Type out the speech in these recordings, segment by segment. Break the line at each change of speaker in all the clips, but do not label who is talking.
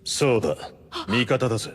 そうだ、味方だぜ。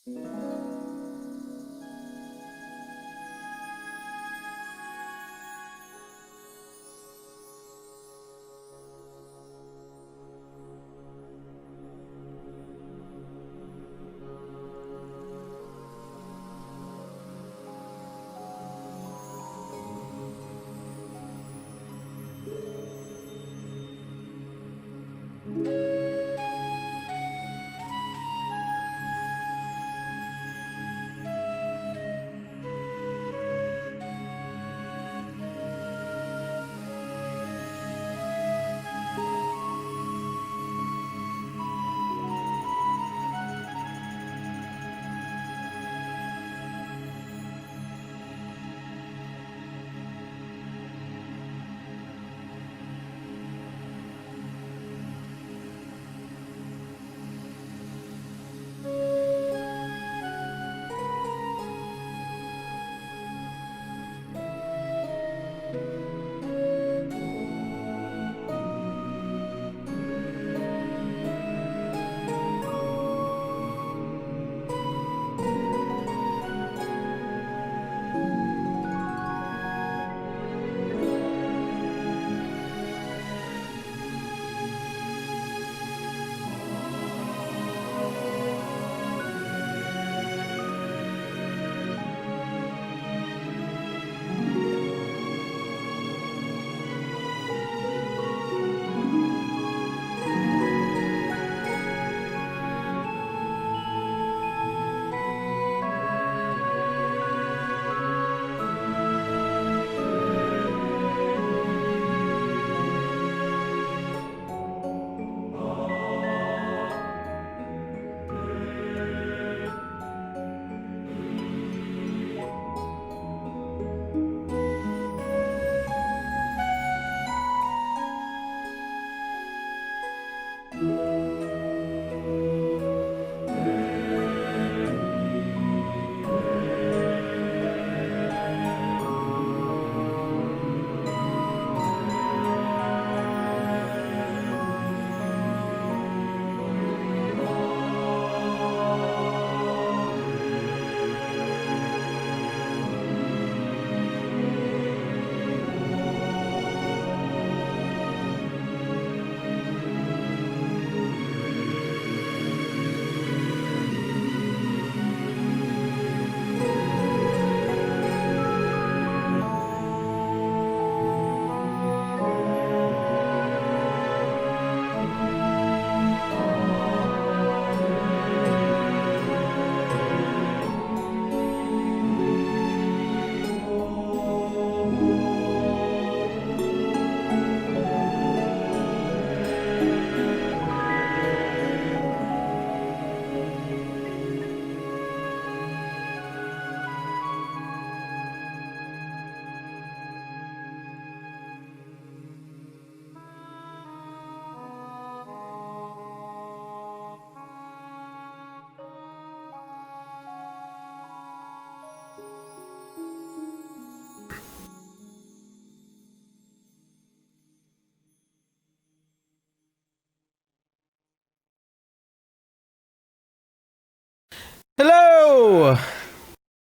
Hello!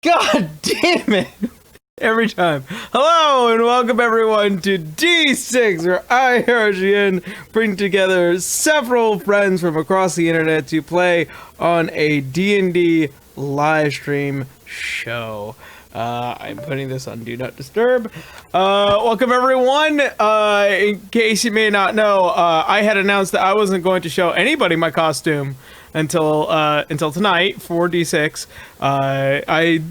God damn it! Every time. Hello and welcome everyone to D6, where I, Herosian, bring together several friends from across the internet to play on a D&D live stream show. I'm putting this on Do Not Disturb. Welcome everyone. In case you may not know, I had announced that I wasn't going to show anybody my costume until tonight for D6. I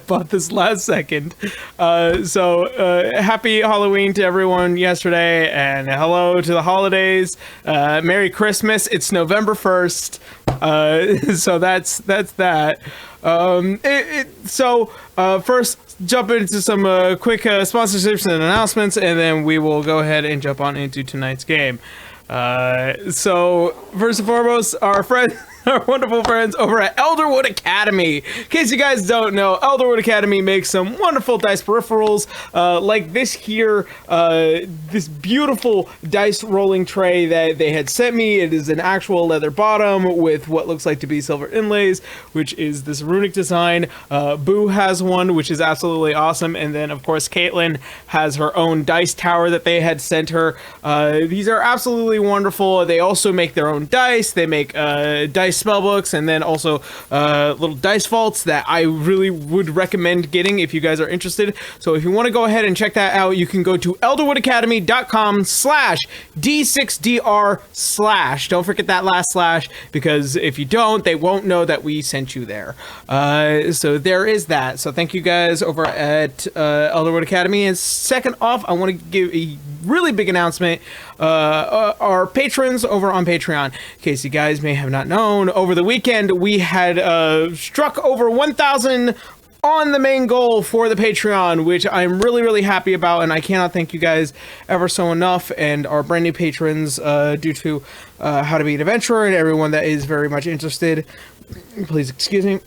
bought this last second. So happy Halloween to everyone yesterday, and hello to the holidays. Merry Christmas. It's November 1st. So that's that. First jump into some quick sponsorships and announcements, and then we will go ahead and jump on into tonight's game. So first and foremost, our friend our wonderful friends over at Elderwood Academy. In case you guys don't know, Elderwood Academy makes some wonderful dice peripherals, like this here, this beautiful dice rolling tray that they had sent me. It is an actual leather bottom with what looks like to be silver inlays, which is this runic design. Boo has one, which is absolutely awesome. And then, of course, Caitlin has her own dice tower that they had sent her. These are absolutely wonderful. They also make their own dice. They make dice spellbooks, and then also little dice vaults that I really would recommend getting if you guys are interested. So if you want to go ahead and check that out, you can go to elderwoodacademy.com/D6DR/. Don't forget that last slash, because if you don't, they won't know that we sent you there. So there is that. So thank you guys over at Elderwood Academy. And second off, I want to give a really big announcement. Our patrons over on Patreon, in case you guys may have not known, over the weekend we had struck over 1,000 on the main goal for the Patreon, which I'm really, really happy about, and I cannot thank you guys ever so enough, and our brand new patrons, due to How to Be an Adventurer and everyone that is very much interested. Please excuse me.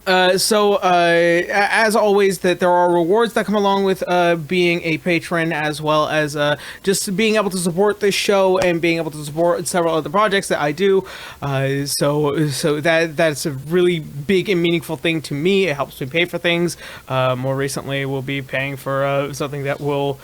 As always, that there are rewards that come along with being a patron, as well as just being able to support this show and being able to support several other projects that I do. So that's a really big and meaningful thing to me. It helps me pay for things. More recently, we'll be paying for something that will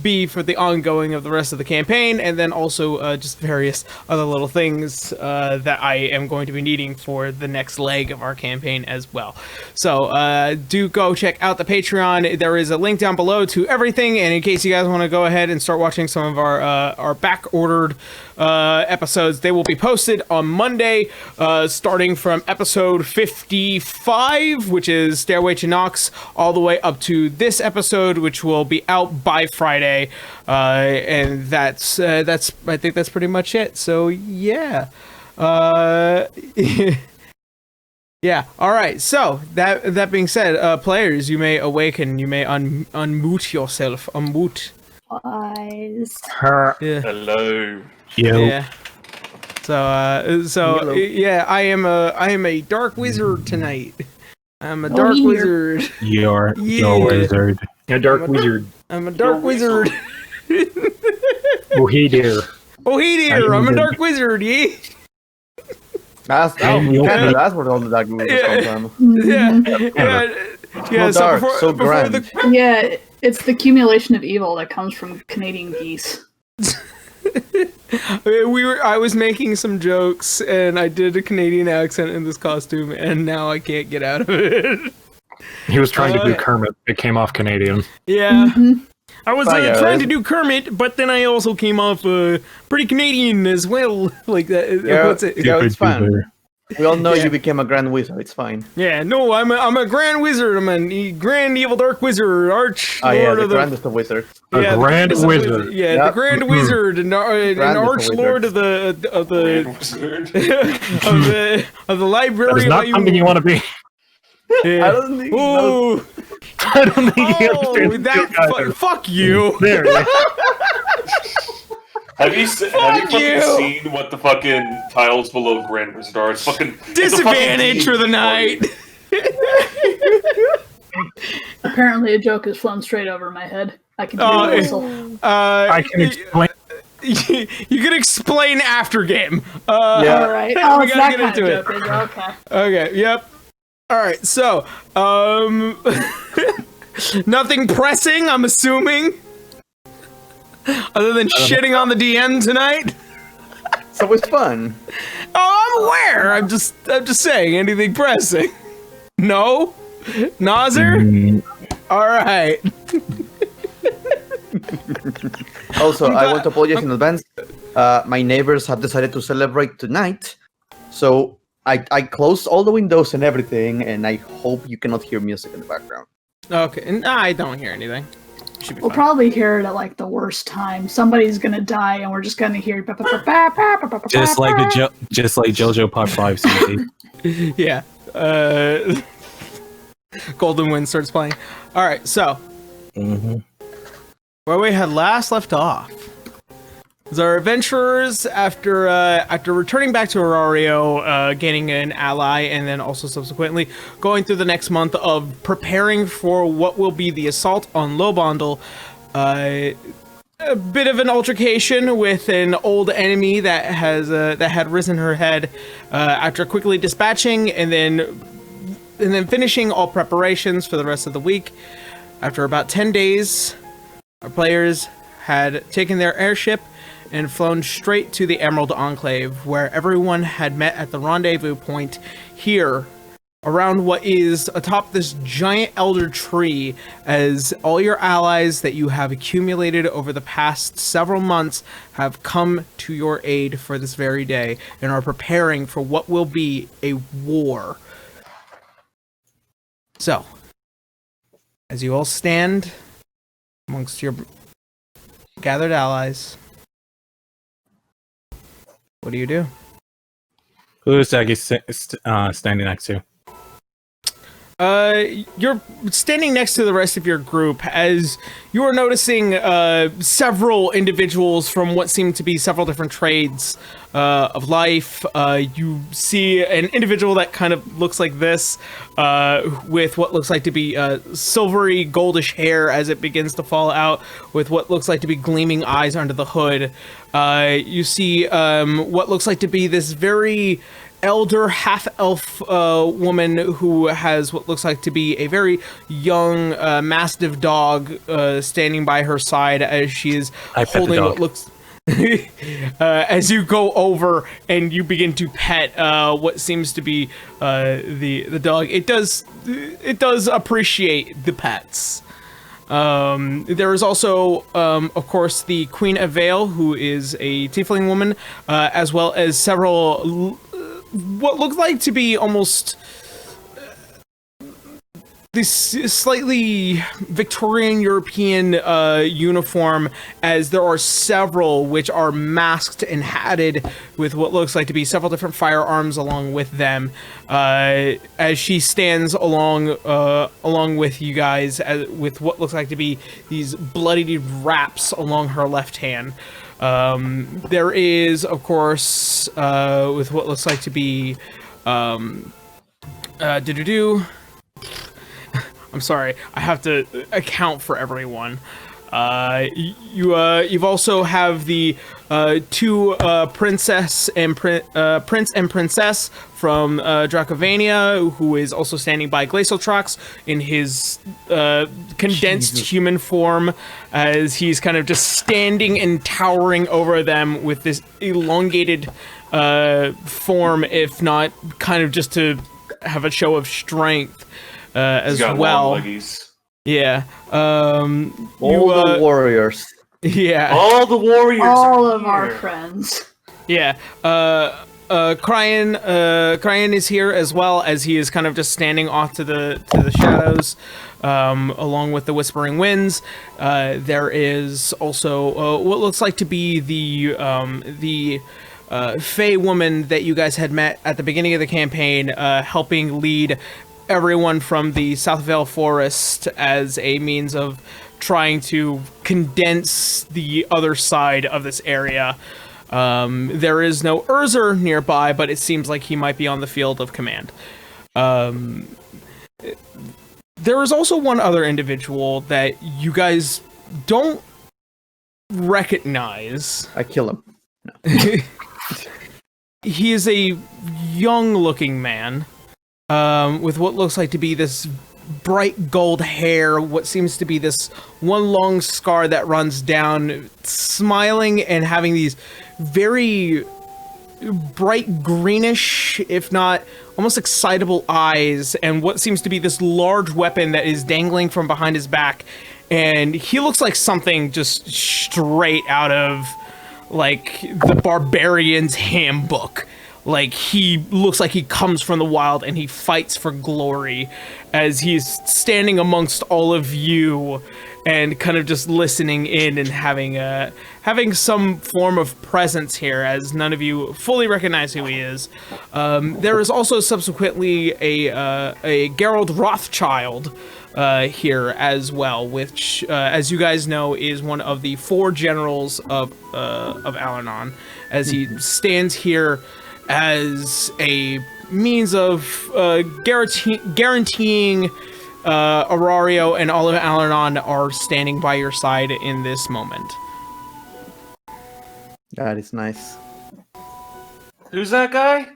be for the ongoing of the rest of the campaign, and then also just various other little things that I am going to be needing for the next leg of our campaign as well. So do go check out the Patreon. There is a link down below to everything, and in case you guys want to go ahead and start watching some of our back ordered episodes, they will be posted on Monday, starting from episode 55, which is Stairway to Nox, all the way up to this episode, which will be out by Friday. And that's I think that's pretty much it. So yeah. Yeah. All right. So that being said, players, you may awaken. You may unmute yourself. Unmute.
Eyes.
Yeah.
Hello.
Yo.
Yeah. So yeah, I am a dark wizard tonight. I'm a dark wizard.
You're a wizard.
A dark wizard.
I'm a dark wizard.
Oh, hey there.
Oh, hey there. I'm a dark wizard. Yeah.
That's where all the dark movies come from.
Yeah. Yeah.
So dark, so grand.
Yeah, it's the accumulation of evil that comes from Canadian geese.
I was making some jokes, and I did a Canadian accent in this costume, and now I can't get out of it.
He was trying to do Kermit. It came off Canadian.
Yeah. I was trying to do Kermit, but then I also came off pretty Canadian as well. Like that.
Yeah,
what's it?
yeah, it's fine. We all know you became a grand wizard. It's fine.
Yeah, no, I'm a grand wizard. I'm a grand evil dark wizard, arch lord of the
grandest of wizards.
Yeah,
grand wizard.
Yeah,
Yep.
the grand wizard and arch lord of the of the library.
That is not something you want to be.
Yeah.
I don't think.
Ooh.
I don't think you understand
that fuck you.
There.
Have you seen what the fucking titles below Grand Wizard are? It's fucking
disadvantage for the night.
Apparently, a joke has flown straight over my head. I can hear the whistle.
I can explain.
You can explain after game.
Yeah. All right. Oh,
we
it's
gotta
that
get into
kind of
it.
joke, is it? Okay.
Okay. Yep. All right. So, nothing pressing, I'm assuming. Other than shitting on the DM tonight.
So it's fun.
Oh, I'm aware. I'm just saying. Anything pressing? No. Nazir. All right.
Also, I want to apologize in advance. My neighbors have decided to celebrate tonight, so I closed all the windows and everything, and I hope you cannot hear music in the background.
Okay. And I don't hear anything. Should be
We'll
fine.
probably hear it at like the worst time. Somebody's gonna die, and we're just gonna hear
Just like JoJo Part 5 CD.
Yeah. Golden Wind starts playing. All right. So, where we had last left off, As our adventurers, after returning back to Aurario, gaining an ally, and then also subsequently going through the next month of preparing for what will be the assault on Lohbandel, a bit of an altercation with an old enemy that had risen her head. After quickly dispatching and then finishing all preparations for the rest of the week, after about 10 days, our players had taken their airship and flown straight to the Emerald Enclave, where everyone had met at the rendezvous point here, around what is atop this giant elder tree, as all your allies that you have accumulated over the past several months have come to your aid for this very day, and are preparing for what will be a war. So, as you all stand amongst your gathered allies, what do you do?
Who is Zaggy standing next to?
You're standing next to the rest of your group as you are noticing several individuals from what seem to be several different trades of life. You see an individual that kind of looks like this, with what looks like to be silvery goldish hair as it begins to fall out, with what looks like to be gleaming eyes under the hood. You see what looks like to be this very elder half-elf woman who has what looks like to be a very young mastiff dog standing by her side as she is holding what looks as you go over and you begin to pet what seems to be the dog. It does appreciate the pets. There is also, of course, the Queen of Vale, who is a tiefling woman, as well as several what look like to be almost this slightly Victorian European uniform, as there are several which are masked and hatted with what looks like to be several different firearms along with them, as she stands along with you guys with what looks like to be these bloodied wraps along her left hand. There is, of course, with what looks like to be, I'm sorry, I have to account for everyone. You've also have the two prince and princess from Dracovania, who is also standing by Glacialtrox in his condensed human form, as he's kind of just standing and towering over them with this elongated form, if not kind of just to have a show of strength as well. Yeah. All
the warriors.
Yeah.
All the warriors.
All of our friends.
Yeah. Cryan is here as well, as he is kind of just standing off to the shadows, along with the Whispering Winds. There is also what looks like to be the Fey woman that you guys had met at the beginning of the campaign, helping lead everyone from the South Vale Forest as a means of trying to condense the other side of this area. There is no Urzer nearby, but it seems like he might be on the field of command. There is also one other individual that you guys don't recognize.
I kill him. No.
He is a young-looking man, with what looks like to be this bright gold hair, what seems to be this one long scar that runs down, smiling and having these very bright greenish, if not almost excitable eyes, and what seems to be this large weapon that is dangling from behind his back. And he looks like something just straight out of, like, the Barbarian's Handbook. Like, he looks like he comes from the wild and he fights for glory, as he's standing amongst all of you and kind of just listening in and having some form of presence here, as none of you fully recognize who he is. There is also subsequently a Gerald Rothschild, here as well, which, as you guys know, is one of the 4 generals of Alanon, as he stands here as a means of guaranteeing Aurario and all of Alanon are standing by your side in this moment.
That is nice.
Who's that guy?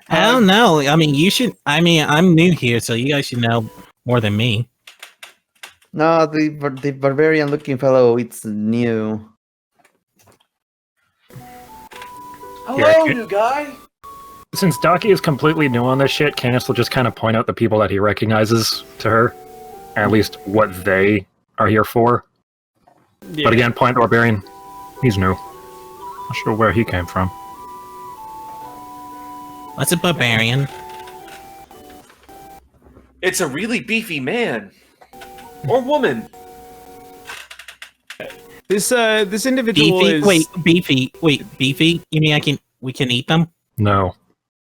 I don't know. I mean, you should. I mean, I'm new here, so you guys should know more than me.
No, the barbarian-looking fellow, it's new.
Hello, new guy.
Since Daki is completely new on this shit, Canis will just kind of point out the people that he recognizes to her, at least what they are here for.
Yeah.
But again, point barbarian, he's new. Not sure where he came from.
What's a barbarian?
It's a really beefy man. Or woman.
This individual
Beefy?
is...
Wait, beefy? You mean we can eat them?
No.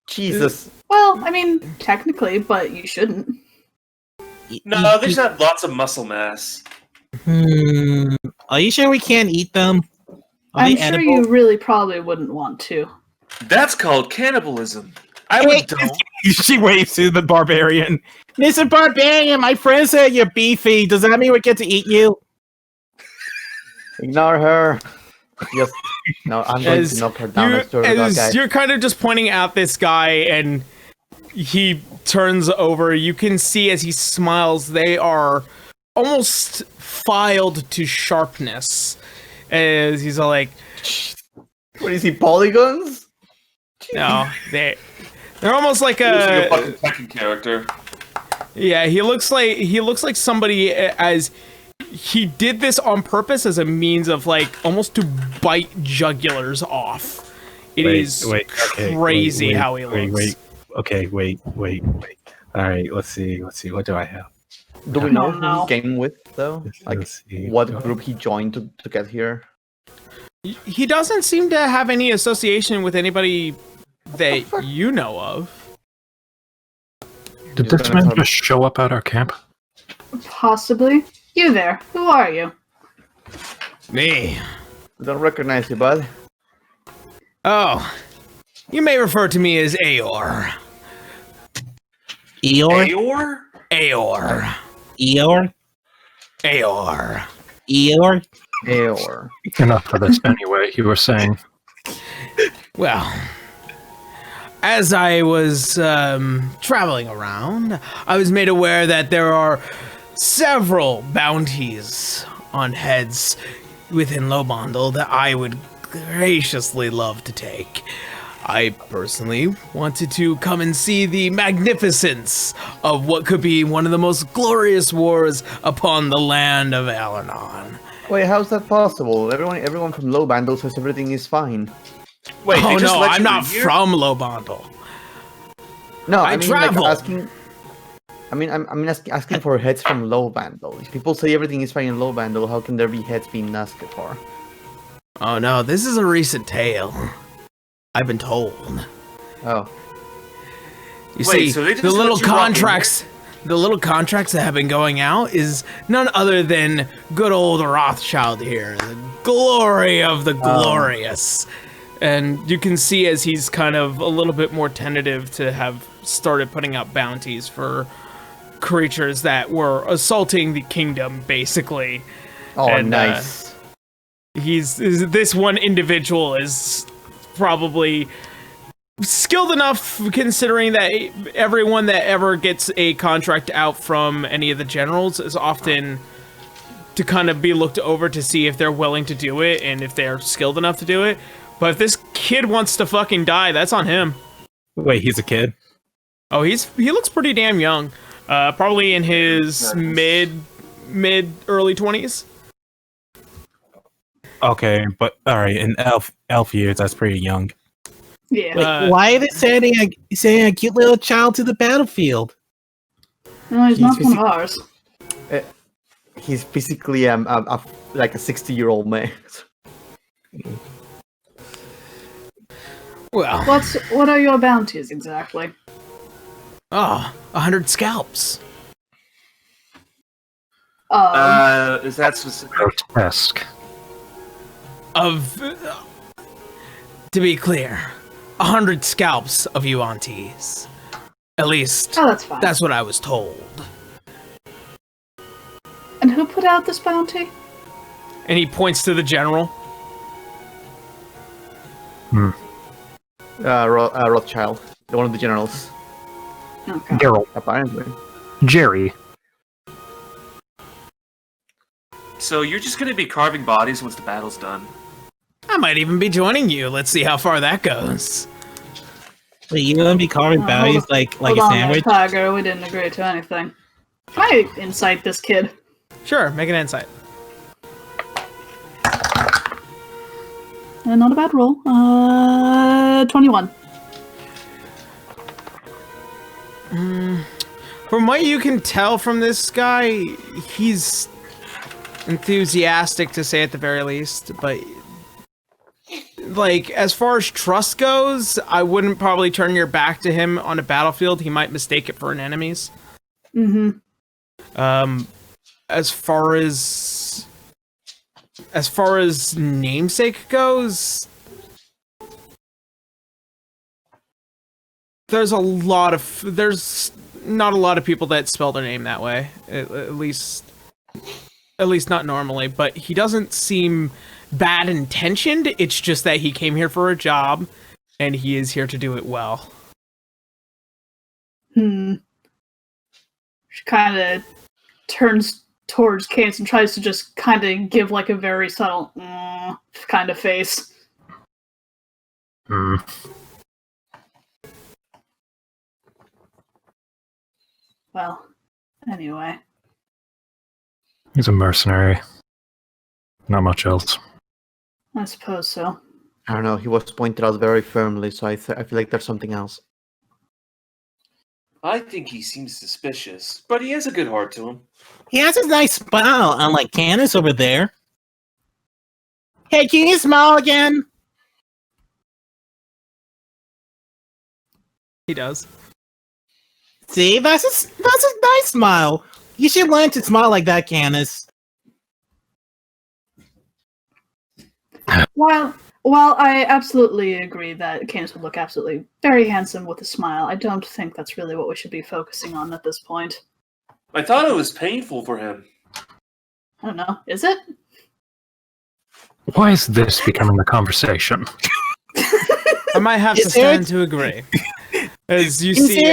Jesus.
Well, I mean, technically, but you shouldn't.
No, they just have lots of muscle mass.
Are you sure we can't eat them? Are
I'm
they
sure
edible?
you really probably wouldn't want to.
That's called cannibalism. I would don't.
She waves to the barbarian. Mr. Barbarian, my friend said you're beefy. Does that mean we get to eat you?
Ignore her. Yes. No, I'm going to knock her down next to her guy.
You're kind of just pointing out this guy, and he turns over. You can see as he smiles, they are almost filed to sharpness. As he's all like,
What is he, polygons?
no, they're almost like
He looks like a
a
fucking Tekken character.
yeah. He looks like somebody as he did this on purpose as a means of like almost to bite jugulars off. It is crazy how he looks.
Wait. All right, let's see. What do I have?
Do we know
No.
who he came with, though? Like,
Let's see.
what group he joined to get here?
He doesn't seem to have any association with anybody that you know of.
Did
Just
this
gonna
man
tell-
just show up at our camp?
Possibly. You there. Who are you?
Me.
I don't recognize you, bud.
Oh, you may refer to me as Aor.
Eeyore?
Aor?
Aor.
Eeyore?
Aor.
Eeyore?
Aor.
Enough of this anyway, you were saying.
Well, as I was traveling around, I was made aware that there are several bounties on heads within Lohbandel that I would graciously love to take. I personally wanted to come and see the magnificence of what could be one of the most glorious wars upon the land of Alanon.
Wait, how's that possible? Everyone from Lohbandel says everything is fine.
Wait,
Oh
they just
no,
let
I'm
you
not
in here?
from Lohbandel.
No,
I
I mean,
travel.
like, asking. I'm asking for heads from Lohbandel. If people say everything is fine in Lohbandel, how can there be heads being asked for?
Oh no, this is a recent tale. I've been told.
Oh,
You
Wait,
see,
so they just
the little
let you walk in
contracts that have been going out is none other than good old Rothschild here, the glory of the glorious. And you can see as he's kind of a little bit more tentative to have started putting out bounties for creatures that were assaulting the kingdom, basically.
oh,
And,
nice.
This one individual is probably skilled enough, considering that everyone that ever gets a contract out from any of the generals is often to kind of be looked over to see if they're willing to do it and if they're skilled enough to do it. But if this kid wants to fucking die, that's on him.
Wait, he's a kid?
Oh, he looks pretty damn young. Probably in his mid early 20s.
Okay, but alright, in elf years, that's pretty young.
Yeah.
Why are they sending a cute little child to the battlefield?
No, he's not
he's
one of ours.
He's basically like a 60-year-old man.
Well,
What are your bounties exactly?
Oh, 100 scalps.
Is that specific?
Grotesque.
Of... to be clear, 100 scalps of you aunties. At least,
Oh, that's fine.
that's what I was told.
And who put out this bounty?
And he points to the general.
Rothschild, one of the generals,
Okay.
Geralt.
apparently.
Jerry.
So you're just gonna be carving bodies once the battle's done?
I might even be joining you. Let's see how far that goes.
Wait, you gonna be carving bounties like
Hold
a
on
sandwich?
there, Tiger. We didn't agree to anything. Can I incite this kid?
Sure, make an insight.
Not a bad roll. 21.
From what you can tell from this guy, he's enthusiastic to say at the very least, but like as far as trust goes, I wouldn't probably turn your back to him on a battlefield. He might mistake it for an enemy's.
Mm-hmm.
As far as namesake goes, there's not a lot of people that spell their name that way. At least not normally. But he doesn't seem bad intentioned. It's just that he came here for a job, and he is here to do it well.
She kind of turns towards Cadence and tries to just kind of give like a very subtle kind of face. Well, anyway.
He's a mercenary. Not much else.
I suppose so.
I don't know. He was pointed out very firmly, so I feel like there's something else.
I think he seems suspicious, but he has a good heart to him.
He has a nice smile, unlike Candace over there. Hey, can you smile again?
He does.
See, that's a nice smile. You should learn to smile like that, Candace.
While I absolutely agree that Cadence would look absolutely very handsome with a smile, I don't think that's really what we should be focusing on at this point.
I thought it was painful for him.
I don't know. Is it?
Why is this becoming the conversation?
I might have to stand to agree. As you see,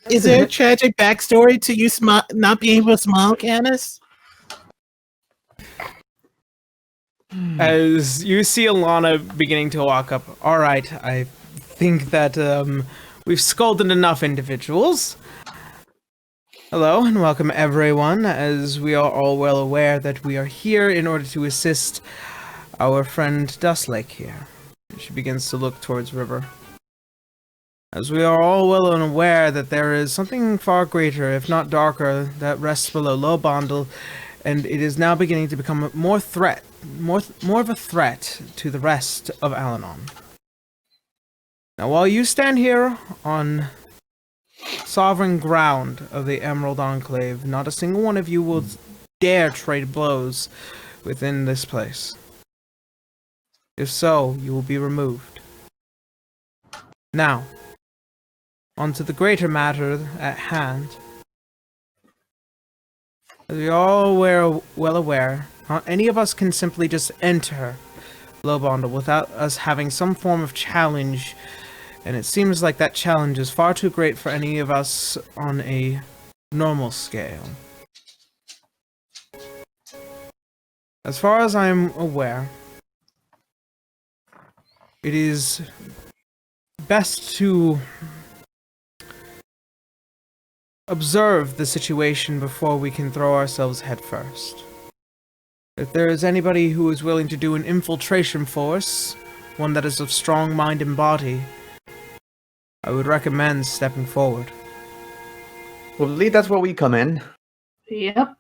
Is there a tragic backstory to you not being able to smile, Candace?
as you see Alana beginning to walk up. All right, I think that we've scolded enough individuals. Hello and welcome everyone, as we are all well aware that we are here in order to assist our friend Dustlake here. She begins to look towards River. As we are all well and aware that there is something far greater, if not darker, that rests below Lohbandel, and it is now beginning to become more of a threat to the rest of Alanon. Now, while you stand here on sovereign ground of the Emerald Enclave, not a single one of you will dare trade blows within this place. If so, you will be removed. Now, on to the greater matter at hand. As we are all well aware, not any of us can simply just enter Lohbandel without us having some form of challenge, and it seems like that challenge is far too great for any of us on a normal scale. As far as I'm aware, it is best to observe the situation before we can throw ourselves headfirst. If there is anybody who is willing to do an infiltration force, one that is of strong mind and body, I would recommend stepping forward.
Well, Lee, that's where we come in.
Yep.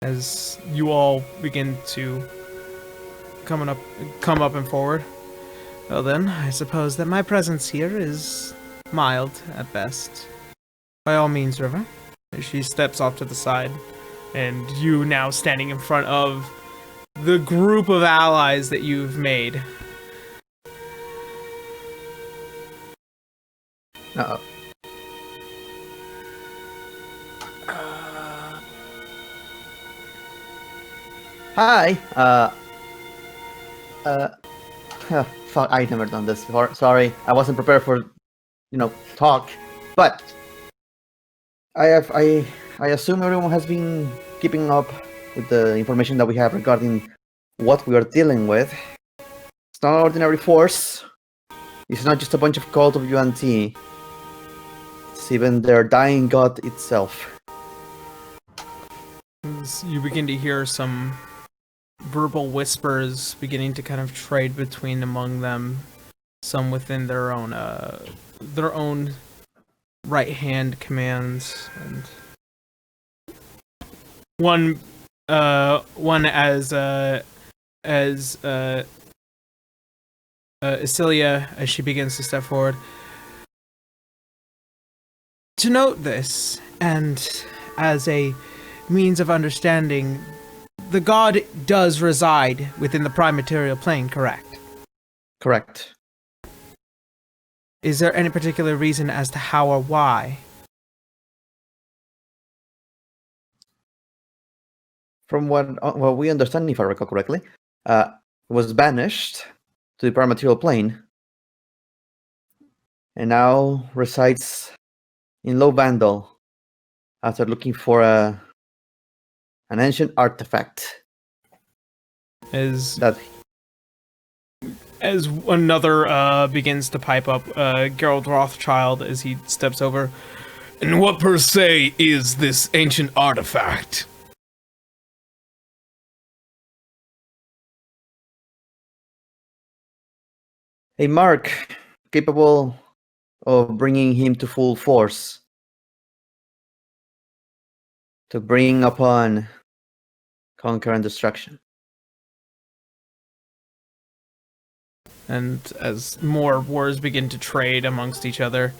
As you all begin to come up and forward. Well then, I suppose that my presence here is mild at best. By all means, River. She steps off to the side, and you now standing in front of the group of allies that you've made.
Uh-oh. Hi. Fuck, I never done this before. Sorry, I wasn't prepared for, talk. But I assume everyone has been keeping up with the information that we have regarding what we are dealing with. It's not an ordinary force. It's not just a bunch of cult of UNT. It's even their dying god itself.
As you begin to hear some verbal whispers beginning to kind of trade between among them, some within their own right hand commands, and one as Isilia, as she begins to step forward. To note this, and as a means of understanding, the god does reside within the prime material plane, correct?
Correct.
Is there any particular reason as to how or why?
From what we understand, if I recall correctly, was banished to the prime material plane, and now resides in Lohbandel after looking for an ancient artifact.
As another begins to pipe up, Gerald Rothschild, as he steps over. And what per se is this ancient artifact?
A mark capable of bringing him to full force, to bring upon conquer and destruction.
And as more wars begin to trade amongst each other,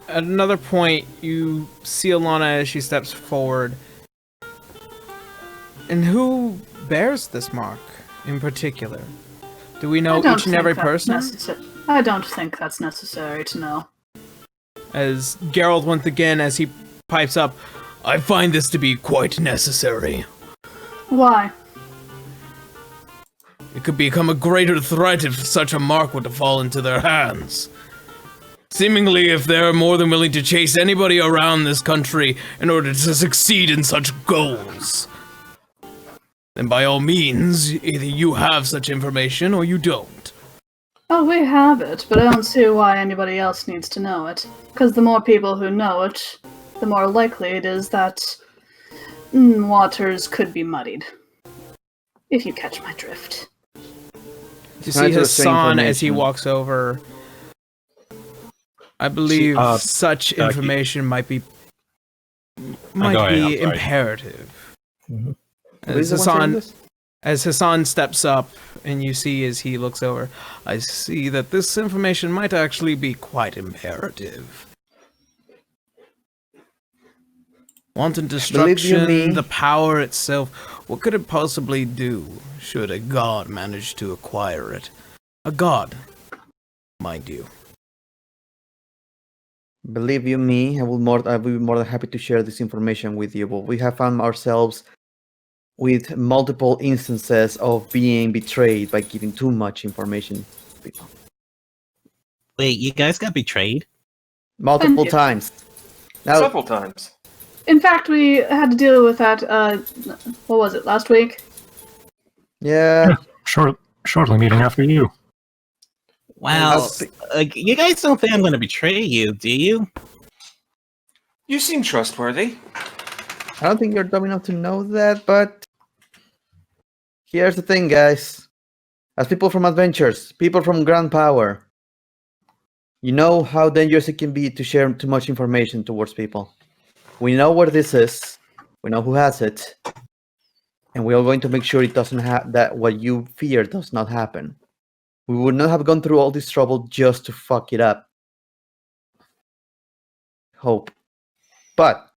at another point, you see Alana as she steps forward. And who bears this mark in particular? Do we know each and every person?
I don't think that's necessary to know.
As Gerald, once again, as he pipes up, I find this to be quite necessary.
Why?
It could become a greater threat if such a mark were to fall into their hands. Seemingly, if they're more than willing to chase anybody around this country in order to succeed in such goals, then by all means, either you have such information or you don't.
Oh, we have it, but I don't see why anybody else needs to know it. Because the more people who know it, the more likely it is that waters could be muddied. If you catch my drift.
You see Hassan as he walks over. I believe such information might be imperative.
Mm-hmm.
As Hassan steps up and you see as he looks over, I see that this information might actually be quite imperative. Wanton destruction, the power itself, what could it possibly do should a god manage to acquire it? A god, mind you.
Believe you me, I will be more than happy to share this information with you, but we have found ourselves with multiple instances of being betrayed by giving too much information to people.
Wait, you guys got betrayed?
Multiple times. Now,
Several times.
In fact, we had to deal with that, what was it, last week?
yeah.
Shortly meeting after you.
Wow. You guys don't think I'm going to betray you, do you?
You seem trustworthy.
I don't think you're dumb enough to know that, but here's the thing, guys. As people from adventures, people from grand power, you know how dangerous it can be to share too much information towards people. We know where this is, we know who has it, and we are going to make sure it doesn't that what you fear does not happen. we would not have gone through all this trouble just to fuck it up. Hope. But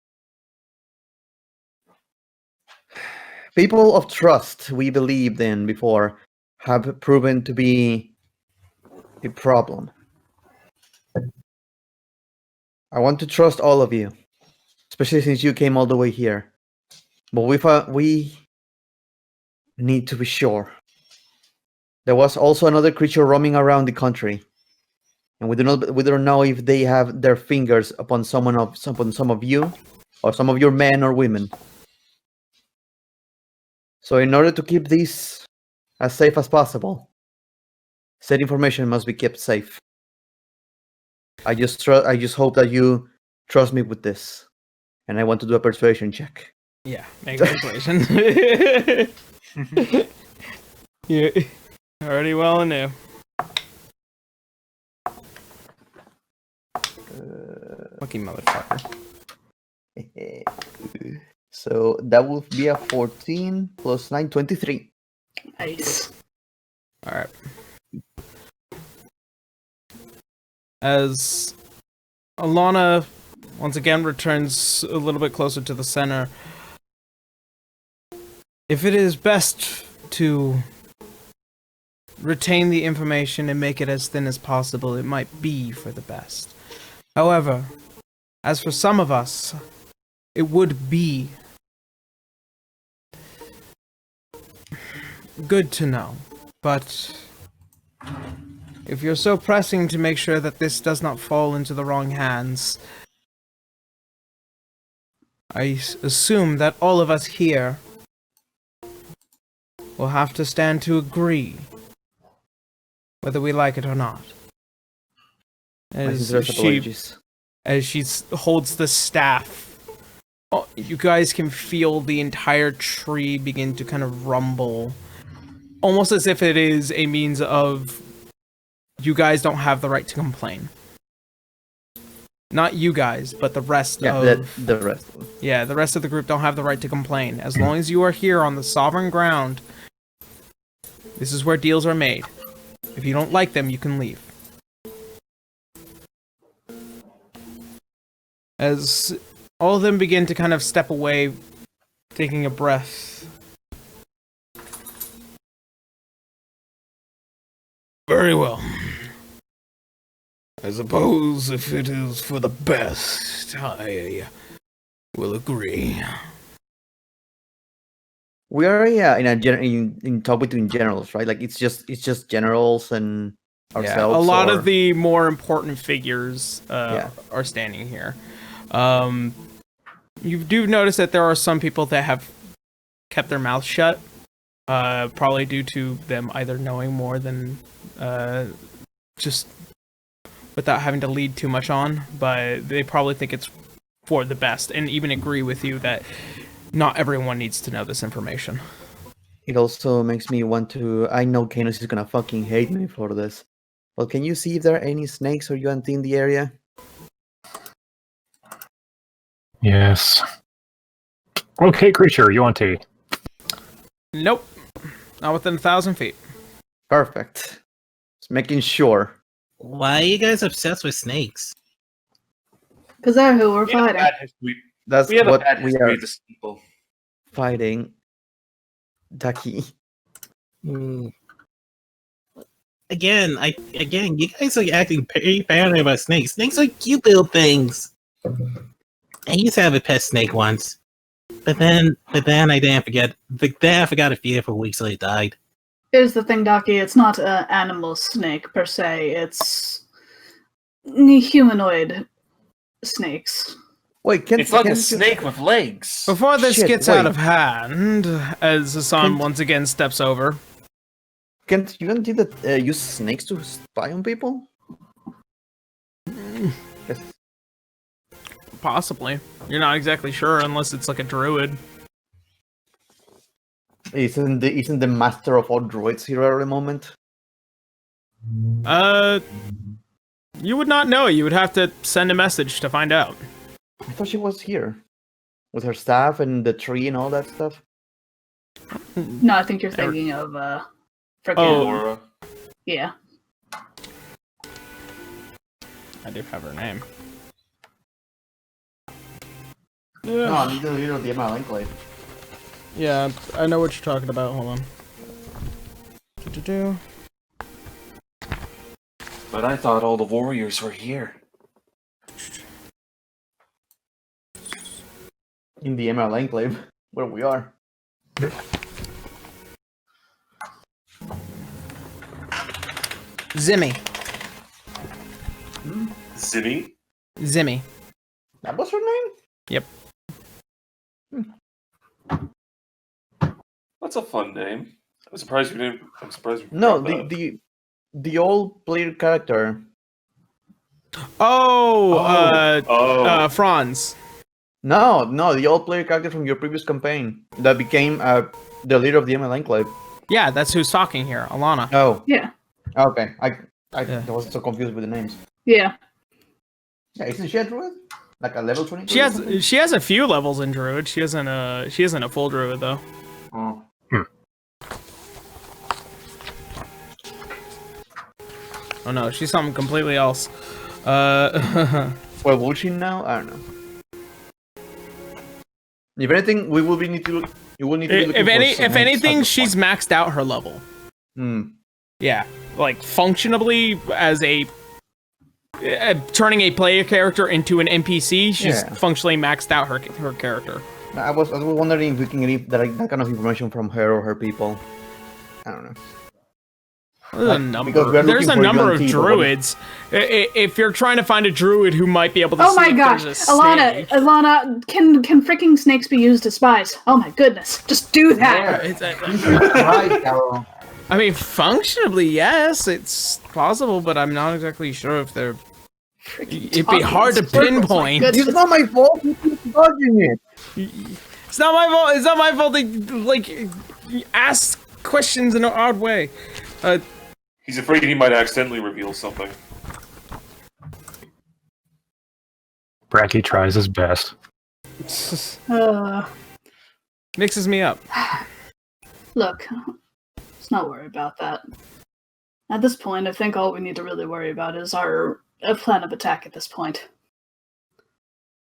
people of trust we believed in before have proven to be a problem. I want to trust all of you, especially since you came all the way here. But we need to be sure. There was also another creature roaming around the country, and we don't know if they have their fingers upon some of you, or some of your men or women. So in order to keep this as safe as possible, said information must be kept safe. I just hope that you trust me with this, and I want to do a persuasion check.
Yeah, make a persuasion. Yeah, already well and new. Lucky motherfucker.
So that will be a 14 plus 9, 23.
Nice.
All right. As Alana once again returns a little bit closer to the center, if it is best to retain the information and make it as thin as possible, it might be for the best. However, as for some of us, it would be good to know, but if you're so pressing to make sure that this does not fall into the wrong hands, I assume that all of us here will have to stand to agree, whether we like it or not. As she holds the staff, you guys can feel the entire tree begin to kind of rumble, almost as if it is a means of you guys don't have the right to complain. Not you guys, but the rest of...
the rest.
Yeah, the rest of the group don't have the right to complain. As long as you are here on the sovereign ground, this is where deals are made. If you don't like them, you can leave. As all of them begin to kind of step away, taking a breath. Very well. I suppose if it is for the best, I will agree.
We are in talk between generals, right? Like it's just generals and ourselves.
Yeah, a lot of the more important figures are standing here. You do notice that there are some people that have kept their mouths shut, probably due to them either knowing more than just without having to lead too much on, but they probably think it's for the best, and even agree with you that not everyone needs to know this information.
It also makes me want to... I know Canis is gonna fucking hate me for this, but can you see if there are any snakes or UNT in the area?
Yes. Okay, creature, UNT.
Nope. Not within 1,000 feet.
Perfect. Just making sure.
Why are you guys obsessed with snakes?
Because they're who we're fighting.
That's
We have a
what
bad
we
history
are
with this people.
fighting. Ducky.
Again, you guys are acting pretty paranoid about snakes. Snakes are cute little things. I used to have a pet snake once, but then I didn't forget. I forgot a few for weeks till it died.
Here's the thing, Ducky. It's not an animal snake per se. It's humanoid snakes.
Wait,
It's like a snake with legs.
Before this
Shit,
gets
wait.
out of hand, as Hassan once again steps over.
Can't you don't think that use snakes to spy on people? Yes.
Possibly. You're not exactly sure unless it's like a druid.
Isn't the master of all druids here at the moment?
You would not know. You would have to send a message to find out.
I thought she was here with her staff and the tree and all that stuff.
No, I think you're thinking of freaking
Oh.
Aurora.
Yeah.
I do have her name.
No, I need the leader of the ML Enclave.
Yeah, I know what you're talking about. Hold on. Do-do-do.
But I thought all the warriors were here.
In the ML Enclave, where we are.
Zimmy.
Zimmy?
Zimmy.
That was her name?
Yep.
That's a fun name. I'm surprised you didn't.
No,
brought that.
the old player character.
Franz.
No, the old player character from your previous campaign that became the leader of the ML Enclave.
Yeah, that's who's talking here, Alana.
Oh,
Yeah.
okay. I
Yeah.
was so confused with the names.
Yeah.
Yeah, isn't she a druid? Like a level 20?
She has a few levels in druid. She isn't a full druid though.
Oh.
Oh no, she's something completely else.
Well, will she now? I don't know. If anything, we will be need to. You will need to. Be looking for
if
some
anything,
type of
she's maxed out her level.
Hmm.
Yeah, like functionally as a turning a player character into an NPC, she's functionally maxed out her character.
I was wondering if we can get that kind of information from her or her people. I don't know.
There's a
for
number of
UNT,
druids. If you're trying to find a druid who might be able to
Oh
see
my
if
gosh,
there's a snake.
Alana, can freaking snakes be used as spies? Oh my goodness, just do that.
Right, Carol.
I mean, functionally, yes, it's plausible, but I'm not exactly sure if they're. It'd be hard to pinpoint.
It's not my fault. You keep dodging it.
It's not my fault. It's not my fault. They ask questions in an odd way.
He's afraid he might accidentally reveal something.
Bracky tries his best.
Mixes me up.
Look, let's not worry about that. At this point, I think all we need to really worry about is our plan of attack at this point.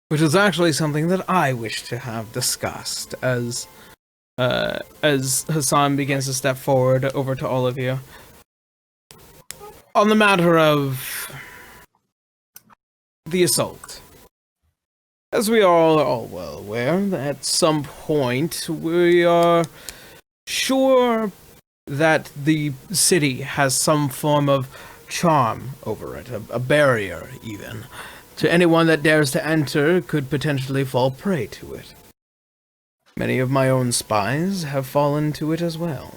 Which is actually something that I wish to have discussed as Hassan begins to step forward over to all of you. On the matter of the assault. As we are all well aware, at some point we are sure that the city has some form of charm over it, a barrier even. To anyone that dares to enter could potentially fall prey to it. Many of my own spies have fallen to it as well.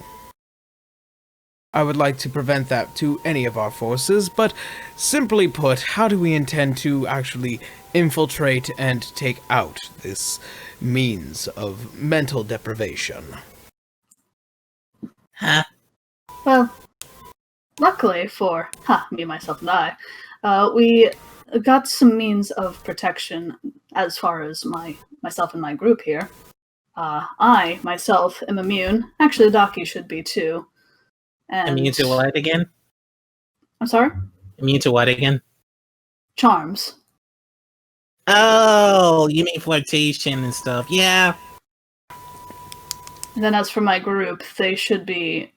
I would like to prevent that to any of our forces, but simply put, how do we intend to actually infiltrate and take out this means of mental deprivation?
Huh?
Well, luckily for me, myself, and I, we got some means of protection as far as myself and my group here. I, myself, am immune. Actually, Daki should be too. And
Immune to what again?
I'm sorry?
Immune to what again?
Charms.
Oh, you mean flirtation and stuff. Yeah.
And then as for my group, they should be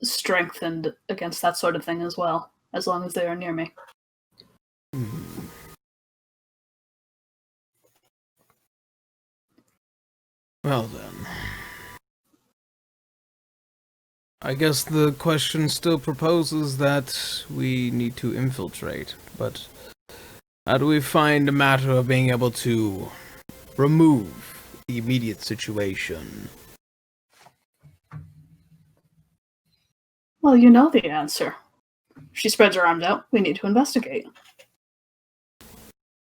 strengthened against that sort of thing as well, as long as they are near me.
Well then. I guess the question still proposes that we need to infiltrate, but how do we find a matter of being able to remove the immediate situation?
Well, you know the answer. She spreads her arms out. We need to investigate.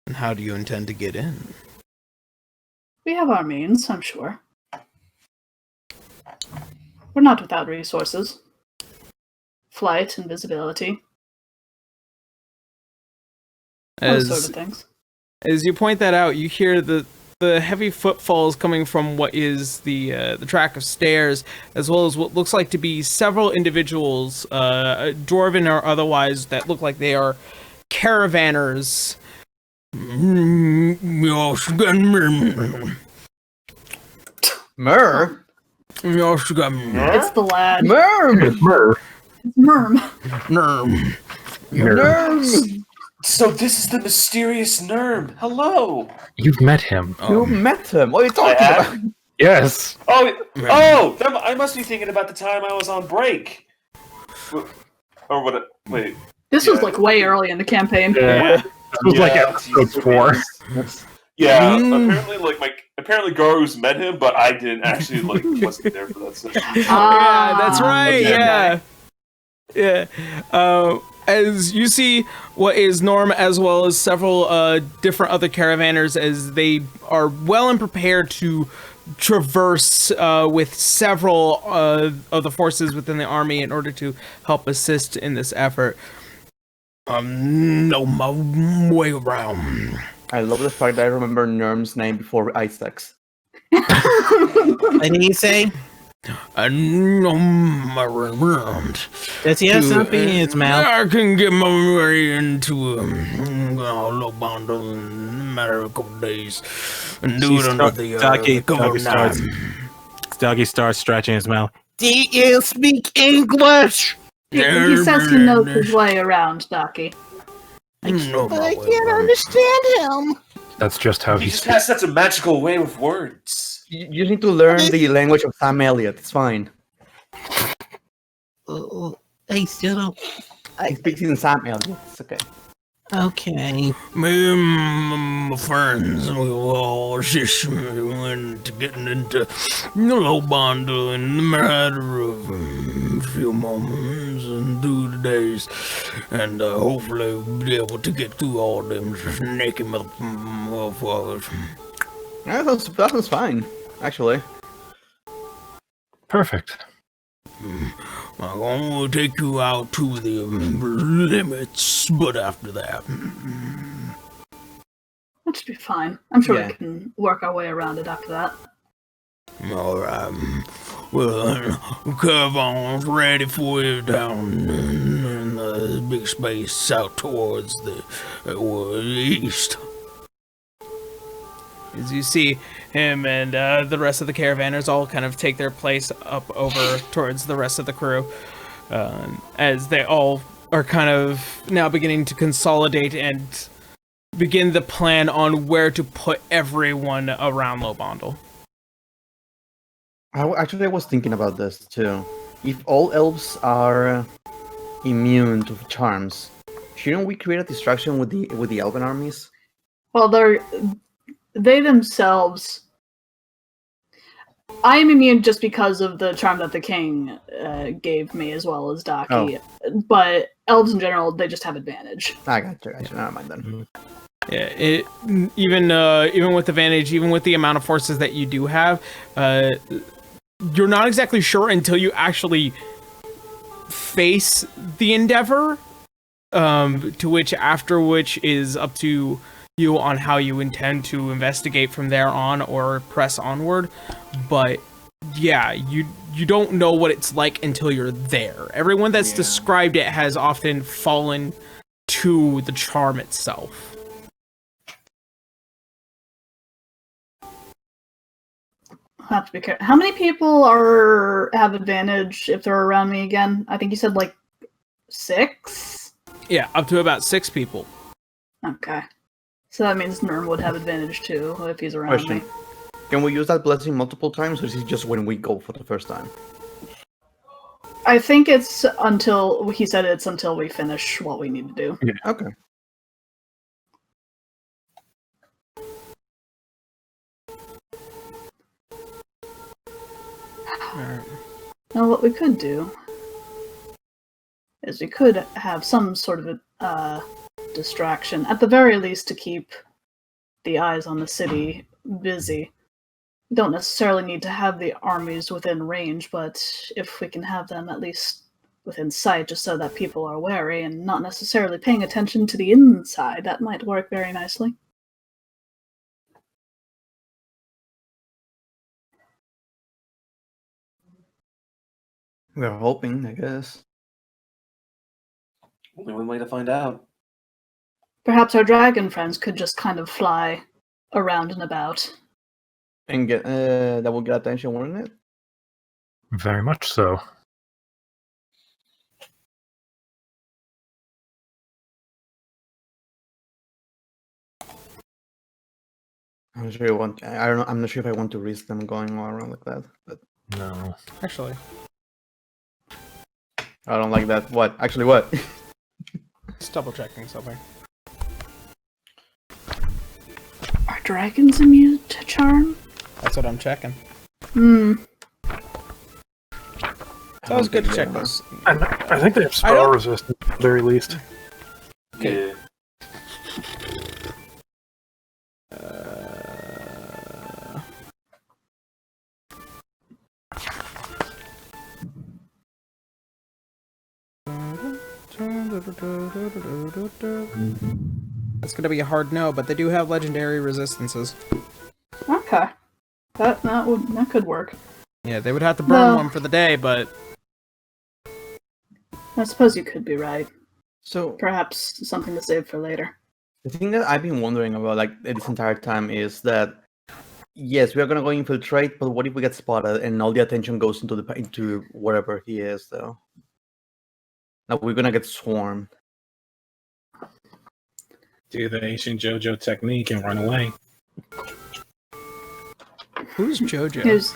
And how do you intend to get in?
We have our means, I'm sure. We're not without resources. Flight, invisibility. Those sort of things.
As you point that out, you hear the the heavy footfalls coming from what is the track of stairs, as well as what looks like to be several individuals, dwarven or otherwise, that look like they are caravanners.
Mer?
It's the lad.
Merm!
It's Merm.
Nerm!
So this is the mysterious Nerm. Hello.
You've met him.
You met him. What are you talking
I have?
about?
Yes.
I must be thinking about the time I was on break. Or what? Wait.
This was like way early in the campaign.
Yeah. This was like episode 4.
Yeah, apparently Garu's met him, but I didn't actually wasn't there for that session.
Yeah, that's right.
Okay.
Yeah. As you see what is Norm, as well as several different other caravanners, as they are well and prepared to traverse with several of the forces within the army in order to help assist in this effort. Know my way around.
I love the fact that I remember Nerm's name before Isaac's.
What did he say?
I know my way around.
Does he have something in his mouth?
I can get my way into Lohbandel in a matter of a couple days and do it under the cover of night.
Doggy starts stretching his mouth.
Do you speak English?
He says he knows his way around, Docky.
I can't understand him.
That's just how
He
he
just
speaks.
has such a magical way with words.
You need to learn the language of Sam Elliott. It's fine.
I still don't.
He speaks in Sam Elliott. It's okay.
Okay.
Me and my friends, we were all just went to getting into Lohbandel in the matter of a few moments and through the days, and hopefully we'll be able to get through all them snaky motherfuckers.
Yeah, that sounds fine, actually.
Perfect.
I'm gonna take you out to the limits, but after that,
That should be fine. I'm sure
Yeah.
we can work our way around it after that.
all right. Well, caravan's ready for you down in the big space out towards the east. As you see him and the rest of the caravanners all kind of take their place up over towards the rest of the crew, as they all are kind of now beginning to consolidate and begin the plan on where to put everyone around Lohbandel.
I was thinking about this too. If all elves are immune to charms, shouldn't we create a distraction with the elven armies?
Well, they themselves. I am immune just because of the charm that the king gave me, as well as Docky. But elves in general, they just have advantage.
I got you. Never mind then.
Yeah, even with advantage, even with the amount of forces that you do have, you're not exactly sure until you actually face the endeavor. To which is up to you on how you intend to investigate from there on or press onward. But yeah, you don't know what it's like until you're there. Everyone that's described it has often fallen to the charm itself.
I'll have to be careful. How many people have advantage if they're around me again? I think you said like 6?
Yeah, up to about 6 people.
Okay. So that means Nurm would have advantage too if he's around
Question.
me.
Can we use that blessing multiple times, or is it just when we go for the first time?
I think it's until he said it's until we finish what we need to do.
Okay.
Now, what we could do is we could have some sort of a distraction, at the very least, to keep the eyes on the city busy. We don't necessarily need to have the armies within range, but if we can have them at least within sight, just so that people are wary and not necessarily paying attention to the inside, that might work very nicely.
We're hoping, I guess.
Only one way to find out.
Perhaps our dragon friends could just kind of fly around and about.
And get that will get attention, won't it?
Very much so.
I'm sure you want. I don't know. I'm not sure if I want to risk them going all around like that. But
No.
Actually,
I don't like that. What? Actually, what?
just double checking something.
Are dragons immune to charm?
That's what I'm checking.
Hmm.
It's always good to check those.
I think they have
I
spell
don't-
resistance at the very least.
Yeah.
It's gonna be a hard no, but they do have legendary resistances.
Okay. That could work.
Yeah, they would have to burn
No.
one for the day, but
I suppose you could be right.
So
Perhaps something to save for later.
the thing that I've been wondering about, like this entire time, is that yes, we are gonna go infiltrate, but what if we get spotted and all the attention goes into wherever he is, though? Now we're gonna get swarmed.
Do the ancient JoJo technique and run away.
who's JoJo?
Here's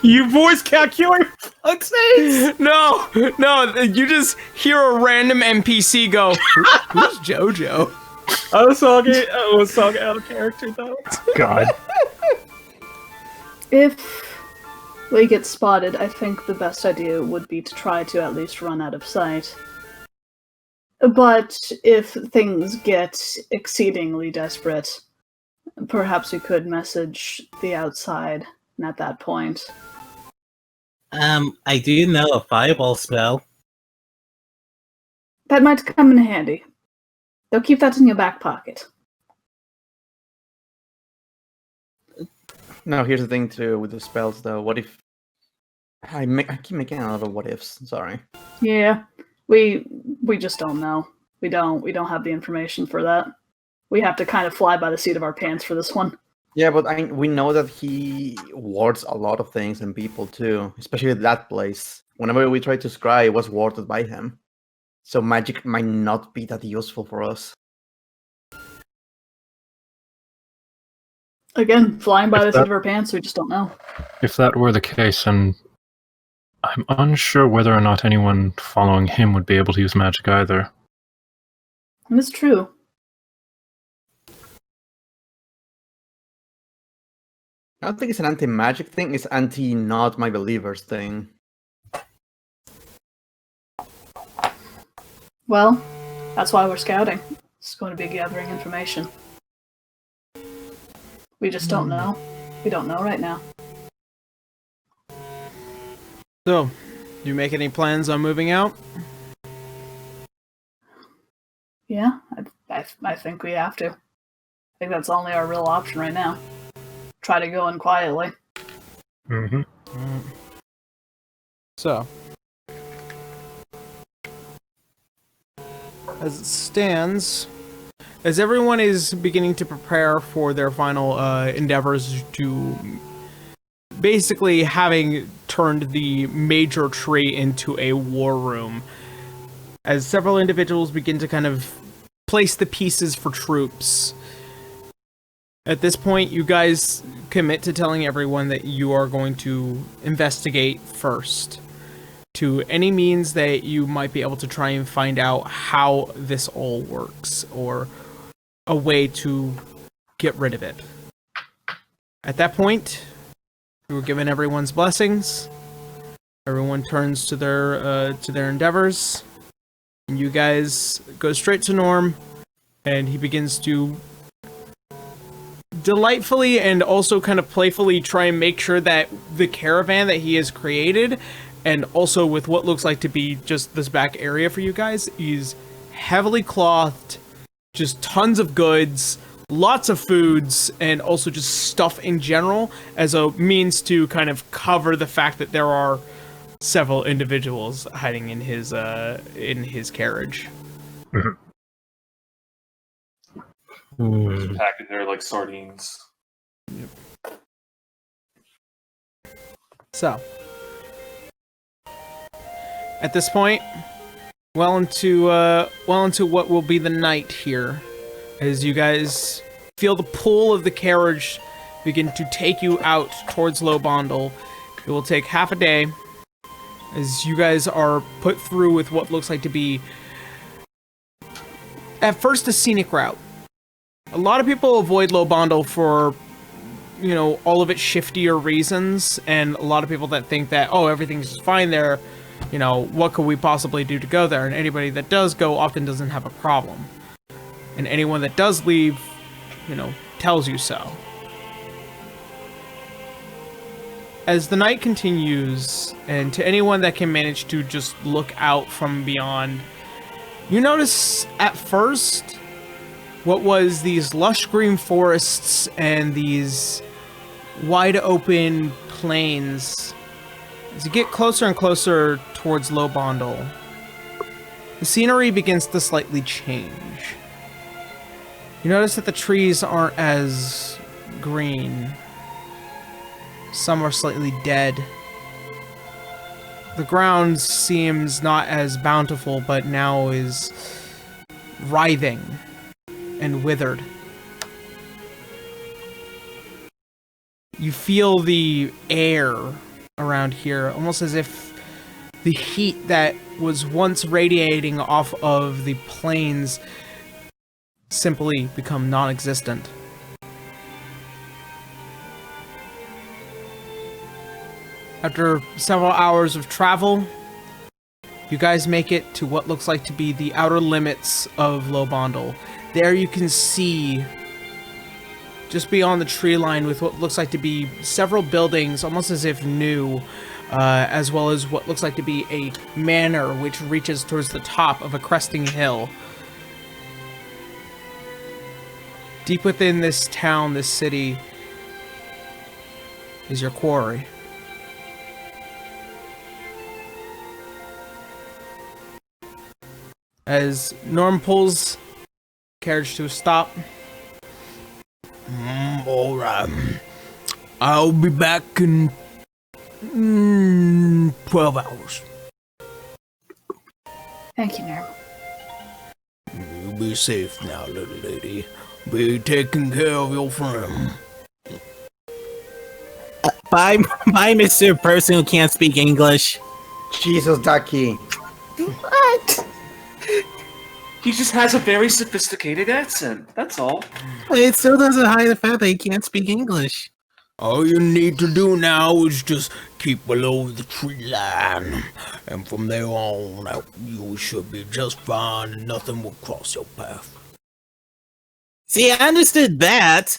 You voice calculator. Fuck's sake!
No, you just hear a random NPC go, who's JoJo?
I was talking out of character though.
God.
if we get spotted, I think the best idea would be to try to at least run out of sight. But if things get exceedingly desperate, perhaps we could message the outside at that point.
I do know a fireball spell.
That might come in handy. They'll keep that in your back pocket.
Now here's the thing too with the spells, though. What if I keep making a lot of what ifs? Sorry.
Yeah, we just don't know. We don't have the information for that. We have to kind of fly by the seat of our pants for this one.
Yeah, but we know that he wards a lot of things and people too, especially that place. Whenever we tried to scry, it was warded by him. So magic might not be that useful for us.
Again, flying by
If
the seat
that-
of our pants, we just don't know.
If that were the case, and I'm unsure whether or not anyone following him would be able to use magic either.
And it's true.
I don't think it's an anti-magic thing, it's anti-not my believers thing.
Well, that's why we're scouting. It's going to be gathering information. We just don't know. We don't know right now.
So, do you make any plans on moving out?
Yeah, I think we have to. I think that's only our real option right now. Try to go in quietly.
Mm-hmm.
So, as it stands, as everyone is beginning to prepare for their final endeavors to basically having turned the major tree into a war room, as several individuals begin to kind of place the pieces for troops. At this point, you guys commit to telling everyone that you are going to investigate first, to any means that you might be able to try and find out how this all works, or a way to get rid of it. At that point, you were given everyone's blessings. Everyone turns to their endeavors, and you guys go straight to Norm, and he begins to delightfully and also kind of playfully try and make sure that the caravan that he has created, and also with what looks like to be just this back area for you guys, is heavily clothed, just tons of goods, lots of foods, and also just stuff in general as a means to kind of cover the fact that there are several individuals hiding in his carriage.
Packing there like sardines.
So, at this point, well into what will be the night here, as you guys feel the pull of the carriage begin to take you out towards Lohbandel. It will take half a day, as you guys are put through with what looks like to be, at first, a scenic route. A lot of people avoid Lohbandel for, you know, all of its shiftier reasons, and a lot of people that think that, oh, everything's fine there, you know, what could we possibly do to go there? And anybody that does go often doesn't have a problem. And anyone that does leave, you know, tells you so. As the night continues, and to anyone that can manage to just look out from beyond, you notice at first what was these lush green forests and these wide open plains. As you get closer and closer towards Lohbandel, the scenery begins to slightly change. You notice that the trees aren't as green. Some are slightly dead. The ground seems not as bountiful, but now is writhing and withered. You feel the air around here, almost as if the heat that was once radiating off of the plains simply become non-existent. After several hours of travel, you guys make it to what looks like to be the outer limits of Lohbandel. There you can see, just beyond the tree line, with what looks like to be several buildings, almost as if new, as well as what looks like to be a manor which reaches towards the top of a cresting hill. Deep within this town, this city, is your quarry. As Norm pulls carriage to a stop. Alright. I'll be back in 12 hours.
Thank you, Norm.
You be safe now, little lady. Be taking care of your friend.
Bye, Mr. Person who can't speak English.
Jesus, Ducky.
What?
He just has a very sophisticated accent. That's all.
It still doesn't hide the fact that he can't speak English.
All you need to do now is just keep below the tree line. And from there on out, you should be just fine and nothing will cross your path.
See, I understood that.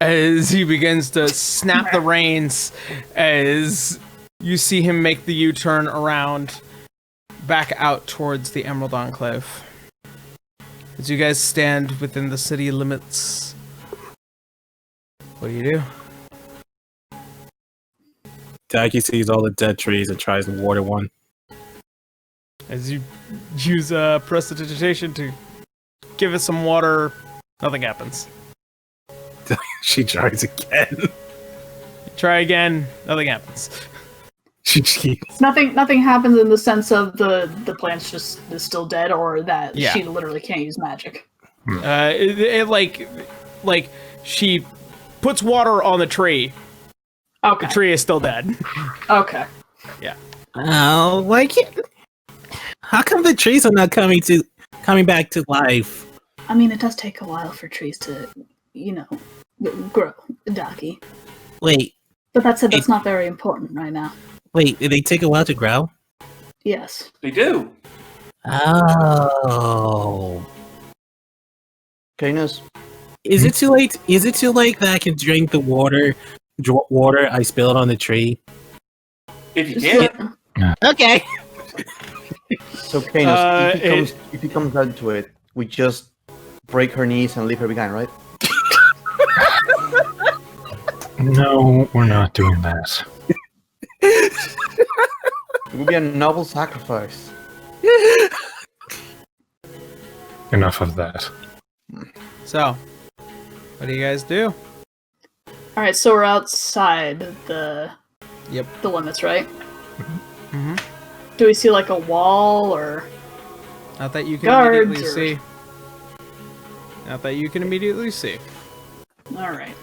As he begins to snap the reins, as you see him make the U-turn around, back out towards the Emerald Enclave. As you guys stand within the city limits, what do?
Daggy sees all the dead trees and tries to water one.
As you use prestidigitation to give it some water, nothing happens.
She tries again.
Try again, nothing happens.
Nothing happens in the sense of the plant's just is still dead, or that
Yeah.
she literally can't use magic.
Like she puts water on the tree.
Okay.
The tree is still dead.
Okay.
Yeah.
Oh, why can't... How come the trees are not coming back to life?
I mean, it does take a while for trees to, you know, grow, Docky.
Wait,
But that said, that's not very important right now.
did they take a while to grow?
Yes.
They do.
Oh.
Canis,
Is it too late? Is it too late that I can drink the water I spilled on the tree?
If you
Just
can.
Okay.
so Canis, if he comes down to it, we just break her knees and leave her behind, right?
No, we're not doing that.
It would be a noble sacrifice.
Enough of that.
So, what do you guys do?
All right, so we're outside the
Yep.
the limits, right?
Mm-hmm.
Do we see like a wall or?
Not that you can
Guards
immediately
or-
see. Not that you can immediately see.
All right.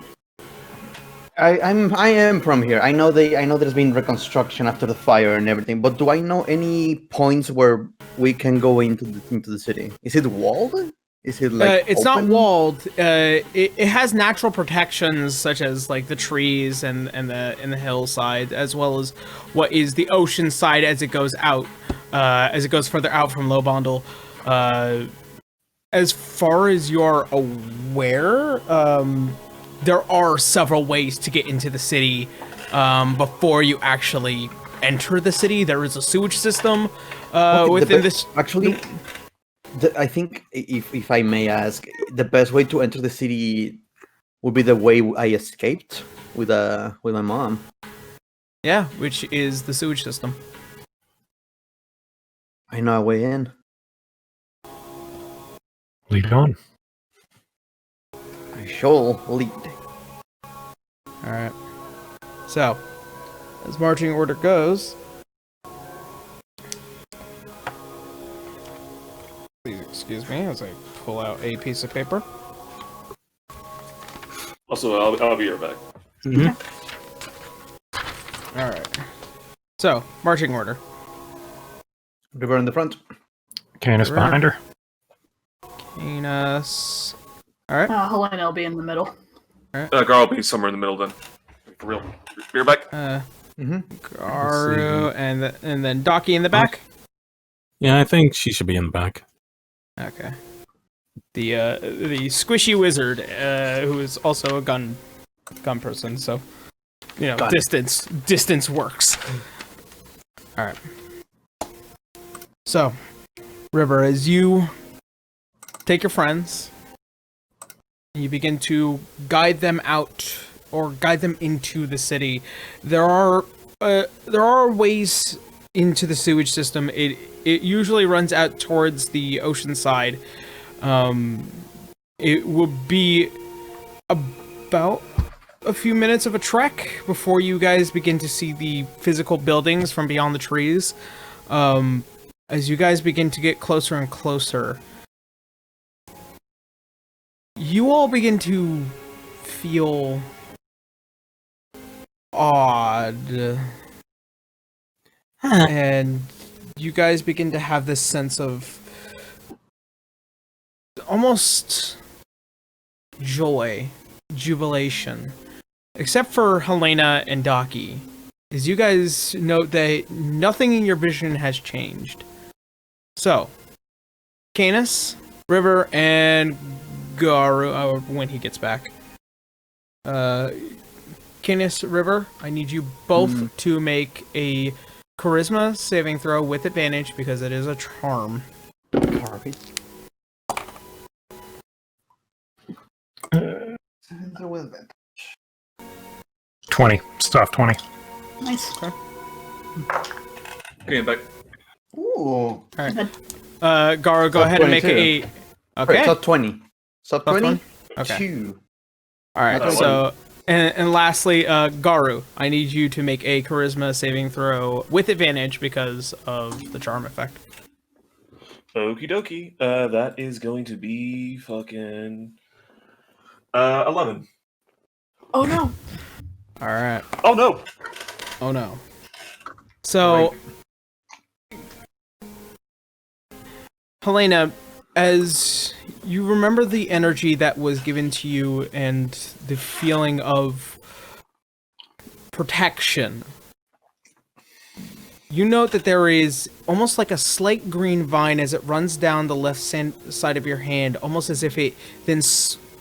I am from here. I know there's been reconstruction after the fire and everything, but do I know any points where we can go into the city? Is it walled? Is it like
It's not
open?
walled. It has natural protections such as like the trees and the hillside, as well as what is the ocean side as it goes out, as it goes further out from Lohbandel. As far as you're aware, there are several ways to get into the city before you actually enter the city. There is a sewage system
Okay,
within this.
Actually, I think if I may ask, the best way to enter the city would be the way I escaped with my mom.
Yeah, which is the sewage system.
I know a way in.
Lead on.
I shall lead.
All right. So, as marching order goes, please excuse me as I pull out a piece of paper.
Also, I'll be right back.
All right. So, marching order.
River in the front.
Canis behind her.
Canis. All right.
Helena will be in the middle.
Gar will be somewhere in the middle then. For real. Be right back.
Garu, and then Docky in the back.
Yeah, I think she should be in the back.
Okay. The squishy wizard, who is also a gun person, so you know,
Got it.
distance works. All right. So, River, as you take your friends, you begin to guide them out or guide them into the city. There are ways into the sewage system. It usually runs out towards the ocean side. It will be about a few minutes of a trek before you guys begin to see the physical buildings from beyond the trees. As you guys begin to get closer and closer, you all begin to feel odd. And you guys begin to have this sense of almost joy, jubilation. Except for Helena and Docky, as you guys note that nothing in your vision has changed. So, Canis, River, and Garu, when he gets back. Canis, River, I need you both to make a charisma saving throw with advantage because it is a charm.
Harvey.
20. Stuff 20.
Nice.
Okay, back.
Ooh.
Garu, go ahead and make a... Okay.
Right, top 20. Top
Top
20?
Okay.
2.
Alright,
Okay.
so... And lastly, Garu, I need you to make a charisma saving throw with advantage because of the charm effect.
Okie dokie. That is going to be fucking 11.
Oh no.
Alright.
Oh no.
Oh no. So... Helena, as you remember the energy that was given to you and the feeling of protection, you note that there is almost like a slight green vine as it runs down the left side of your hand, almost as if it then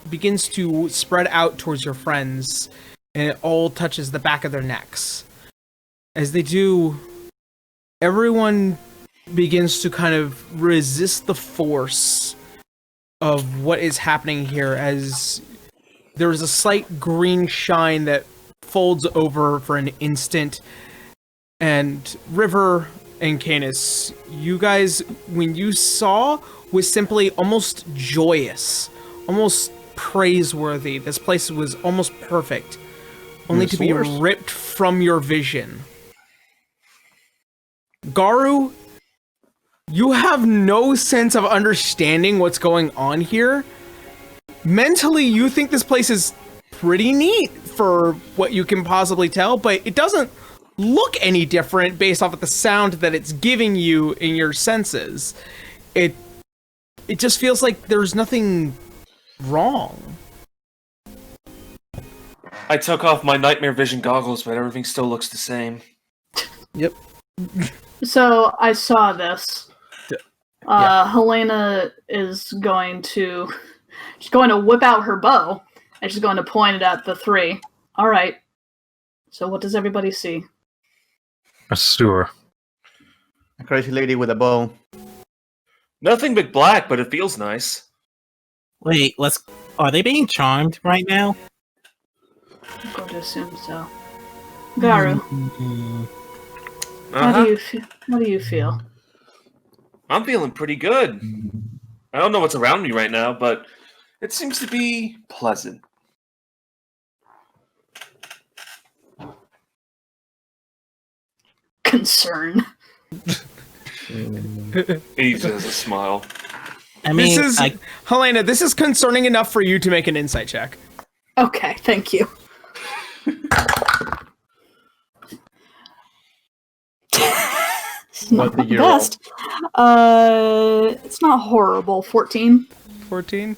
begins to spread out towards your friends, and it all touches the back of their necks. As they do, everyone begins to kind of resist the force of what is happening here, as there is a slight green shine that folds over for an instant, and River and Canis, you guys, when you saw, was simply almost joyous, almost praiseworthy. This place was almost perfect, only to be ripped from your vision. Garu, you have no sense of understanding what's going on here. Mentally, you think this place is pretty neat for what you can possibly tell, but it doesn't look any different based off of the sound that it's giving you in your senses. It just feels like there's nothing wrong.
I took off my nightmare vision goggles, but everything still looks the same.
Yep.
So I saw this. Helena is going to... She's going to whip out her bow, and she's going to point it at the three. All right. So what does everybody see?
A sewer.
A crazy lady with a bow.
Nothing but black, but it feels nice.
Wait, are they being charmed right now?
I'm going to assume so. Garu, how do you feel?
I'm feeling pretty good. I don't know what's around me right now, but it seems to be pleasant.
Concern.
He just has a smile.
I mean,
Helena, this is concerning enough for you to make an insight check.
Okay, thank you. It's not the best. It's not horrible. 14.
14.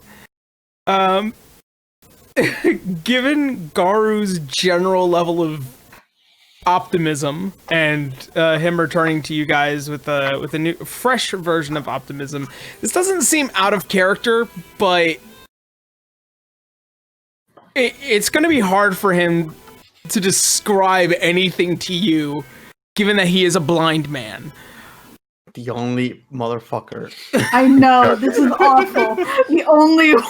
Given Garu's general level of optimism and him returning to you guys with a new, fresh version of optimism, this doesn't seem out of character, but it's going to be hard for him to describe anything to you, given that he is a blind man.
The only motherfucker.
I know, this is awful. The only one.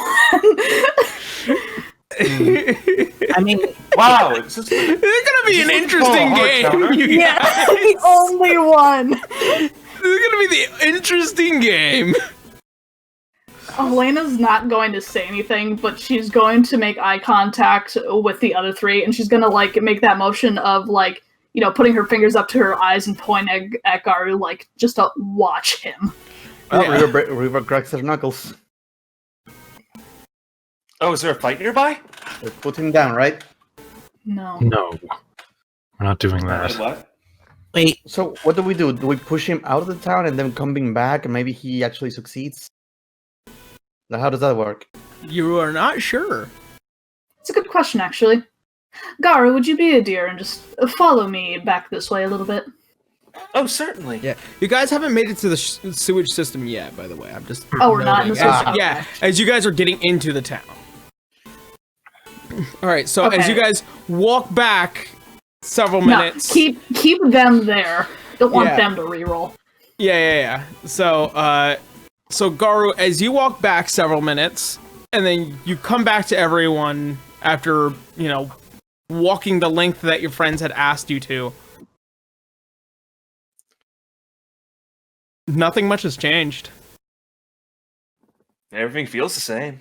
I mean,
wow,
it's gonna be an interesting game.
Yeah, the only one.
This is gonna be the interesting game.
Elena's not going to say anything, but she's going to make eye contact with the other three, and she's gonna like make that motion of like, you know, putting her fingers up to her eyes and pointing at Garu, like just to watch him.
Well, River cracks her knuckles.
Oh, is there a fight nearby?
Let's put him down, right?
No.
No. We're not doing that.
What?
wait,
So what do? Do we push him out of the town and then coming back and maybe he actually succeeds? Now, how does that work?
You are not sure.
It's a good question, actually. Garu, would you be a dear and just follow me back this way a little bit?
Oh, certainly.
Yeah, you guys haven't made it to the sewage system yet, by the way. I'm just
Oh, we're not in the
noting.
sewage.
Yeah, as you guys are getting into the town. All right, so as you guys walk back several minutes,
No, keep them there. Don't want
Yeah.
them to reroll.
Yeah. So, so Garu, as you walk back several minutes, and then you come back to everyone after, you know, walking the length that your friends had asked you to. Nothing much has changed.
Everything feels the same.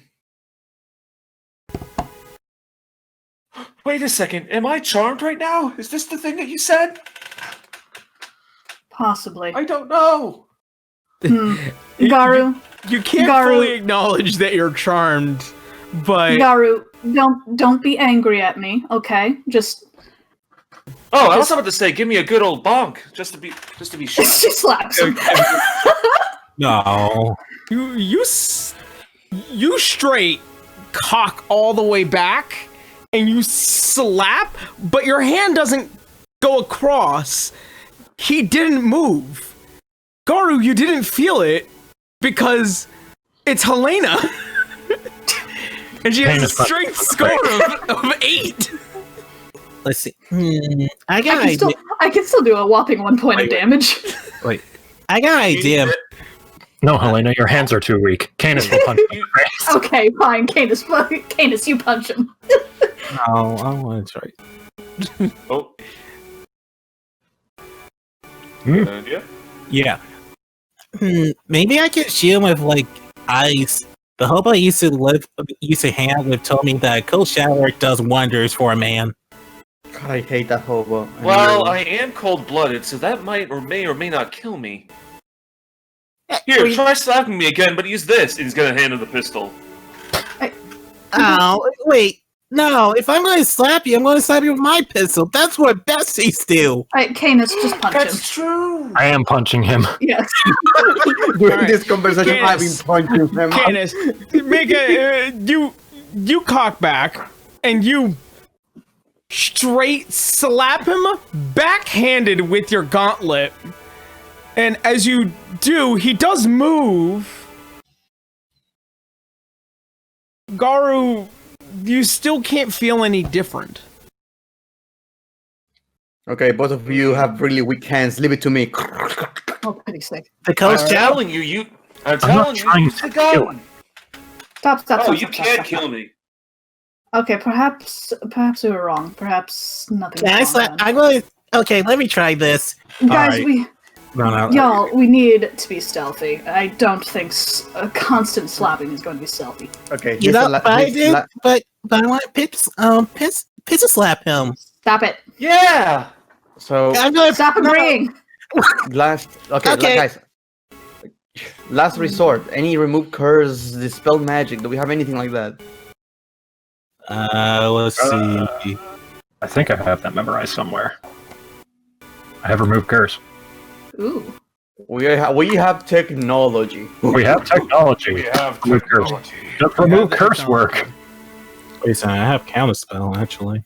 Wait a second, am I charmed right now? Is this the thing that you said?
Possibly.
I don't know.
Garu,
You can't
Garu.
fully acknowledge that you're charmed, but
Garu, don't be angry at me, okay? Just
Oh, I was about to say, give me a good old bonk, just to be sure.
she slaps him.
no.
you straight cock all the way back, and you slap, but your hand doesn't go across. He didn't move. Garu, you didn't feel it because it's Helena. And she has a strength score of 8.
Let's see. I got an idea.
I can still do a whopping 1 point of damage.
Wait.
I got an idea.
No, Helena, your hands are too weak. Canis will punch you.
Okay, fine, Canis, you punch him.
No, I want to try.
Oh. Yeah.
Yeah. Maybe I could shield with like ice. The hobo I used to hang out with told me that cold shower does wonders for a man.
God, I hate that hobo.
Well, I am cold-blooded, so that might or may not kill me. Here, try slapping me again, but use this. And he's gonna hand him the pistol.
Oh, wait. No, if I'm going to slap you, I'm going to slap you with my pistol. That's what besties do.
Alright, Canis, just punch him.
That's true.
I am punching him.
Yes.
During
Alright.
this conversation, I've been
Canis.
punching him.
Canis, make a you cock back and you straight slap him backhanded with your gauntlet. And as you do, he does move. Garu, you still can't feel any different.
Okay, both of you have really weak hands. Leave it to me.
Oh, pretty sick.
The cold
I'm
shower.
telling you, I'm
not
telling
trying
you,
to
use the gun.
Stop, stop,
Oh,
stop,
you
stop,
can't
stop,
kill
stop.
me.
Okay, perhaps we were wrong. Perhaps nothing.
Can I slap? I'm going to... Okay, let me try this.
Guys,
Alright. No.
y'all, we need to be stealthy. I don't think a constant slapping is going to be stealthy.
Okay,
You
here's a
know,
la-
but I
here's
did,
la-
but I want pistol slap him.
Stop it!
Yeah.
So
I'm going to
Stop agreeing.
last, okay,
Okay.
guys. Last resort. Any remove curse, dispel magic? Do we have anything like that?
Let's see.
I think I have that memorized somewhere. I have removed curse.
Ooh.
We have technology.
We have technology.
We have
Remove curse.
technology.
Just remove curse work.
Wait a second, I have counterspell actually.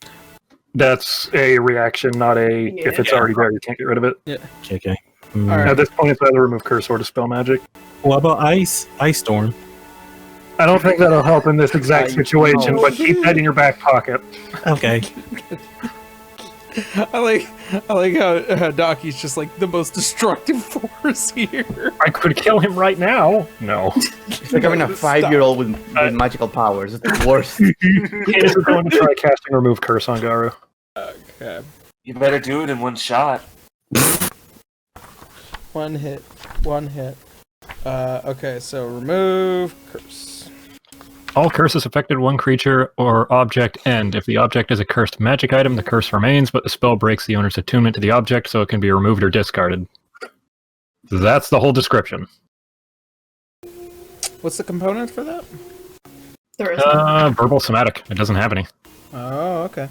That's a reaction, not a. If it's already there, you can't get rid of it.
Okay.
Alright.
At this point, it's either remove curse or dispel magic.
What about ice storm?
I don't think that'll help in this exact
I
situation,
know.
but keep that in your back pocket.
Okay.
I like how Doki's just like the most destructive force here.
I could kill him right now. No.
It's like having a 5-year-old with magical powers. It's the worst.
Canis is going to try casting remove curse on Garu.
Okay.
You better do it in one shot.
One hit. Okay, so remove curse.
All curses affected one creature or object end. If the object is a cursed magic item, the curse remains, but the spell breaks the owner's attunement to the object, so it can be removed or discarded. That's the whole description.
What's the component for that?
There is none.
Verbal somatic. It doesn't have any.
Oh, okay.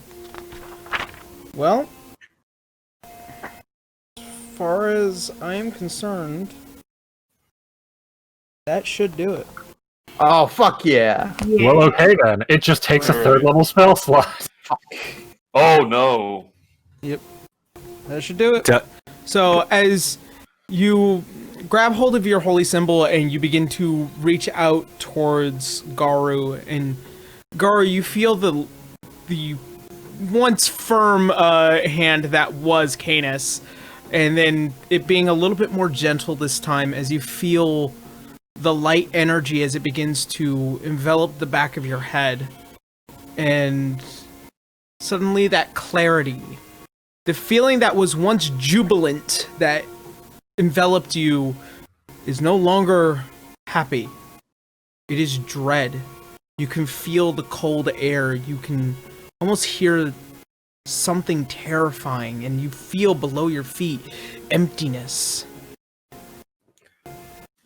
Well, as far as I'm concerned, that should do it.
Oh, fuck yeah.
Yeah.
Well, okay then. It just takes a third level spell slot.
Oh no.
That should do it.
Duh.
So as you grab hold of your holy symbol and you begin to reach out towards Garu, and Garu, you feel the once firm hand that was Canis, and then it being a little bit more gentle this time as you feel the light energy as it begins to envelop the back of your head, and suddenly that clarity, the feeling that was once jubilant that enveloped you, is no longer happy. It is dread. You can feel the cold air. You can almost hear something terrifying, and you feel below your feet emptiness.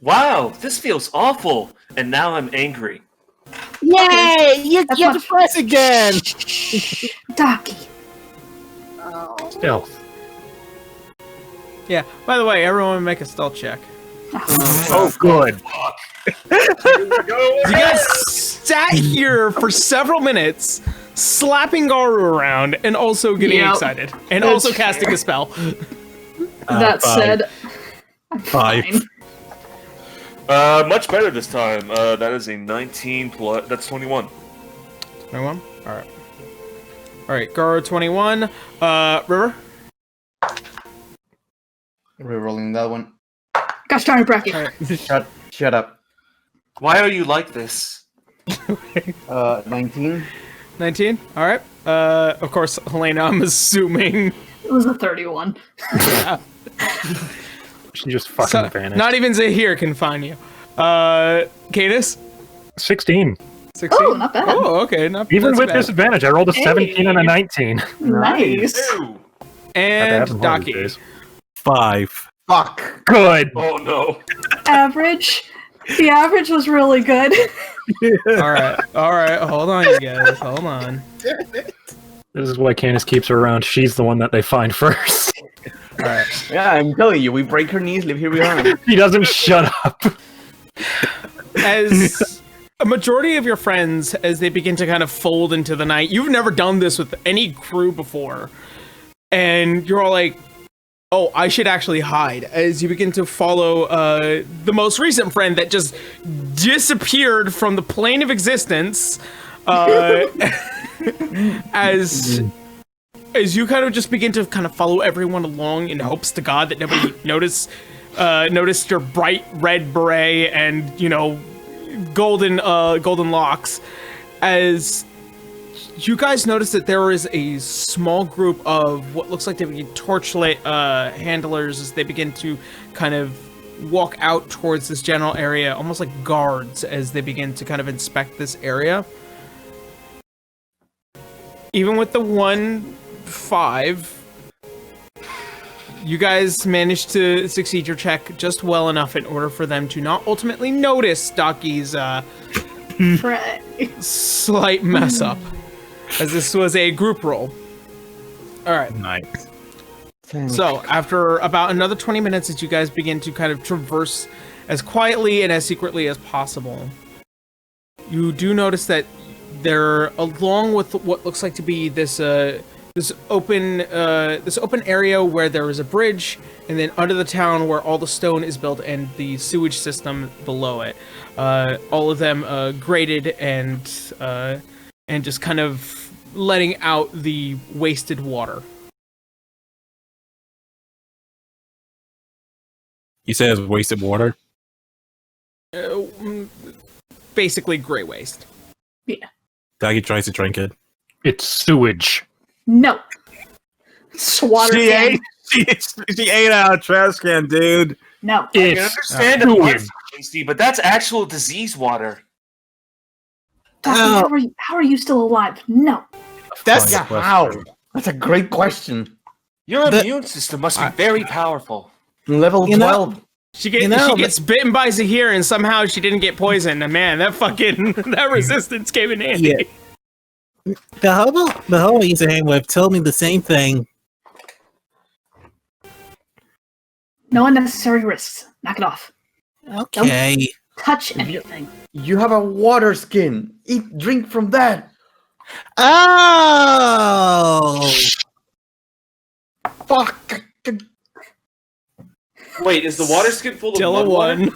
Wow, this feels awful. And now I'm angry.
Yay! You
That's
get
much-
to press again!
Doki.
Stealth.
Yeah, by the way, everyone make a stealth check.
Oh, good.
You guys sat here for several minutes, slapping Garu around, and also getting
Yep.
excited, and
That's
also casting a spell.
That said, I'm
Five.
fine.
Much better this time. That is a 19 plus. That's 21.
21? Alright. Alright, Garu 21. River?
Rerolling that one.
Gosh darn it, Bracky.
Alright.
Shut up.
Why are you like this?
19.
19? Alright. Of course, Helena, I'm assuming.
It was a 31.
Yeah.
She just fucking vanished.
Not even Zehir can find you. Cadus?
16.
16?
Oh, not bad.
Oh, okay.
Even
that's
with
bad.
disadvantage, I rolled a 17 and a 19.
Nice.
Ew.
And
Have one of these
Daki.
days.
5.
Fuck.
Good.
Oh no.
Average. The average was really good.
All right. Hold on, you guys. Hold on.
This is why Candace keeps her around. She's the one that they find first.
All right.
Yeah, I'm telling you, we break her knees, live here we are.
He doesn't shut up.
As a majority of your friends, as they begin to kind of fold into the night, you've never done this with any crew before. And you're all like, oh, I should actually hide. As you begin to follow the most recent friend that just disappeared from the plane of existence. As you kind of just begin to kind of follow everyone along in hopes to God that nobody noticed your bright red beret and, you know, golden locks, as you guys notice that there is a small group of what looks like to be torchlight handlers as they begin to kind of walk out towards this general area, almost like guards, as they begin to kind of inspect this area. Even with the 1-5, you guys managed to succeed your check just well enough in order for them to not ultimately notice Daki's slight mess up, as this was a group roll. All right.
Nice.
So after about another 20 minutes, as you guys begin to kind of traverse as quietly and as secretly as possible, you do notice that there, along with what looks like to be this open area where there is a bridge, and then under the town where all the stone is built and the sewage system below it, all of them graded and just kind of letting out the wasted water.
You said it's wasted water?
Basically gray waste.
Yeah.
Daggy tries to drink it.
It's sewage.
No. It's water.
She
can.
ate, she ate out a trash can, dude.
No.
I can
It's
understand it once, Casey, but that's actual disease water.
Dustin, how are you still alive? No.
That's
Yeah, how? That's a great question.
Your immune system must be very powerful.
Level
You know-
12.
She gets bitten by Zehir and somehow she didn't get poisoned. And man, that fucking that resistance came in handy.
Yeah. The hobo I used to hang with told me the same thing.
No unnecessary risks. Knock it off.
Okay.
Touch anything.
You have a water skin. Drink from that.
Oh!
Fuck.
Wait, is the water skin full of
Still a
mud water?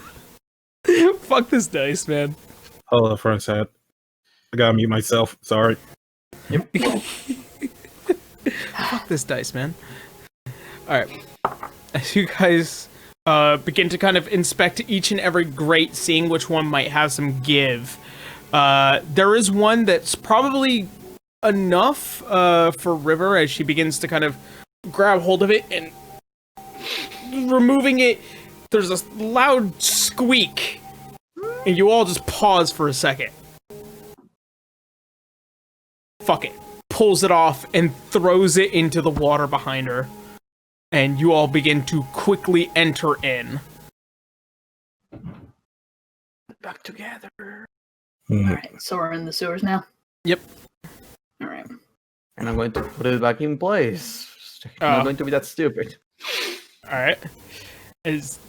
1. Fuck this dice, man.
Hold on for a sec. I gotta mute myself. Sorry.
Fuck this dice, man. Alright. As you guys begin to kind of inspect each and every grate, seeing which one might have some give, there is one that's probably enough for River as she begins to kind of grab hold of it and removing it. There's a loud squeak, and you all just pause for a second. Fuck it. Pulls it off and throws it into the water behind her. And you all begin to quickly enter in.
Back together.
Alright, so we're in the sewers now?
Yep.
Alright.
And I'm going to put it back in place. I'm not going to be that stupid.
Alright. As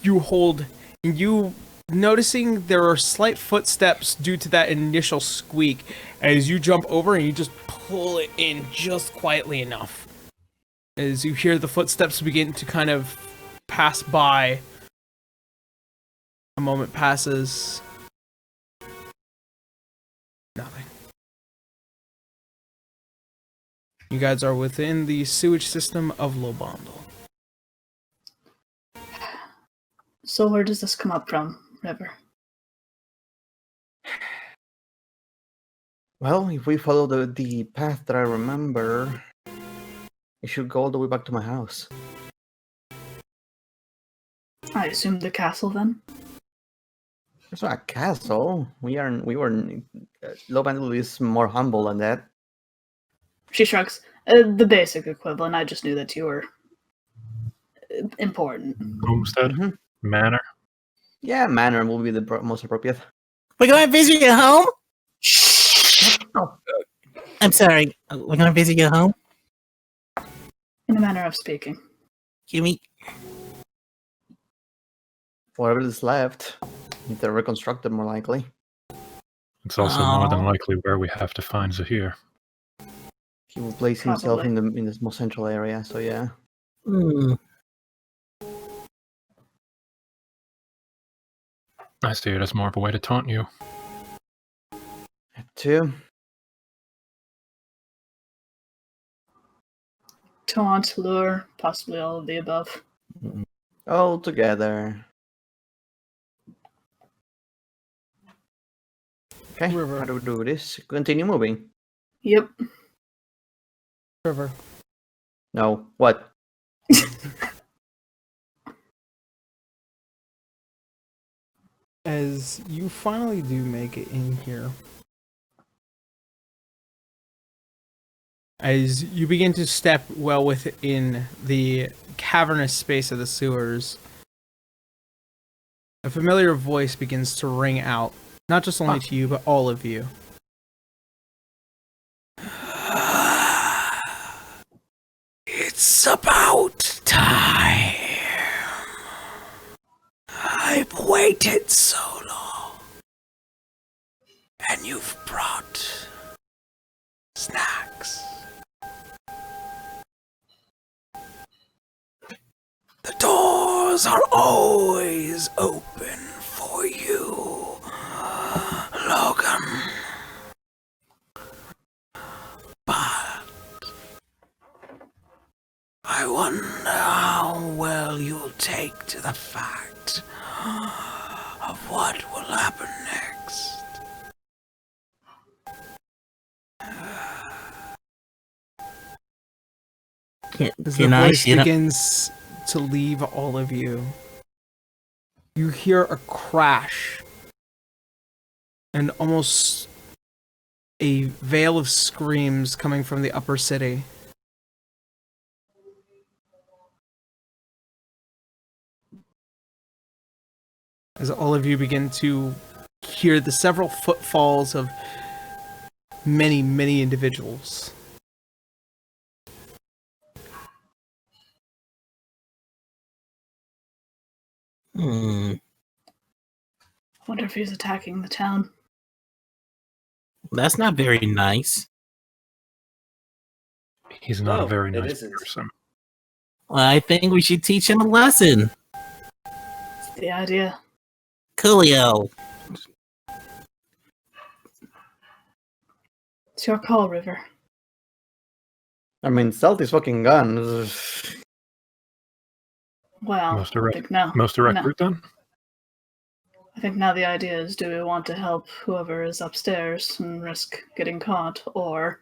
you hold, and you noticing there are slight footsteps due to that initial squeak, as you jump over and you just pull it in just quietly enough. As you hear the footsteps begin to kind of pass by. A moment passes. Nothing. You guys are within the sewage system of Lohbandel.
So where does this come up from, River?
Well, if we follow the path that I remember, it should go all the way back to my house.
I assume the castle then.
It's not a castle. We were. Lohbandel is more humble than that.
She shrugs. The basic equivalent. I just knew that you were important.
Homestead,
Mhm.
manor.
Yeah, manor will be the most appropriate.
We're going to visit your home? I'm sorry. We're going to visit your home?
In a manner of speaking.
Kimmy?
Whatever is left, if they're reconstructed, more likely.
It's also more than likely where we have to find Zehir.
He will place himself
Probably.
in this most central area. So yeah.
Hmm.
I see it as more of a way to taunt you.
Two.
Taunt, lure, possibly all of the above.
All together. Okay,
River.
how do we do this? Continue moving.
Yep.
River.
No, what?
As you finally do make it in here, as you begin to step well within the cavernous space of the sewers, a familiar voice begins to ring out, not just only to you, but all of you. It's about time. I've waited so long. And you've brought snacks. The doors are always open for you, Logan. But I wonder how well you'll take to the fact of what will happen next. As the voice begins to leave all of you, you hear a crash and almost a veil of screams coming from the upper city. As all of you begin to hear the several footfalls of many, many individuals.
Wonder if he's attacking the town.
That's not very nice.
He's not a very
it
nice
isn't.
person.
Well, I think we should teach him a lesson.
It's the idea.
Coolio.
It's your call, River.
I mean, stealth is fucking gone.
Well,
Most
I
direct,
think now.
most direct
no.
route then?
I think now the idea is, do we want to help whoever is upstairs and risk getting caught, or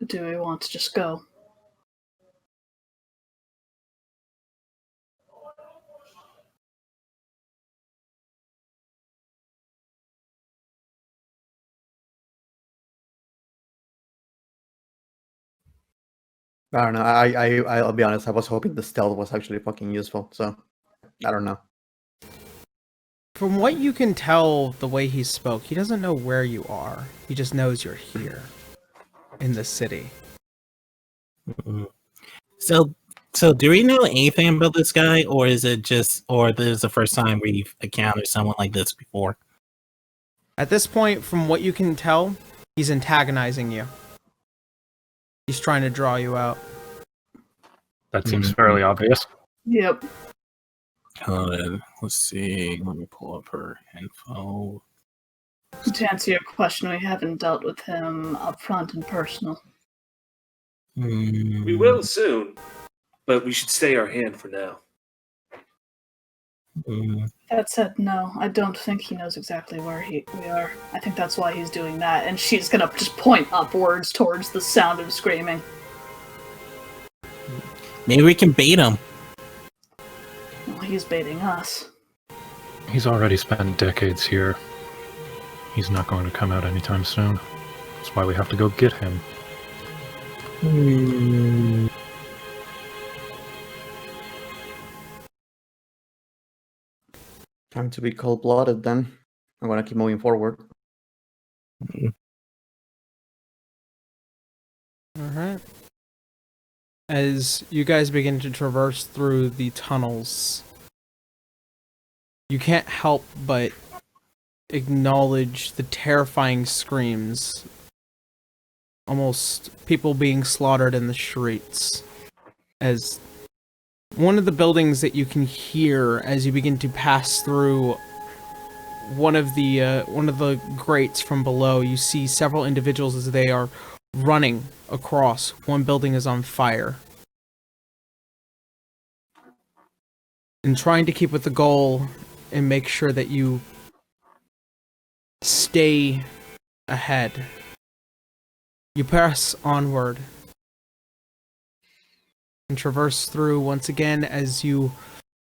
do we want to just go?
I don't know. I'll be honest. I was hoping the stealth was actually fucking useful. So I don't know.
From what you can tell, the way he spoke, he doesn't know where you are. He just knows you're here in the city.
So do we know anything about this guy, or is it just, or this is the first time we've encountered someone like this before?
At this point, from what you can tell, he's antagonizing you. He's trying to draw you out.
That seems fairly obvious.
Yep.
Let's see. Let me pull up her info.
To answer your question, we haven't dealt with him up front and personal.
We will soon, but we should stay our hand for now.
That said, no, I don't think he knows exactly where we are. I think that's why he's doing that, and she's gonna just point upwards towards the sound of screaming.
Maybe we can bait him.
Well, he's baiting us.
He's already spent decades here. He's not going to come out anytime soon. That's why we have to go get him.
Time to be cold-blooded then. I'm gonna keep moving forward.
Alright. As you guys begin to traverse through the tunnels, you can't help but acknowledge the terrifying screams. Almost people being slaughtered in the streets. As one of the buildings that you can hear as you begin to pass through one of the grates from below, you see several individuals as they are running across. One building is on fire. And trying to keep with the goal and make sure that you stay ahead. You press onward and traverse through once again as you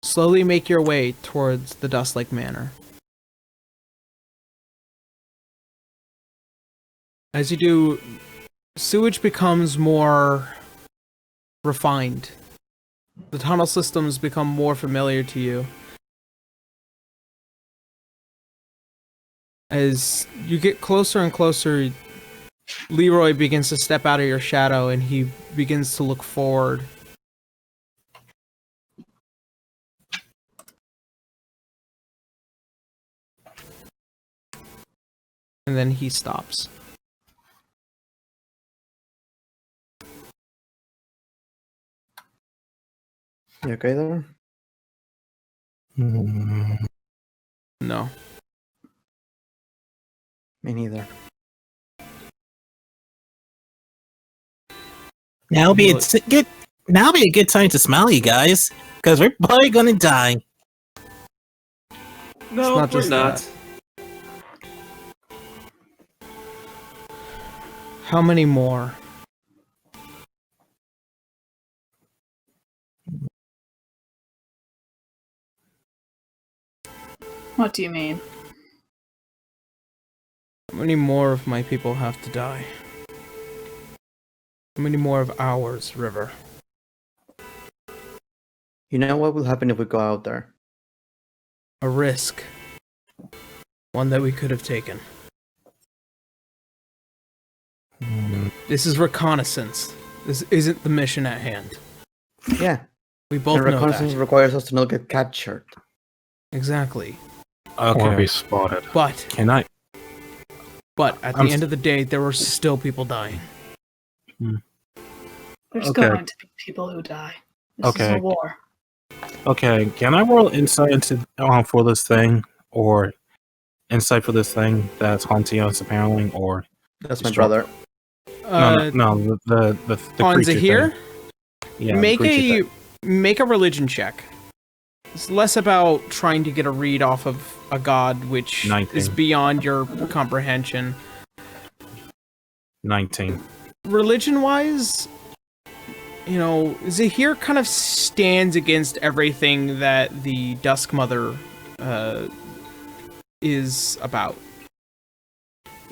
slowly make your way towards the Dust Lake Manor. As you do, sewage becomes more refined. The tunnel systems become more familiar to you. As you get closer and closer, Leroy begins to step out of your shadow and he begins to look forward. And then he stops.
You okay there?
No.
Me neither.
Now be a good time to smile, you guys, because we're probably gonna die.
No,
not
we're
just
not.
that. How many more?
What do you mean?
How many more of my people have to die? How many more of ours, River?
You know what will happen if we go out there?
A risk. One that we could have taken. This is reconnaissance. This isn't the mission at hand.
Yeah.
We both
And
know
reconnaissance
that.
requires us to not get captured.
Exactly.
Or be spotted.
But at the
I'm
end of the day, there were still people dying.
There's
Okay.
going to be people who die. This is
Okay.
a war.
Okay, can I roll insight into for this thing, or insight for this thing that's haunting us apparently, or
That's my
Sure.
brother.
no, the
On
creature
Zehir,
thing. Yeah,
make
the creature
make a religion check. It's less about trying to get a read off of a god, which
19.
is beyond your comprehension.
19.
Religion-wise, you know, Zehir kind of stands against everything that the Dusk Mother is about.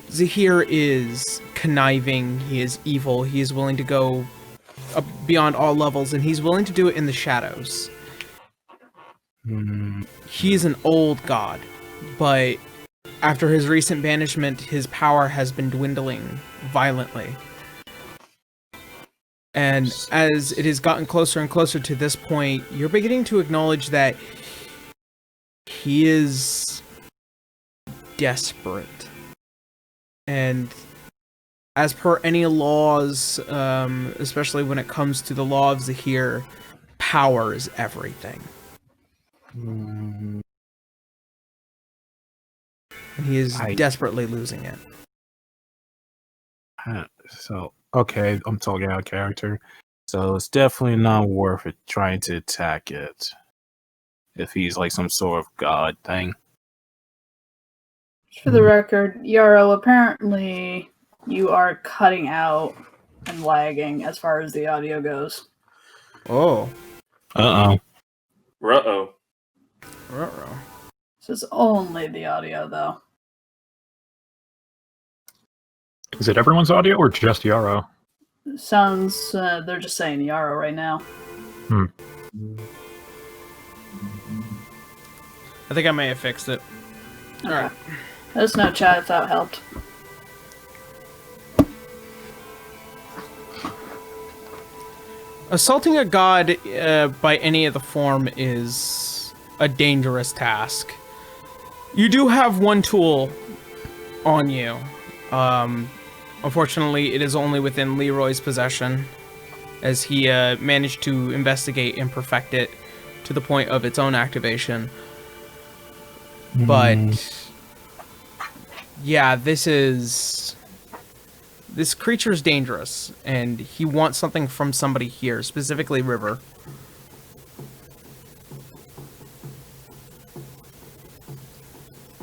Zehir is conniving, he is evil, he is willing to go beyond all levels, and he's willing to do it in the shadows. He is an old god, but after his recent banishment, his power has been dwindling violently. And as it has gotten closer and closer to this point, you're beginning to acknowledge that he is desperate. And as per any laws, especially when it comes to the law of Zehir, power is everything. And he is desperately losing it.
So, okay, I'm talking out of character. So it's definitely not worth it trying to attack it. if he's like some sort of god thing.
For the record, Yarrow, apparently you are cutting out and lagging as far as the audio goes.
Oh.
Uh-oh.
Uh-oh.
Ruh-roh.
This is only the audio, though.
Is it everyone's audio or just Yarrow?
Sounds, they're just saying Yarrow right now.
I think I may have fixed it. Alright.
Let us know, chat, if that helped.
Assaulting a god by any of the form is a dangerous task. You do have one tool on you. Unfortunately, it is only within Leroy's possession, as he managed to investigate and perfect it to the point of its own activation. But yeah, this creature is dangerous, and he wants something from somebody here, specifically River.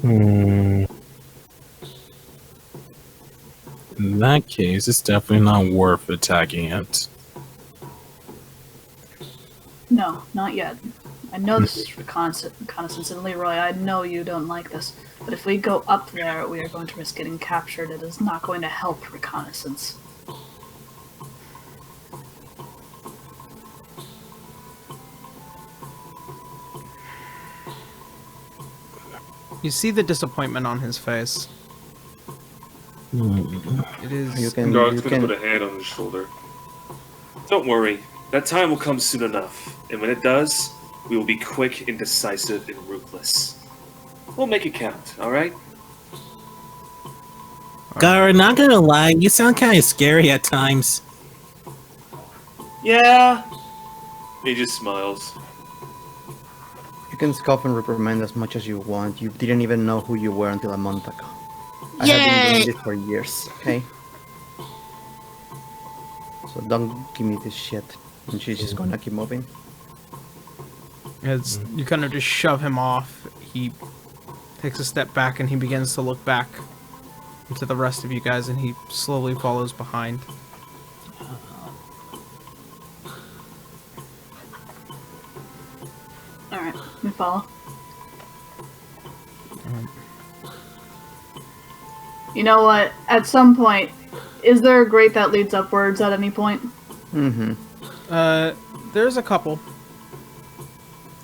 In that case, it's definitely not worth attacking it.
No, not yet. I know this is reconnaissance, and Leroy, I know you don't like this, but if we go up there, we are going to risk getting captured. It is not going to help reconnaissance.
You see the disappointment on his face. It is...
Garth's gonna put a hand on his shoulder. Don't worry, that time will come soon enough, and when it does, we will be quick, indecisive, and ruthless. We'll make it count, alright?
Gar, not gonna lie, you sound kind of scary at times.
Yeah. He just smiles.
You can scoff and reprimand as much as you want. You didn't even know who you were until a month ago. I have been doing this for years, okay? So don't give me this shit. And she's just gonna keep moving.
As you kind of just shove him off, he takes a step back and he begins to look back into the rest of you guys, and he slowly follows behind.
Alright, we follow. You know what? At some point, is there a grate that leads upwards at any point?
Mm-hmm.
There's a couple.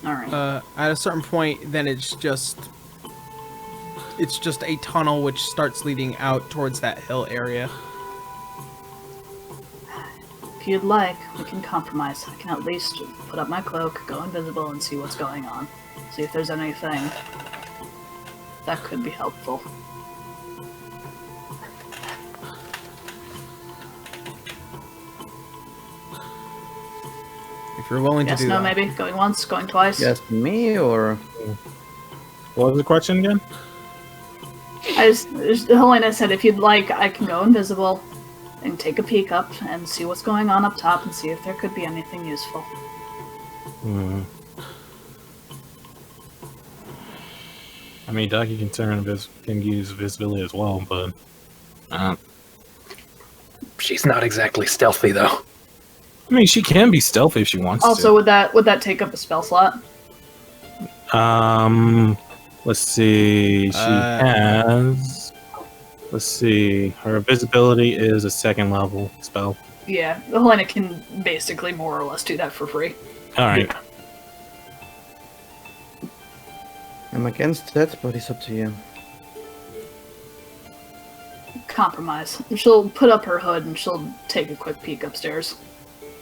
Alright.
At a certain point, then it's just a tunnel which starts leading out towards that hill area.
If you'd like, we can compromise. I can at least put up my cloak, go invisible, and see what's going on. See if there's anything that could be helpful.
If you're willing
Yes,
to do
no,
that.
maybe? Going once, going twice?
Yes, me or...
What was the question again?
Helena said if you'd like, I can go invisible and take a peek up and see what's going on up top and see if there could be anything useful.
I mean, Ducky can use visibility as well, but
She's not exactly stealthy, though.
I mean, she can be stealthy if she wants
Also, would that take up a spell slot?
to. Let's see. She has. Let's see. Her visibility is a second level spell.
Yeah, Helena can basically more or less do that for free.
All right.
I'm against that, but it's up to you.
Compromise. She'll put up her hood and she'll take a quick peek upstairs.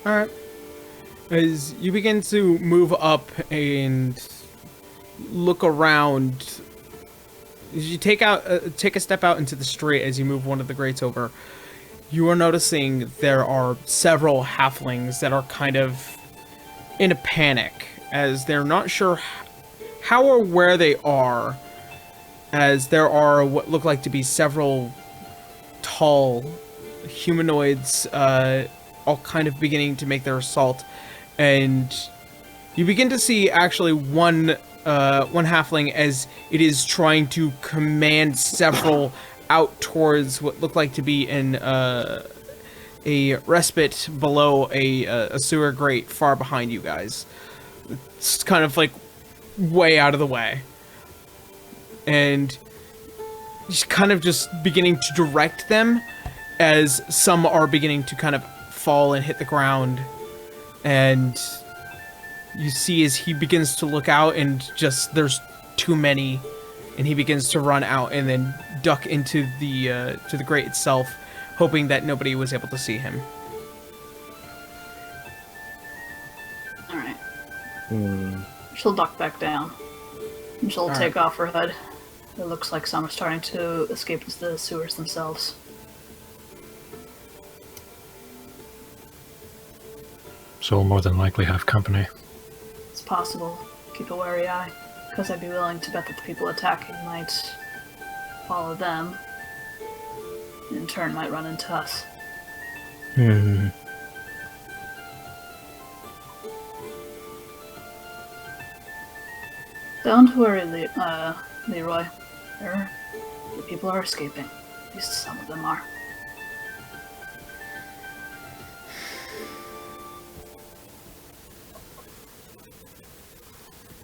Alright. As you begin to move up and look around, as you take a step out into the street as you move one of the grates over, you are noticing there are several halflings that are kind of in a panic, as they're not sure how or where they are, as there are what look like to be several tall humanoids all kind of beginning to make their assault, and You begin to see actually one halfling as it is trying to command several out towards what looked like to be a respite below a sewer grate far behind you guys. It's kind of like way out of the way. And he's kind of just beginning to direct them as some are beginning to kind of fall and hit the ground. And you see as he begins to look out and just there's too many, and he begins to run out and then duck into the to the grate itself, hoping that nobody was able to see him.
All right. She'll duck back down, and she'll take off her hood. It looks like some are starting to escape into the sewers themselves.
So we'll more than likely have company.
It's possible. Keep a wary eye, because I'd be willing to bet that the people attacking might follow them, and in turn might run into us. Don't worry, Leroy. The people are escaping. At least some of them are.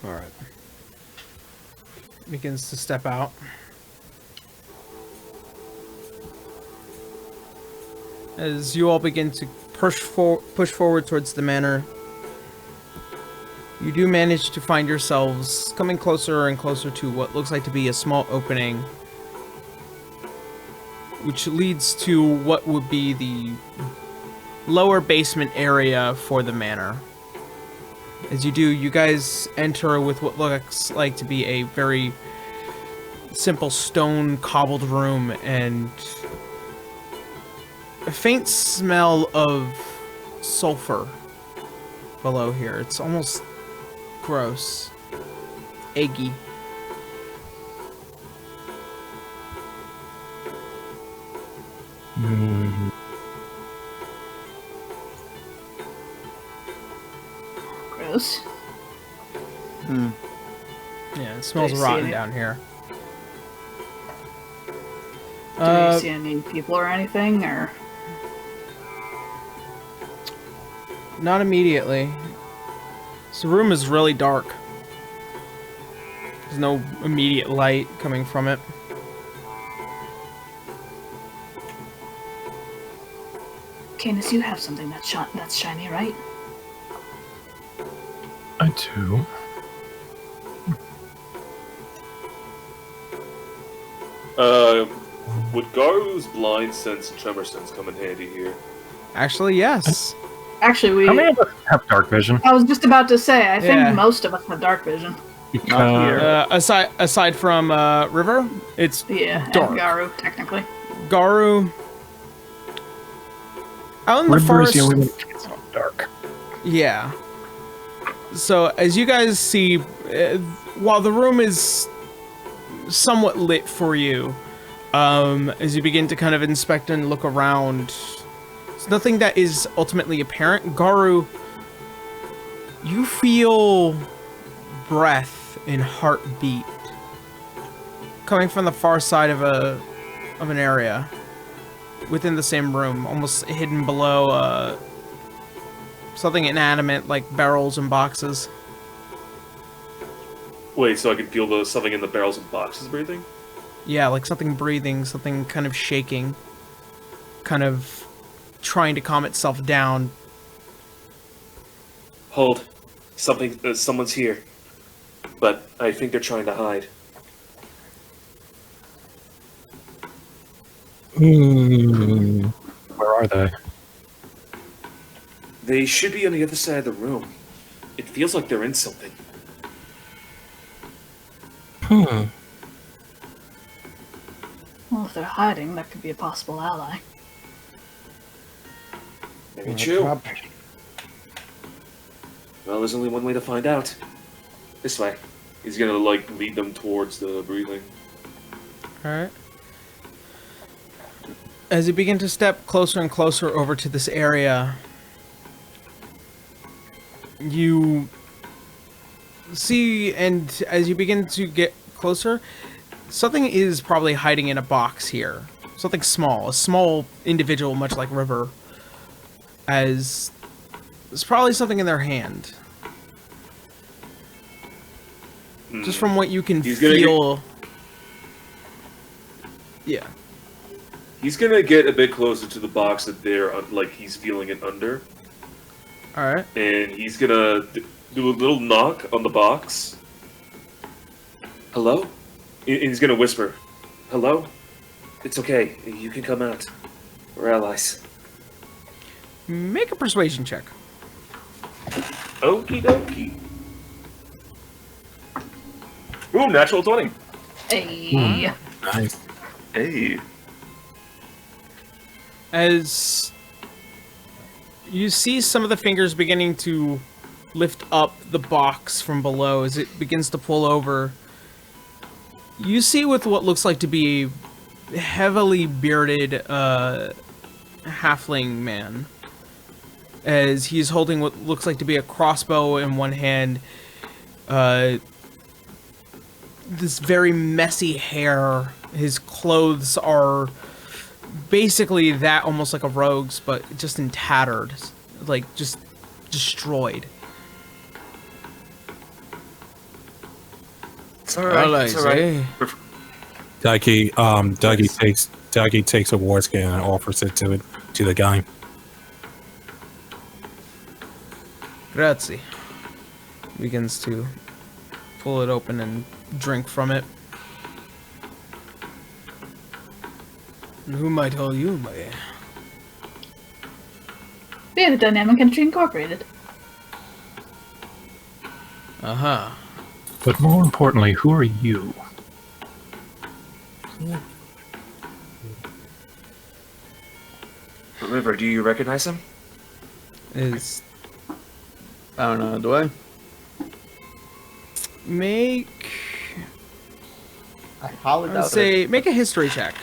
Alright. Begins to step out. As you all begin to push forward towards the manor, you do manage to find yourselves coming closer and closer to what looks like to be a small opening, which leads to what would be the lower basement area for the manor. As you do, you guys enter with what looks like to be a very simple stone cobbled room and a faint smell of sulfur below here. It's almost gross. Eggy.
Gross.
Yeah, it smells rotten down here.
Do you see any people or anything, or?
Not immediately. This room is really dark. There's no immediate light coming from it.
Canis, you have something that's shiny, right?
I do.
Would Garu's blind sense and tremor sense come in handy here?
Actually, yes.
Actually,
How many of us have dark vision?
I was just about to say, I think
Yeah.
most of us have dark vision.
Aside from River, it's
Yeah,
dark.
and Garu, technically.
Garu. Out in the
River is
forest.
the only one that gets dark.
Yeah. So as you guys see, while the room is somewhat lit for you, as you begin to kind of inspect and look around, it's nothing that is ultimately apparent. Garu, you feel breath and heartbeat coming from the far side of an area within the same room, almost hidden below something inanimate like barrels and boxes.
Wait, so I can feel the something in the barrels and boxes breathing?
Yeah, like something breathing, something kind of shaking, kind of trying to calm itself down.
Hold. Someone's here. But I think they're trying to hide.
Where are they?
They should be on the other side of the room. It feels like they're in something.
Well, if they're hiding, that could be a possible ally.
Maybe true. Well, there's only one way to find out. This way. He's gonna, like, lead them towards the breathing.
Alright. As you begin to step closer and closer over to this area, you see, and as you begin to get closer, something is probably hiding in a box here. Something small, a small individual, much like River, as there's probably something in their hand. Just from what you can feel. Yeah.
He's gonna get a bit closer to the box that he's feeling it under.
Alright.
And he's gonna do a little knock on the box. Hello? And he's gonna whisper, hello? It's okay, you can come out. We're allies.
Make a persuasion check.
Okie dokie. Ooh, natural 20.
Hey.
Nice.
Hey.
As you see some of the fingers beginning to lift up the box from below as it begins to pull over, you see with what looks like to be a heavily bearded halfling man, as he's holding what looks like to be a crossbow in one hand, this very messy hair. His clothes are basically that, almost like a rogue's, but just in tattered, like just destroyed.
It's alright, it's alright.
Dougie takes a war skin and offers it to the guy.
Grazie. Begins to pull it open and drink from it. And who might haul you, my...
We have a Dynamic Entry Incorporated.
Uh-huh.
But more importantly, who are you?
River, do you recognize him?
Is...
I don't know, do I?
Make...
I highly
I
doubt
would say, make a history check.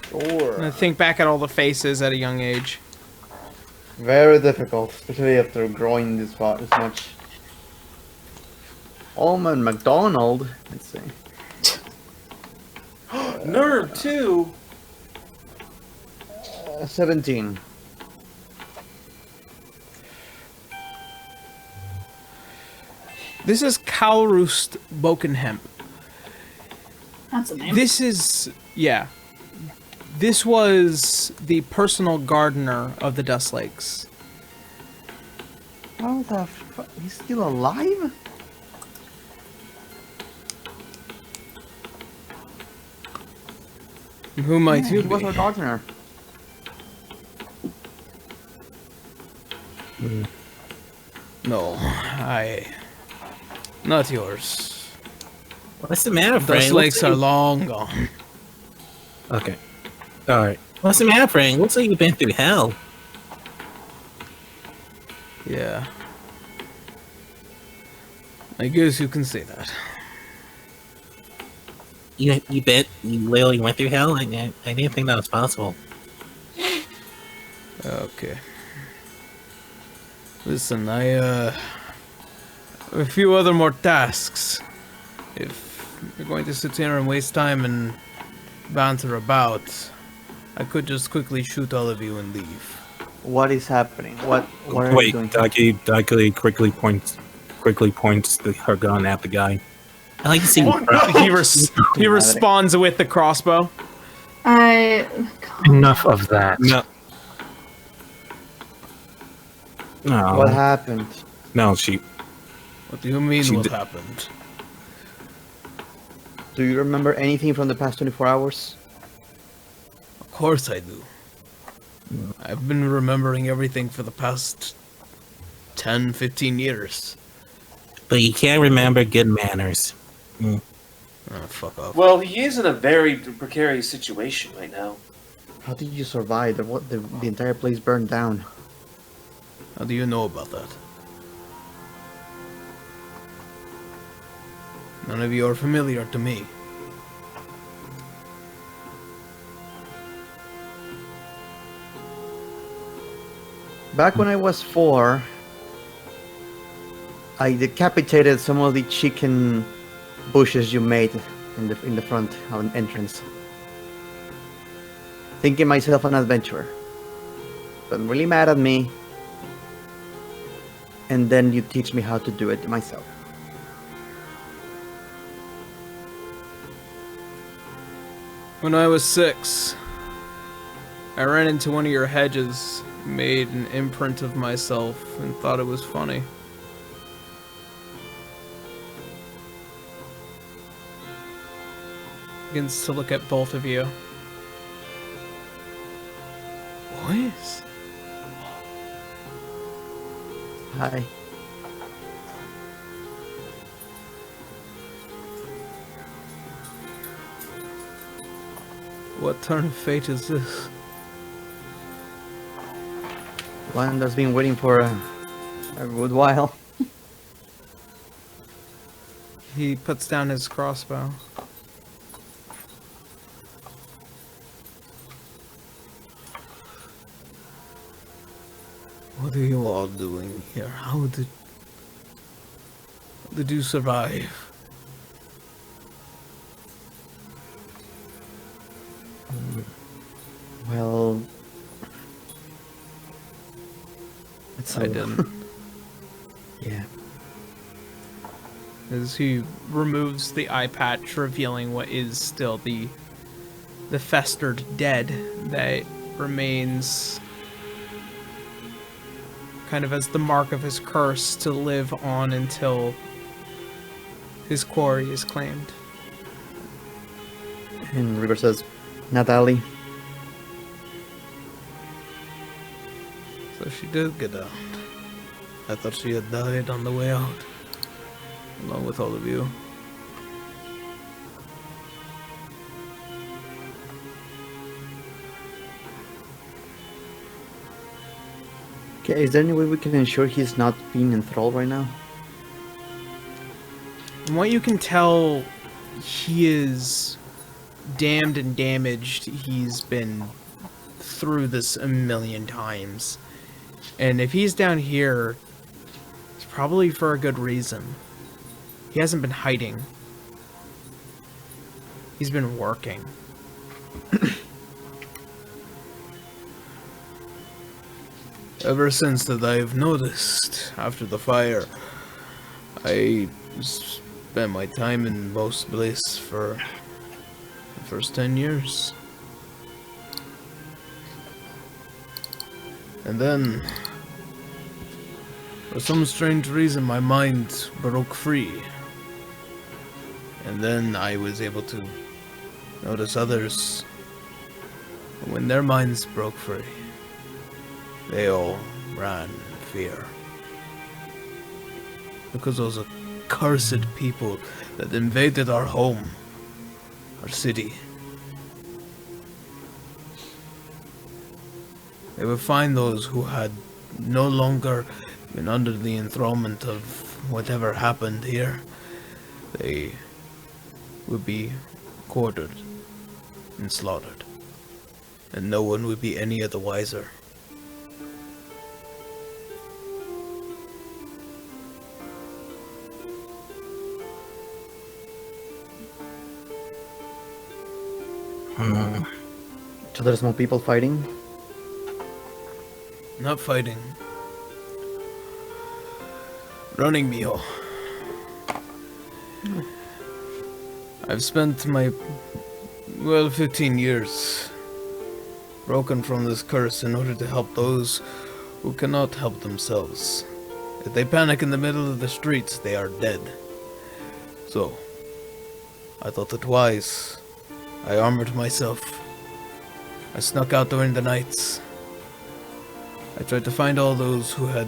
Sure.
And think back at all the faces at a young age.
Very difficult, especially after growing this much. Almond McDonald. Let's see.
Nerd, too!
17.
This is Kalrust Bokenhemp.
That's a name.
This is... yeah. This was the personal gardener of the Dust Lakes.
How the fuck? He's still alive?
Who might
Yeah,
you
he
be?
was a gardener.
No, not yours.
What's the matter,
Dust
Frank?
Lakes are long gone.
Okay. All right.
What's the matter, Frank? Looks like you've been through hell.
Yeah. I guess you can say that.
You literally went through hell? I didn't think that was possible.
Okay. Listen, I have a few other more tasks. If you're going to sit here and waste time and banter about, I could just quickly shoot all of you and leave.
What is happening? What are you
Wait,
doing?
Dougie quickly points her gun at the guy.
I like to see.
He responds with the crossbow.
Enough of that.
No. No.
What happened?
No, she.
What do you mean
She
what
did-
happened?
Do you remember anything from the past 24 hours?
Of course I do. I've been remembering everything for the past 10, 15 years.
But you can't remember good manners.
Oh, fuck off.
Well, he is in a very precarious situation right now.
How did you survive? The entire place burned down.
How do you know about that? None of you are familiar to me.
Back when I was 4, I decapitated some of the chicken bushes you made in the front of an entrance. Thinking myself an adventurer. But really mad at me. And then you teach me how to do it myself.
When I was 6, I ran into one of your hedges, made an imprint of myself, and thought it was funny. Begins to look at both of you. Boys?
Hi.
What turn of fate is this?
One that's been waiting for a good while.
He puts down his crossbow. What are you all doing here? How did you survive?
Well,
I didn't.
Yeah.
As he removes the eye patch, revealing what is still the festered dead that remains kind of as the mark of his curse to live on until his quarry is claimed.
And River says, Natalie.
So she did get out. I thought she had died on the way out, along with all of you.
Okay, is there any way we can ensure he's not being enthralled right now?
From what you can tell, he is damned and damaged. He's been through this a million times. And if he's down here, it's probably for a good reason. He hasn't been hiding. He's been working. Ever since that I've noticed, after the fire, I spent my time in most bliss for the first 10 years. And then, for some strange reason, my mind broke free. And then I was able to notice others. And when their minds broke free, they all ran in fear. Because those accursed people that invaded our home, our city. They would find those who had no longer been under the enthrallment of whatever happened here. They would be quartered and slaughtered. And no one would be any of the wiser.
So there's more people fighting?
Not fighting. Running Mio. I've spent my, 15 years broken from this curse in order to help those who cannot help themselves. If they panic in the middle of the streets, they are dead. So, I thought it wise. I armored myself. I snuck out during the nights. I tried to find all those who had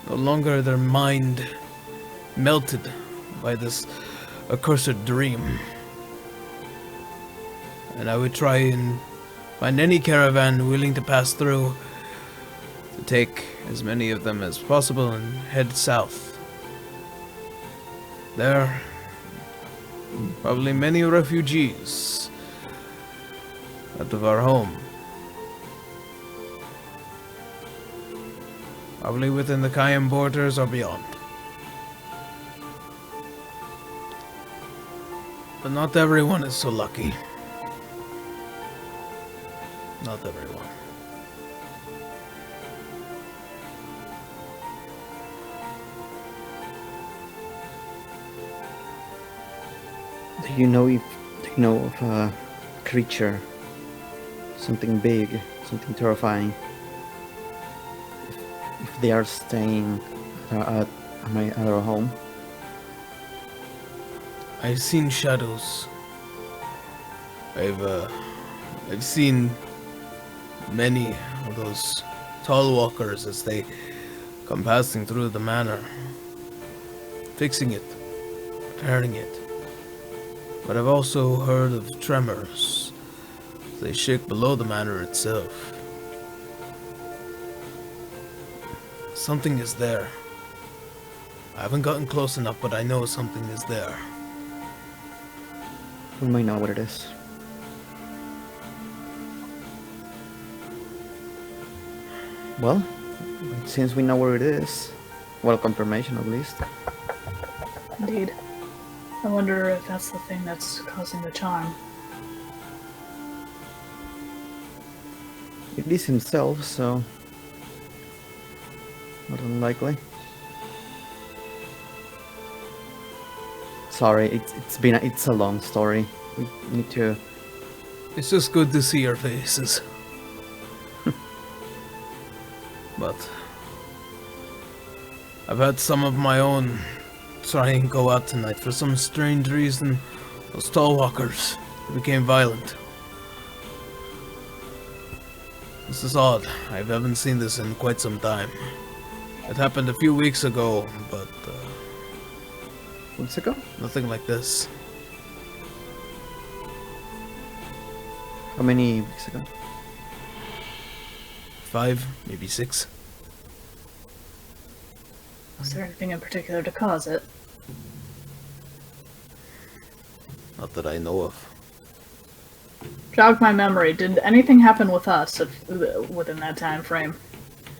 no longer their mind melted by this accursed dream. And I would try and find any caravan willing to pass through to take as many of them as possible and head south. There, probably many refugees out of our home. Probably within the Kayan borders or beyond. But not everyone is so lucky. Not everyone.
Do you know of a creature, something big, something terrifying? If they are staying at my other home?
I've seen shadows. I've seen many of those tall walkers as they come passing through the manor, fixing it, repairing it. But I've also heard of tremors. They shake below the manor itself. Something is there. I haven't gotten close enough, but I know something is there.
We might know what it is. Well, since we know where it is, well, confirmation at least.
Indeed. I wonder if that's the thing that's causing the charm.
It is himself, so more than likely. Sorry, it's a long story. We need to.
It's just good to see your faces. But I've had some of my own try and go out tonight. For some strange reason, those tall walkers became violent. This is odd. I haven't seen this in quite some time. It happened a few weeks ago, but
Weeks ago?
nothing like this.
How many weeks ago?
5, maybe 6.
Was there anything in particular to cause it?
Not that I know of.
Jog my memory. Did anything happen with us within that time frame?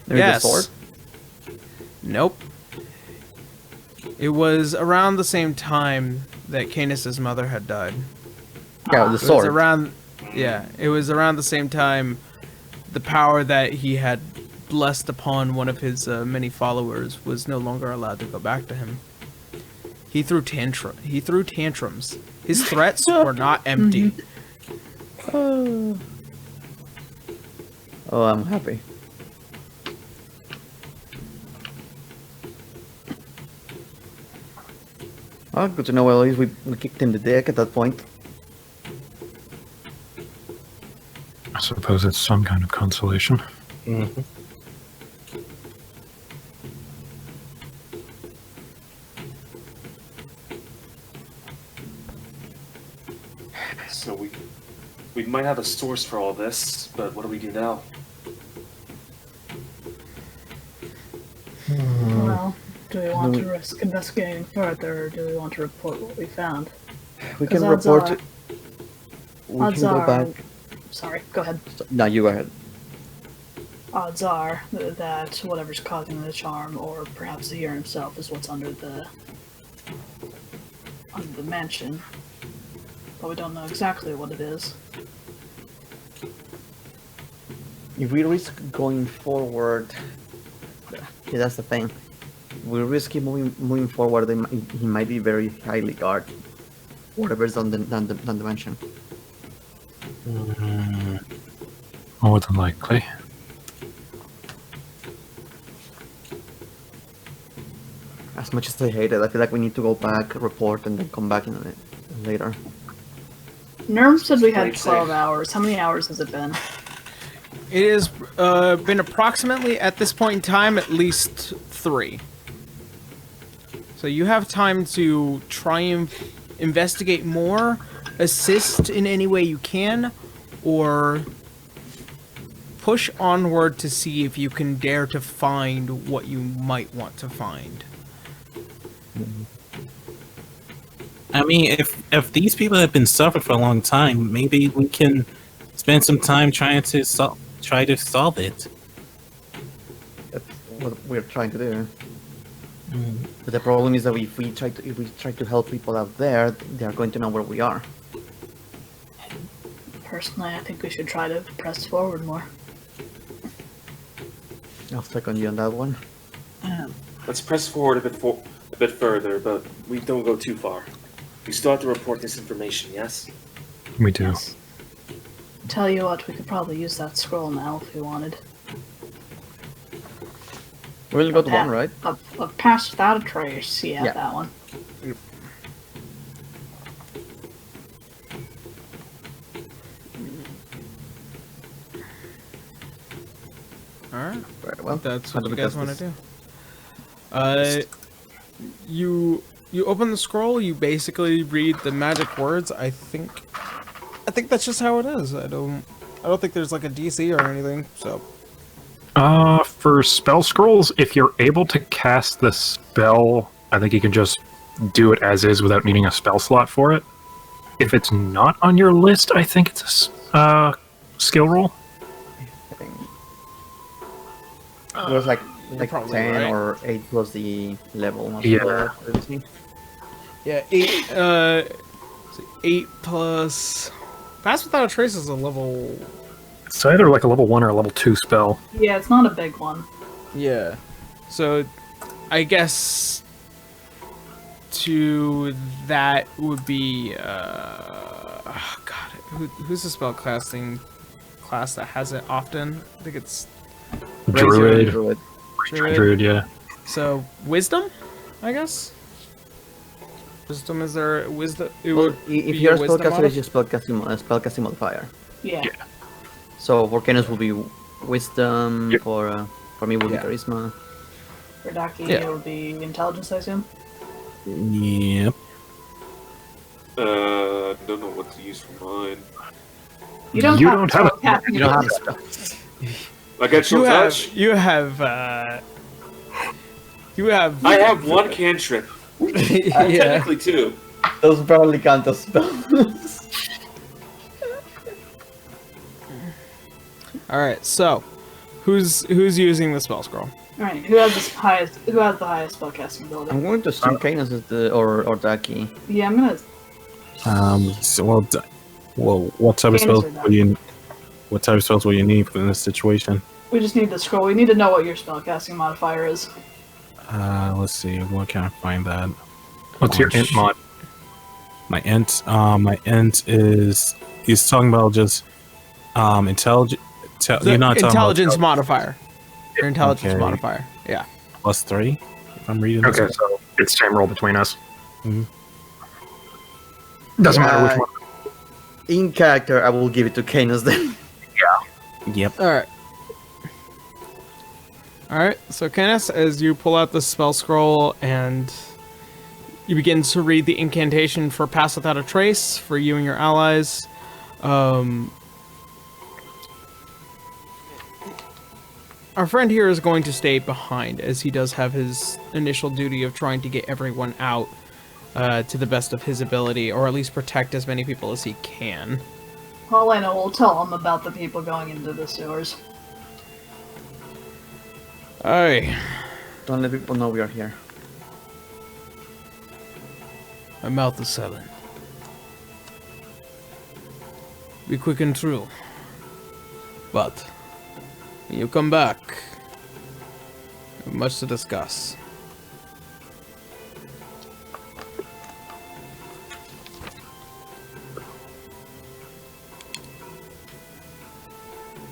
There's
Yes.
a sword?
Nope. It was around the same time that Canis' mother had died.
Yeah, the
It was
sword.
around, it was around the same time the power that he had blessed upon one of his many followers was no longer allowed to go back to him. He threw tantrums. His threats were not empty.
Oh, I'm happy. Oh, good to know. Well, at least we kicked in the dick at that point.
I suppose it's some kind of consolation.
Mhm.
So we might have a source for all this, but what do we do now?
Well, do we want to risk investigating further, or do we want to report what we found?
We can
'Cause odds
report
are-
it. We
Odds
can go
are...
back.
Sorry, go ahead.
No, you go ahead.
Odds are that whatever's causing the charm, or perhaps Zehir himself, is what's under the mansion. But we don't know exactly what it is.
If we risk going forward, yeah, that's the thing. We risk him moving forward. He might be very highly guarded. Whatever's on the mansion.
More than likely.
As much as I hate it, I feel like we need to go back, report, and then come back in it later.
Nerm said we had
Right,
12
safe.
hours. How many hours has it been?
It has been approximately, at this point in time, at least 3. So you have time to try and investigate more, assist in any way you can, or push onward to see if you can dare to find what you might want to find.
I mean, if these people have been suffering for a long time, maybe we can spend some time trying to solve it.
That's what we're trying to do. But the problem is that if we try to help people out there, they are going to know where we are.
Personally, I think we should try to press forward more.
I'll second you on that one.
Let's press forward a bit further, but we don't go too far. We still have to report this information, yes?
Me too.
Yes. Tell you what, we could probably use that scroll now if we wanted.
We only got one, right?
A pass without a trace. Yeah,
Yeah.
that one.
Alright.
Very well.
That's
How
what
do
you
we
guys
test
want
this?
to do. You open the scroll, you basically read the magic words. I think that's just how it is. I don't think there's like a DC or anything, so
For spell scrolls, if you're able to cast the spell, I think you can just do it as is without needing a spell slot for it. If it's not on your list, I think it's a skill roll.
I think it was like
probably
10
right.
or 8 plus the level. Of
Yeah.
the ability.
yeah, 8 plus Pass Without a Trace is a level.
It's either like a level 1 or a level 2 spell.
Yeah, it's not a big one.
Yeah. So I guess to that would be who's the spell casting class that has it often? I think it's
Druid.
Druid.
Druid, yeah.
So wisdom, I guess. Wisdom is there wisdom? It
Well,
would
if
be
you're a
wisdom
spellcaster,
modif-
it's just spellcasting modifier.
Yeah.
Yeah.
So for Kenneth will be wisdom.
Yep.
For me will
Yeah.
be charisma.
For Daki,
Yeah.
it would be intelligence, I assume.
Yep.
I don't know what to use for mine.
You don't
You
have,
don't have a-
spellcasting
You don't have
ability.
a spell.
I got short touch.
you have
I have one cantrip.
yeah.
Technically two.
Those probably count as spells.
All right. So, who's using the spell scroll?
Alright, who has the highest spellcasting ability?
I'm going to assume Canis is the or Daki.
Yeah, I'm gonna.
So, what type of
Canis
spells
or not?
will you? What type of spells will you need in this situation?
We just need the scroll. We need to know what your spellcasting modifier is.
Let's see. Where can I find that?
What's your int mod?
My int is. He's talking about just intelligence.
The
You're not talking
intelligence
about
modifier. Your intelligence
Okay.
modifier. Yeah.
+3. If I'm reading this.
Okay, so it's same roll between us.
Mhm.
Doesn't matter which one.
In character, I will give it to Canis then.
Yep.
All right. All right. So, Kenneth, as you pull out the spell scroll and you begin to read the incantation for Pass Without a Trace for you and your allies. Our friend here is going to stay behind, as he does have his initial duty of trying to get everyone out to the best of his ability, or at least protect as many people as he can.
All I know, we'll tell them about the people going into the sewers.
Aye.
Don't let people know we are here.
My mouth is silent. Be quick and true. But when you come back, we have much to discuss.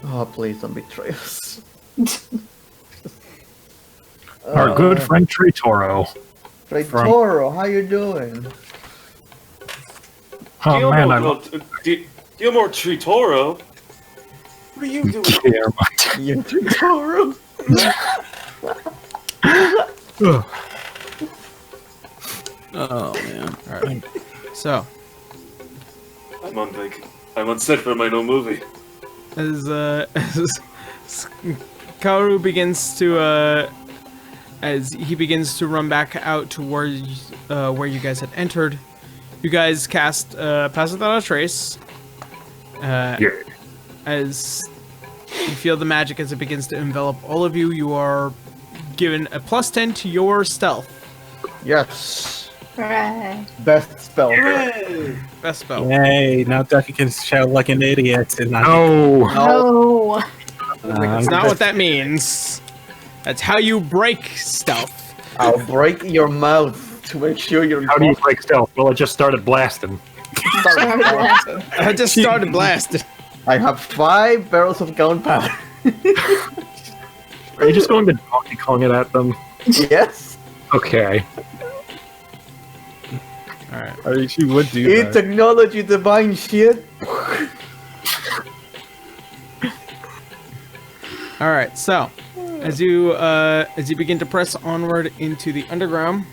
Oh, please don't betray us.
Our good friend Tritoro.
Ray Toro, how you doing?
Oh man, I
Gilmore Tritoro? What are you doing?
care much.
You Toro.
Oh man.
All right. So,
I'm on set for my new movie.
as Kaoru begins to as he begins to run back out towards where you guys had entered, you guys cast Pass Without a Trace.
Yeah.
As you feel the magic as it begins to envelop all of you, you are given a +10 to your stealth.
Yes.
Hooray.
Best spell.
Best spell.
Yay! Now Ducky can shout like an idiot and not.
No.
No.
That's not what that means. That's how you break stealth.
I'll break your mouth to make sure you're.
How do you break stealth? Well, it just started blasting.
I just started blasting.
I have 5 barrels of gunpowder.
Are you just going to Donkey Kong it at them?
Yes.
Okay.
Alright.
She would do
Eat
that.
technology, divine shit.
Alright, so as you begin to press onward into the underground,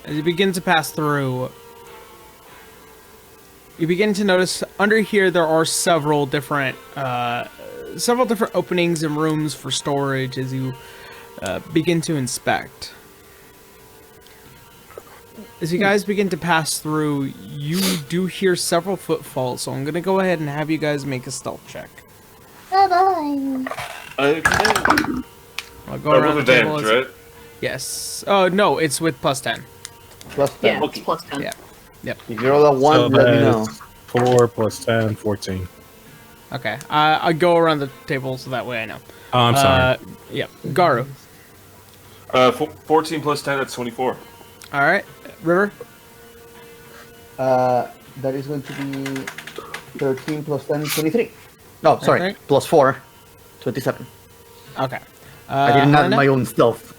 as you begin to pass through, you begin to notice under here there are several different openings and rooms for storage as you begin to inspect. As you guys begin to pass through, you do hear several footfalls, so I'm gonna go ahead and have you guys make a stealth check.
Bye-bye.
I'll go around the table.
Advantage, right?
Yes. Oh no, it's with +10.
Plus 10.
Yeah, it's +10.
Yeah. Yep.
If you roll a 1,
So
let me know.
that's 4 + 10, 14.
Okay. I'll go around the table so that way I know.
Oh, I'm sorry.
Yep. Garu.
14 plus 10, that's 24.
All right. River.
That is going to be 13 plus 10, 23. No, sorry,
Okay.
plus 4, 27.
Okay.
I didn't add
Helena?
my own stealth.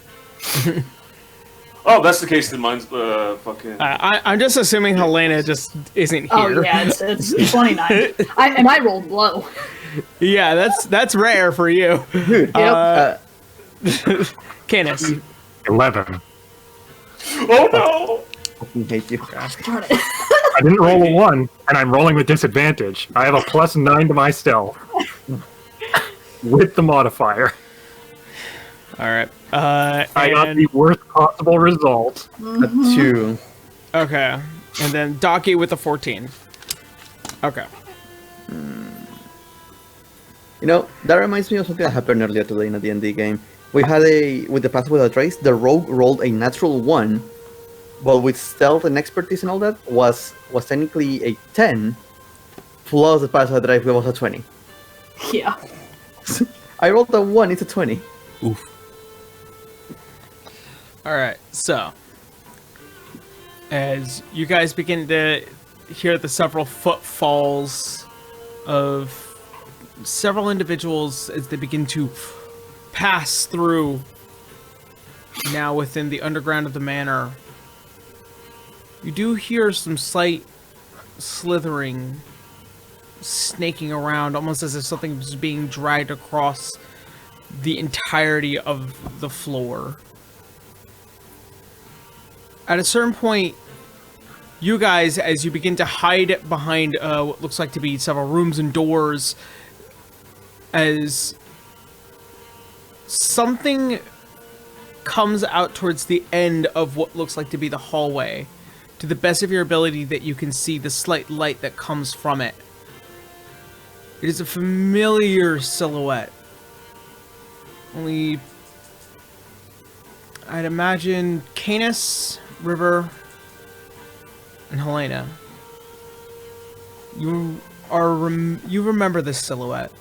Oh, that's the case, then mine's fucking...
I'm just assuming Helena just isn't
Oh
here.
yeah, it's 29. I rolled low.
Yeah, that's rare for you.
Dude,
Canis.
11.
Oh no!
I fucking hate you.
Darn it.
I didn't roll a 1, and I'm rolling with disadvantage. I have a +9 to my stealth. With the modifier.
All right.
I got the worst possible result.
A 2.
Okay. And then Daki with a 14. Okay.
You know, that reminds me of something that happened earlier today in a D&D game. We had with the Path Without Trace, the rogue rolled a natural 1, but with stealth and expertise and all that, was technically a 10, plus the Path Without Trace was a 20.
Yeah.
I rolled a 1, it's a 20.
Oof.
All right. So, as you guys begin to hear the several footfalls of several individuals as they begin to pass through now within the underground of the manor, you do hear some slight slithering, snaking around, almost as if something was being dragged across the entirety of the floor. At a certain point, you guys, as you begin to hide behind what looks like to be several rooms and doors, as something comes out towards the end of what looks like to be the hallway, to the best of your ability that you can see the slight light that comes from it. It is a familiar silhouette. Only, I'd imagine Canis, River, and Helena. You remember this silhouette.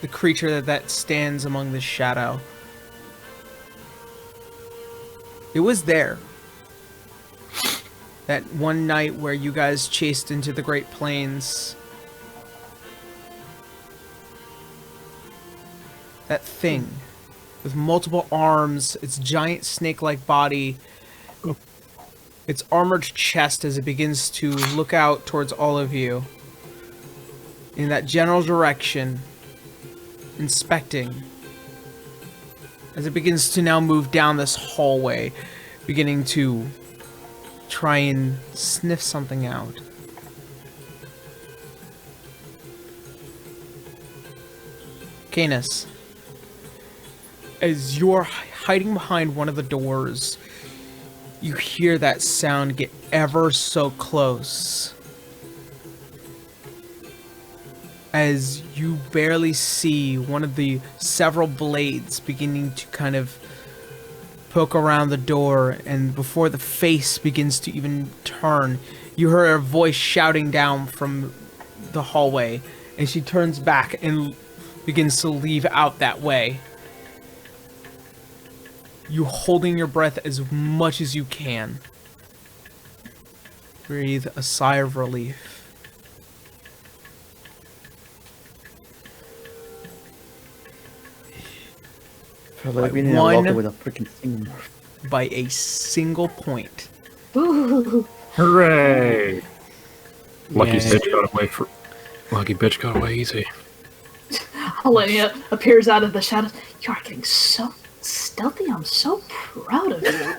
The creature that stands among the shadow. It was there. That one night where you guys chased into the Great Plains. That thing with multiple arms, its giant snake-like body, its armored chest as it begins to look out towards all of you in that general direction, inspecting, as it begins to now move down this hallway, beginning to try and sniff something out. Canis, as you're hiding behind one of the doors, you hear that sound get ever so close. As you barely see one of the several blades beginning to kind of poke around the door, and before the face begins to even turn, you hear a voice shouting down from the hallway, and she turns back and begins to leave out that way. You holding your breath as much as you can. Breathe a sigh of relief.
Felt like being in a locker with a freaking thing.
By a single point.
Ooh.
Hooray! Lucky
Yeah.
bitch got away easy.
Helena appears out of the shadows. You are getting so stealthy. I'm so proud of you.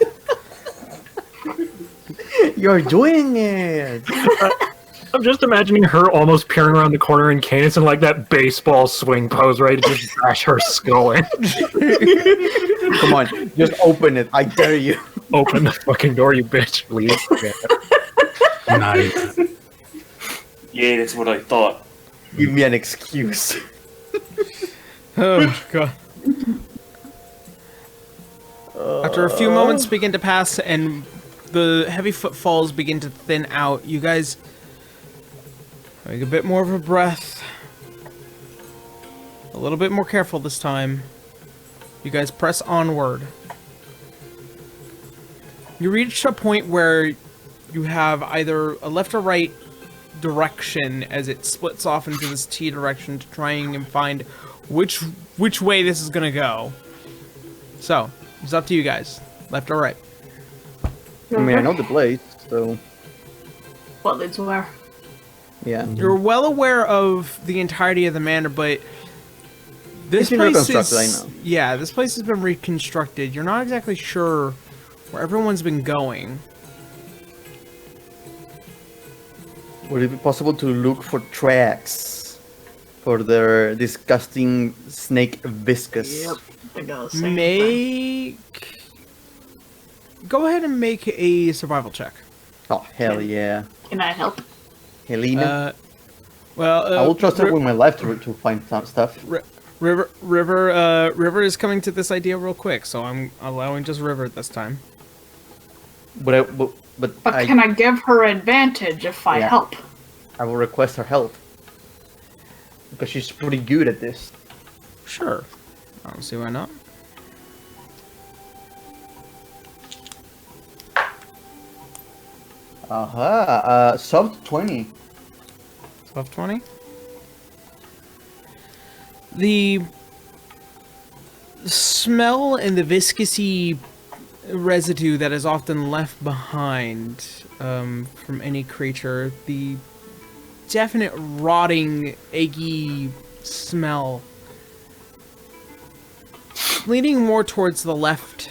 You're doing it!
I'm just imagining her almost peering around the corner in Cadence in like that baseball swing pose, ready to just bash her skull in.
Come on, just open it. I dare you.
Open the fucking door, you bitch, please. Yeah.
Nice.
Yeah, that's what I thought.
Give me an excuse.
Oh, God. After a few moments begin to pass and the heavy footfalls begin to thin out, you guys take a bit more of a breath. A little bit more careful this time. You guys press onward. You reach a point where you have either a left or right direction as it splits off into this T direction to try and find which way this is gonna go. So, it's up to you guys. Left or right.
I mean, I know the place, so
What leads where?
yeah.
You're well aware of the entirety of the manor, but this
It's been
place
reconstructed,
is...
I know.
Yeah, this place has been reconstructed. You're not exactly sure where everyone's been going.
Would it be possible to look for tracks for their disgusting snake viscous?
Yep. I got the same thing.
Make... Go ahead and make a survival check.
Oh, hell yeah.
Can I help?
Helena?
Well,
I will trust her with my life to find some stuff.
River is coming to this idea real quick, so I'm allowing just River this time.
But
But
I,
can I give her advantage if I
Yeah.
help?
I will request her help. Because she's pretty good at this.
Sure. I don't see why not.
Sub 20.
1220. The smell and the viscousy residue that is often left behind from any creature, the definite rotting, eggy smell, leaning more towards the left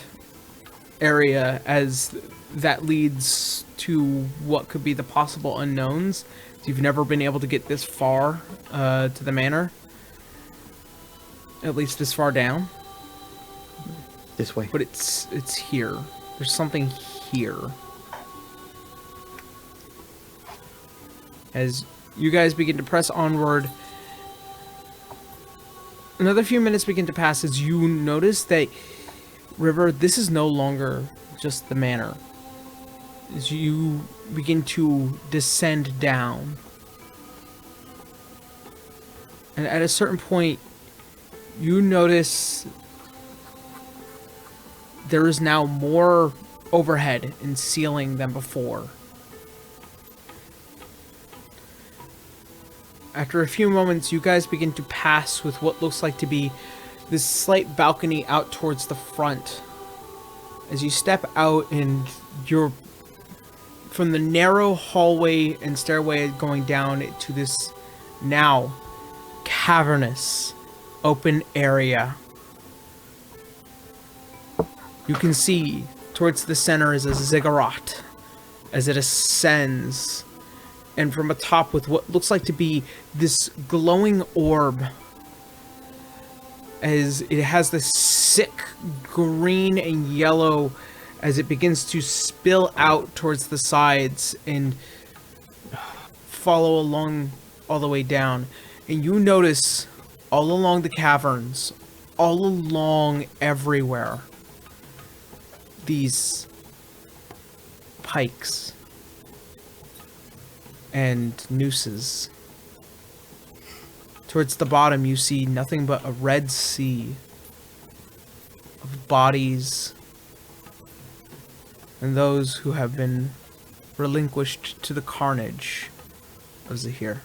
area as that leads to what could be the possible unknowns. You've never been able to get this far to the manor. At least this far down.
This way.
But it's here. There's something here. As you guys begin to press onward, another few minutes begin to pass as you notice that, River, this is no longer just the manor. As you begin to descend down. And at a certain point, you notice there is now more overhead and ceiling than before. After a few moments, you guys begin to pass with what looks like to be this slight balcony out towards the front. As you step out and you're from the narrow hallway and stairway going down to this now cavernous open area. You can see towards the center is a ziggurat as it ascends, and from atop with what looks like to be this glowing orb, as it has this sick green and yellow as it begins to spill out towards the sides and follow along all the way down. And you notice all along the caverns, all along everywhere, these pikes and nooses. Towards the bottom, you see nothing but a red sea of bodies and those who have been relinquished to the carnage of Zehir.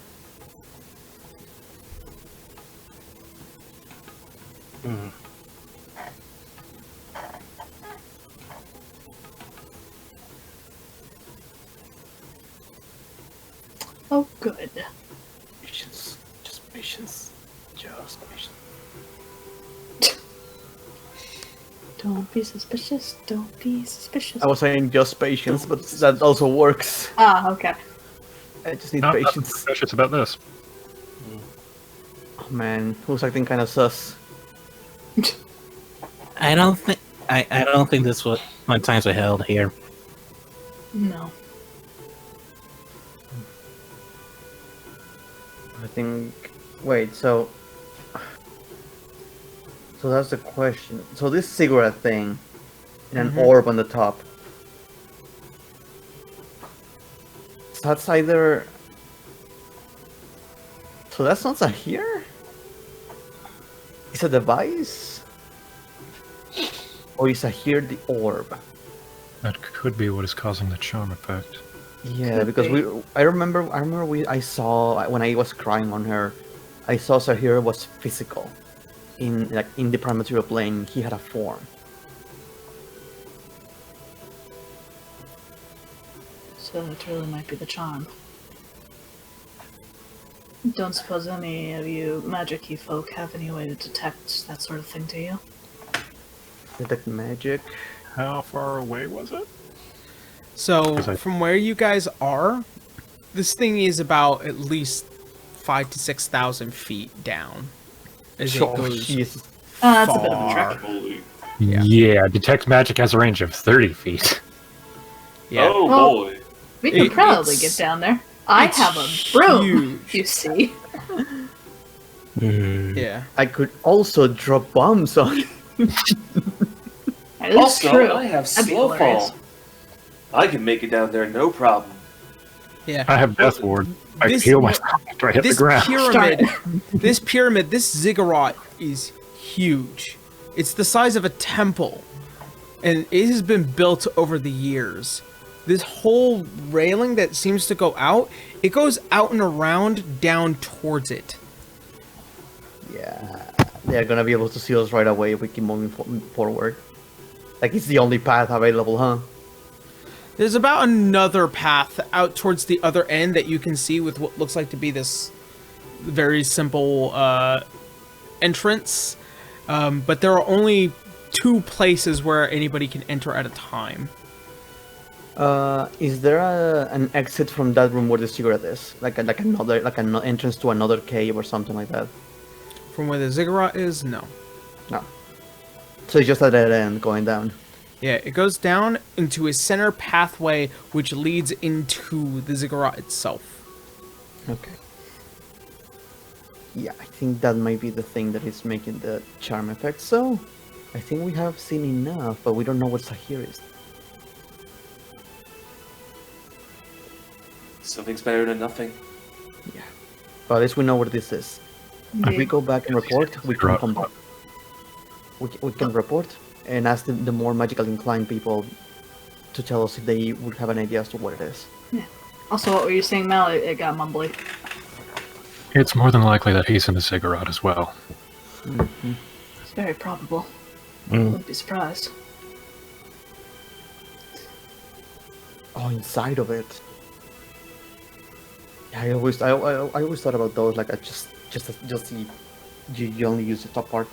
Oh, good.
Patience. Just patience. Just patience.
Don't be suspicious. Don't be suspicious.
I was saying just patience, but that also works.
Ah, okay.
I just need
Not
patience.
suspicious about this.
Oh man, who's acting kind of sus?
I don't think I don't think this was when times were held here.
No.
I think. Wait, so that's the question. So this cigarette thing, and an orb on the top. So that's either. So that's not Zehir? Is a device? Or is Zehir the orb?
That could be what is causing the charm effect.
Yeah,
Could
because
be.
I saw when I was crying on her, I saw Zehir was physical, in the prime material plane. He had a form.
So it really might be the charm. Don't suppose any of you magic-y folk have any way to detect that sort of thing, do you?
Detect magic.
How far away was it?
So,
Was I-
from where you guys are, this thing is about at least 5,000 to 6,000 feet down. As it
Oh,
goes
Jesus.
That's a bit of a
far.
trick.
Holy.
Yeah.
Yeah, detect magic has a range of 30 feet.
Yeah.
Oh
Well-
boy.
We can probably
It's-
get down there. I
it's
have a broom,
huge.
you see.
Yeah.
I could also drop bombs on it.
That is
Also,
true.
I have
That'd be
slow
hilarious.
fall. I can make it down there, no problem.
Yeah.
I have Death Ward. I can
This-
heal myself after I hit the
This
ground.
pyramid, this ziggurat is huge. It's the size of a temple, and it has been built over the years. This whole railing that seems to go out, it goes out and around down towards it.
Yeah, they're gonna be able to see us right away if we keep moving forward. Like it's the only path available, huh?
There's about another path out towards the other end that you can see with what looks like to be this very simple entrance. But there are only 2 places where anybody can enter at a time.
Is there an exit from that room where the cigarette is? Like an entrance to another cave or something like that?
From where the ziggurat is, no.
No. So it's just a dead end going down.
Yeah, it goes down into a center pathway which leads into the ziggurat itself.
Okay. Yeah, I think that might be the thing that is making the charm effect. So, I think we have seen enough, but we don't know what Zehir is.
Something's better than nothing.
Yeah. But at least we know what this is. If we go back and report, we can come back. We can report and ask the more magical inclined people to tell us if they would have an idea as to what it is.
Also, what were you saying, Mal? It got mumbly.
It's more than likely that he's in the ziggurat as well.
It's very probable.
Mm.
Wouldn't be surprised.
Oh, inside of it. Yeah, I always thought about those like just the you only use the top part.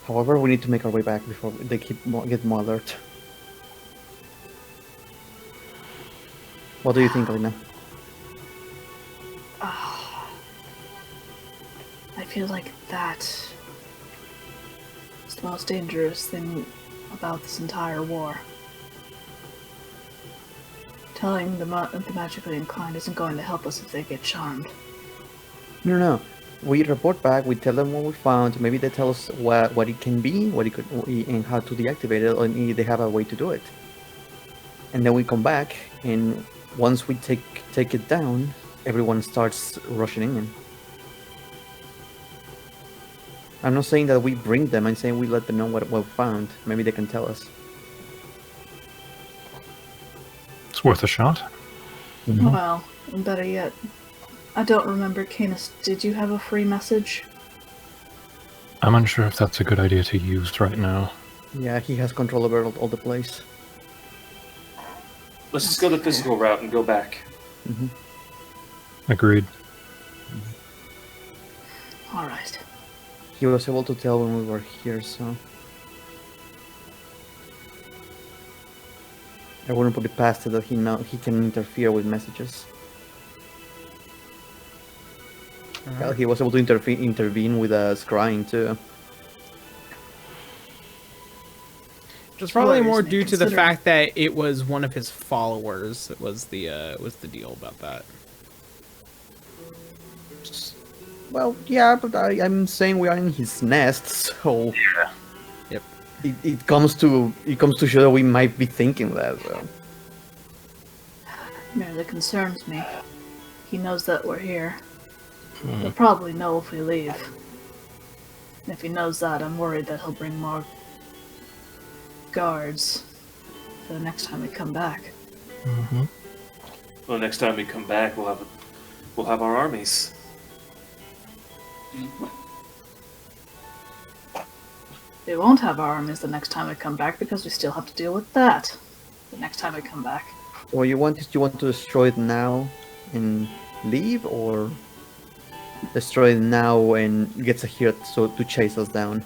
However, we need to make our way back before they get more alert. What do you think, Alina?
I feel like that is the most dangerous thing about this entire war. Telling the magically inclined isn't going to help us if they get charmed.
No. We report back. We tell them what we found. Maybe they tell us what it can be, what it could, and how to deactivate it, and if they have a way to do it. And then we come back, and once we take it down, everyone starts rushing in. I'm not saying that we bring them. I'm saying we let them know what we found. Maybe they can tell us.
It's worth a shot.
Well, better yet, I don't remember, Canis, did you have a free message?
I'm unsure if that's a good idea to use right now.
Yeah, he has control over all the place.
Let's just go the physical route and go back.
Agreed.
Alright.
He was able to tell when we were here, so... I wouldn't put it past it that he can interfere with messages. Well, he was able to intervene with scrying too.
It's probably
Worries
more
me,
due to the
considering-
fact that it was one of his followers that was the deal about that.
Well, yeah, but I'm saying we are in his nest, so
Yep.
it comes to show that we might be thinking that. So.
Merely concerns me. He knows that we're here. He'll probably know if we leave. And if he knows that, I'm worried that he'll bring more guards for the next time we come back.
Well, next time we come back, we'll have our armies.
We won't have our armies the next time we come back because we still have to deal with that the next time we come back.
What you want to destroy it now and leave, or destroy it now and get Zehir to chase us down?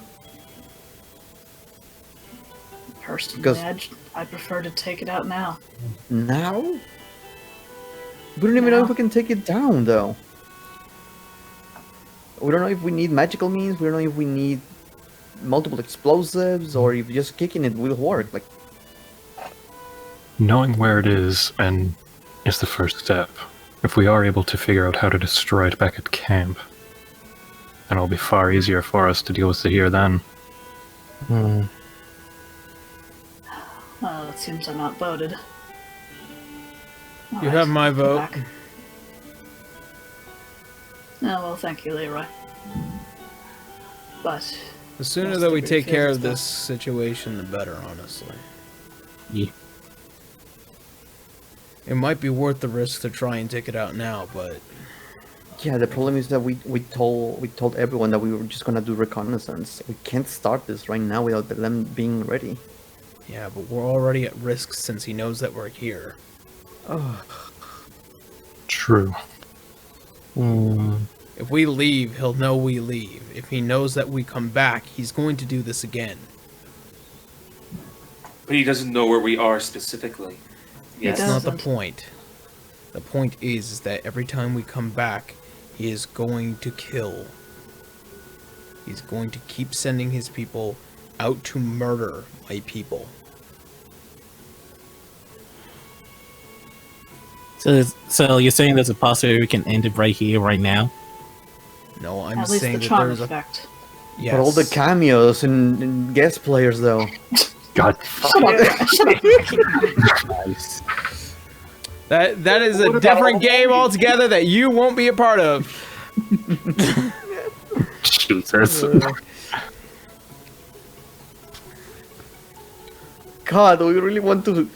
Personally,
Because-
I prefer to take it out now.
Now? We don't even know if
No.
we can take it down, though. We don't know if we need magical means. We don't know if we need multiple explosives, or if just kicking it will work. Like,
Knowing where it is is the first step. If we are able to figure out how to destroy it back at camp, then it'll be far easier for us to deal with Zehir then.
Well, it seems I'm outvoted.
You have my
come
vote.
back. Oh, well, thank you, Leroy. But
The sooner
Yes,
that we
the
take
good
care
feels
of this situation, the better, honestly.
Yeah.
It might be worth the risk to try and take it out now, but
yeah, the problem is that we told everyone that we were just gonna do reconnaissance. We can't start this right now without them being ready.
yeah, but we're already at risk since he knows that we're here.
True.
If we leave, he'll know we leave. If he knows that we come back, he's going to do this again.
But he doesn't know where we are specifically. Yes.
That's not the
doesn't.
point. The point is that every time we come back, he is going to kill. He's going to keep sending his people out to murder my people.
So you're saying there's a possibility we can end it right here, right now?
No, I'm
at least
saying
the
that
charm
there's a
effect.
yes.
For all the cameos and guest players, though.
God.
Shut up! Shut up!
Nice.
That is a different game altogether that you won't be a part of.
Jesus.
God, do we really want to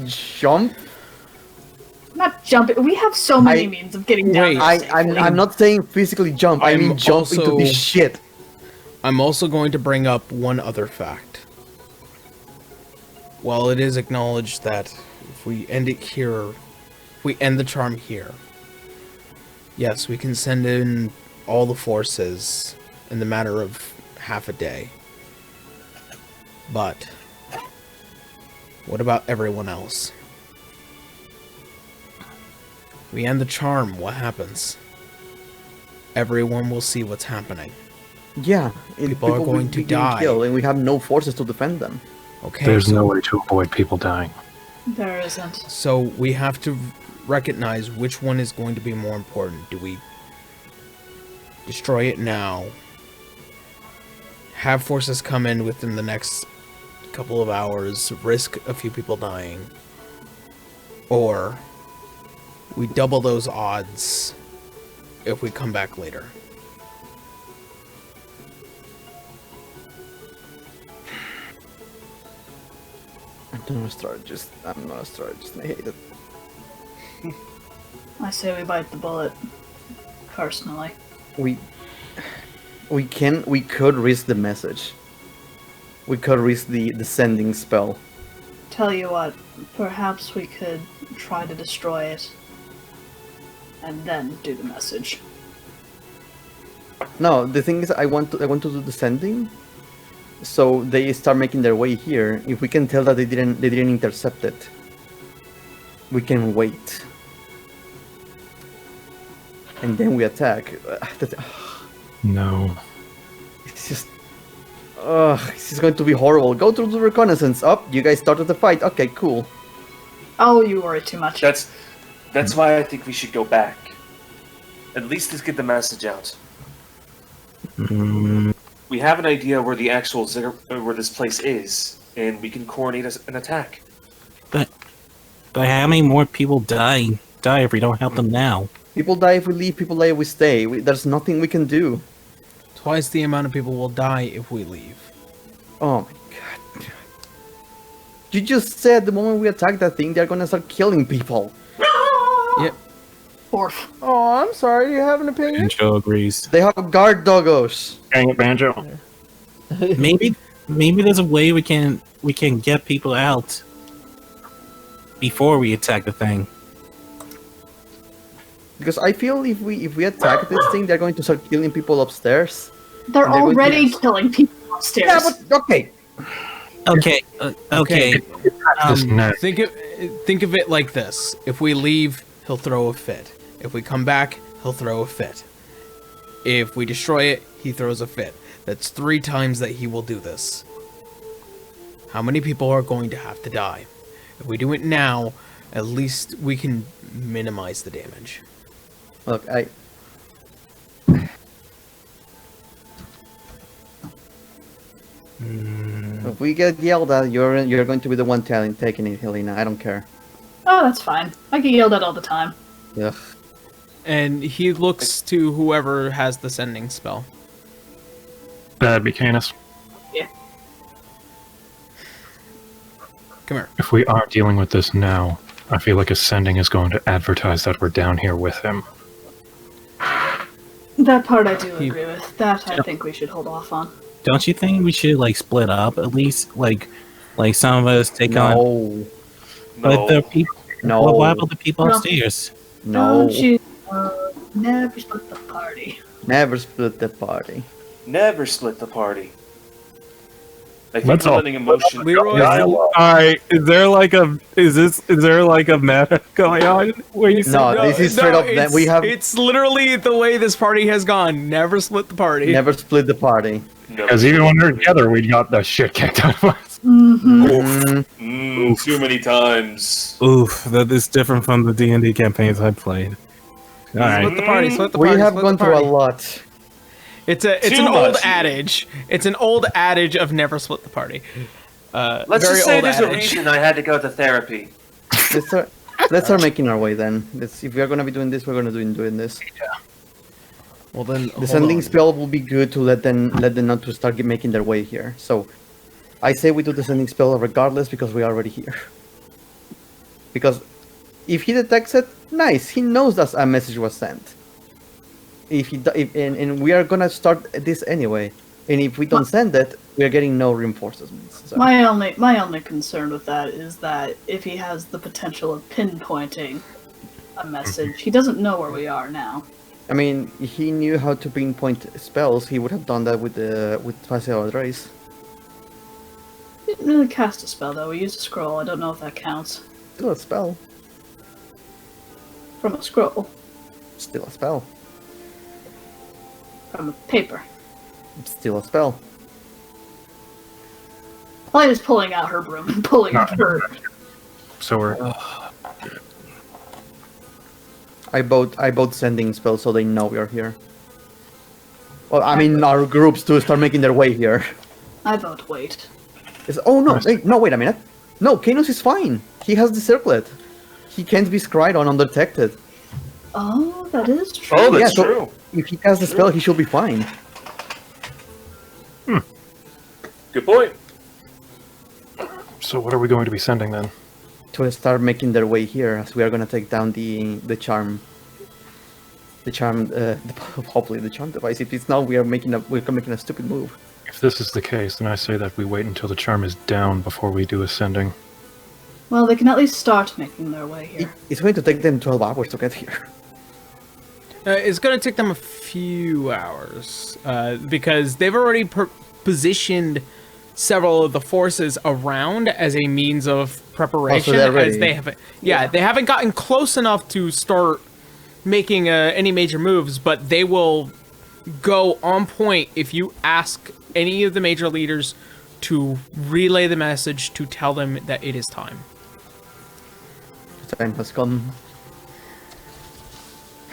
jump?
Not jumping. We have so many
I-
means of getting down.
Wait.
there
I'm
safely.
not saying physically jump. I
I'm
mean jump into
also-
this shit.
I'm also going to bring up one other fact. While it is acknowledged that if we end it here, if we end the charm here, yes, we can send in all the forces in the matter of half a day. But what about everyone else? We end the charm, what happens? Everyone will see what's happening.
Yeah,
People are going
will
to
be getting
die.
killed, and we have no forces to defend them.
Okay.
There's
so,
no way to avoid people dying.
There isn't.
So we have to recognize which one is going to be more important. Do we destroy it now? Have forces come in within the next couple of hours, risk a few people dying, or we double those odds if we come back later.
I'm not a strategist. I hate it.
I say we bite the bullet. Personally.
We could risk the message. We could risk the sending spell.
Tell you what, perhaps we could try to destroy it. And then do the message.
No, the thing is, I want to do the sending, so they start making their way here. If we can tell that they didn't intercept it, we can wait, and then we attack.
No.
It's just, this is going to be horrible. Go through the reconnaissance. Up, you guys started the fight. Okay, cool.
Oh, you worry too much.
That's why I think we should go back. At least let's get the message out. We have an idea where the actual where this place is, and we can coordinate an attack.
But how many more people die if we don't help them now?
People die if we leave. People die if we stay. There's nothing we can do.
Twice the amount of people will die if we leave.
Oh my god. You just said the moment we attack that thing, they're gonna start killing people.
Yep.
Orf.
Oh, I'm sorry. Do you have an opinion?
Banjo agrees.
They have guard doggos.
Dang it, Banjo.
Maybe there's a way we can get people out before we attack the thing.
Because I feel if we attack this thing, they're going to start killing people upstairs.
They're
And they're going
already
to-
killing people upstairs.
Yeah, but okay.
Okay.
Think of it like this. If we leave, he'll throw a fit. If we come back, he'll throw a fit. If we destroy it, he throws a fit. That's 3 times that he will do this. How many people are going to have to die? If we do it now, at least we can minimize the damage.
Look, if we get yelled at, you're going to be the one taking it, Helena. I don't care.
Oh, that's fine. I get yelled at all the time.
Ugh.
And he looks to whoever has the sending spell.
That'd be Canis.
Come here.
If we are dealing with this now, I feel like Ascending is going to advertise that we're down here with him.
That part I do agree with. That I think we should hold off on.
Don't you think we should split up at least? Like some of us take on. But the people.
No.
What about the people upstairs?
No.
Don't you never split the party.
Never split the party.
Never split the party. I think
That's
we're
all.
letting emotion.
Alright, is there a meta going on where you
No, this is straight up that we have
It's literally the way this party has gone. Never split the party.
never split the party.
Because even when we're together, we got the shit kicked out of us.
Mm-hmm.
Too many times.
Oof, that is different from the D&D campaigns I played. Alright.
Split the party. Split the
We
party.
have
split
gone
the
through a
party.
lot.
It's
Too
an old
much.
adage. It's an old adage of never split the party.
Let's
very
just say
old
there's a
adage.
reason I had to go to therapy.
Let's start making our way then. If we are gonna be doing this, we're gonna be doing this.
Well then,
The sending spell will be good to let them know to start making their way here. So, I say we do the sending spell regardless because we are already here. Because if he detects it, nice. He knows that a message was sent. And we are gonna start this anyway. And if we don't send it, we are getting no reinforcements. So.
My only concern with that is that if he has the potential of pinpointing a message, he doesn't know where we are now.
I mean, he knew how to pinpoint spells. He would have done that with Facile Race.
He didn't really cast a spell though. We used a scroll. I don't know if that counts.
Still a spell.
From a scroll.
Still a spell.
From a paper.
Still a spell.
Light is pulling out her broom and pulling her.
So we're
I bought sending spells so they know we are here. Well, I mean our groups to start making their way here.
I vote wait.
Oh no! No, wait a minute. No, Canos is fine. He has the circlet. He can't be scryed on undetected.
Oh, that is true.
Oh, that's
so
true.
if he casts the spell, he should be fine.
Good point.
So what are we going to be sending then?
To start making their way here, as we are gonna take down the charm. The charm, hopefully the charm device. If it's not, we're making a stupid move.
If this is the case, then I say that we wait until the charm is down before we do ascending.
Well, they can at least start making their way here.
It's going to take them 12 hours to get here.
It's going to take them a few hours because they've already positioned several of the forces around as a means of preparation.
they're ready.
As they haven't, they haven't gotten close enough to start making any major moves, but they will go on point if you ask any of the major leaders to relay the message to tell them that it is time.
The time has come.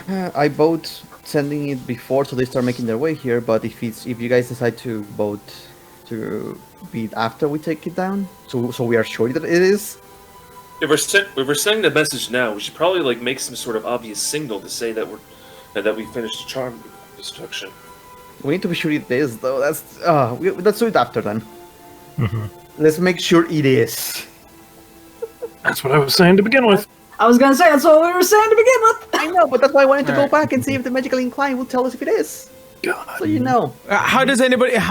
I vote sending it before so they start making their way here, but if you guys decide to vote to be after we take it down, so we are sure that it is.
If we're sending the message now, we should probably like make some sort of obvious signal to say that that we finished the charm destruction.
We need to be sure it is, though. Let's do it after then. Let's make sure it is.
That's what I was saying to begin with.
I was gonna say that's what we were saying to begin with.
I know, but that's why I wanted to go back and see if the magically inclined will tell us if it is.
God.
So you know.
How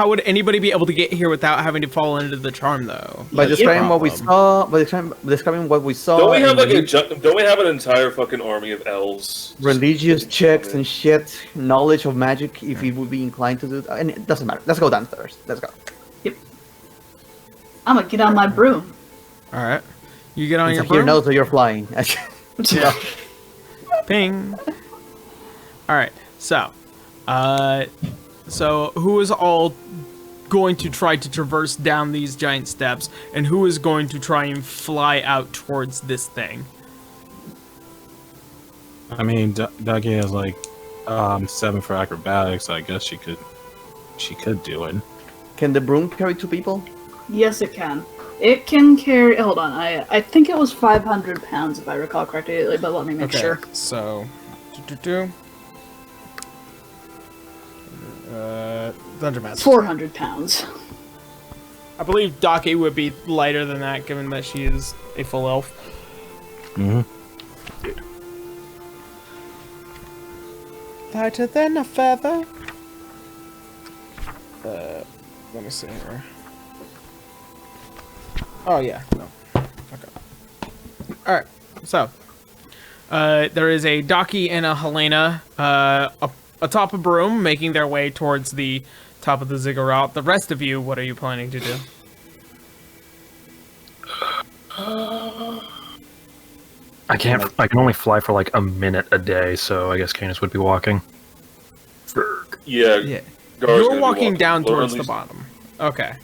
would anybody be able to get here without having to fall into the charm, though?
By
That's
describing
the
what we
problem.
saw, describing what we saw.
Don't we have
and
don't we have an entire fucking army of elves?
religious checks and shit, knowledge of magic, if we would be inclined to do that. And it doesn't matter. Let's go downstairs. Let's go.
Yep. I'm gonna get on my broom.
All right, you get on your
Zehir
broom.
knows that you're flying.
Yeah.
Ping. All right, so who is all going to try to traverse down these giant steps, and who is going to try and fly out towards this thing?
I mean, Ducky has like 7 for acrobatics. So I guess she could do it.
Can the broom carry 2 people?
Yes, it can. It can carry. Hold on. I think it was 500 pounds if I recall correctly. But let me make sure.
So, Dungeon Master.
400 pounds.
I believe Daki would be lighter than that, given that she is a full elf.
Mm-hmm.
Lighter than a feather. Let me see here. Oh yeah, no. Okay. All right. So, there is a Daki and a Helena atop a broom, making their way towards the top of the ziggurat. The rest of you, what are you planning to do?
I can only fly for like a minute a day, so I guess Canis would be walking.
Yeah. Gar's gonna
You're
be
walking down
lower,
towards
at
the
least.
bottom. Okay.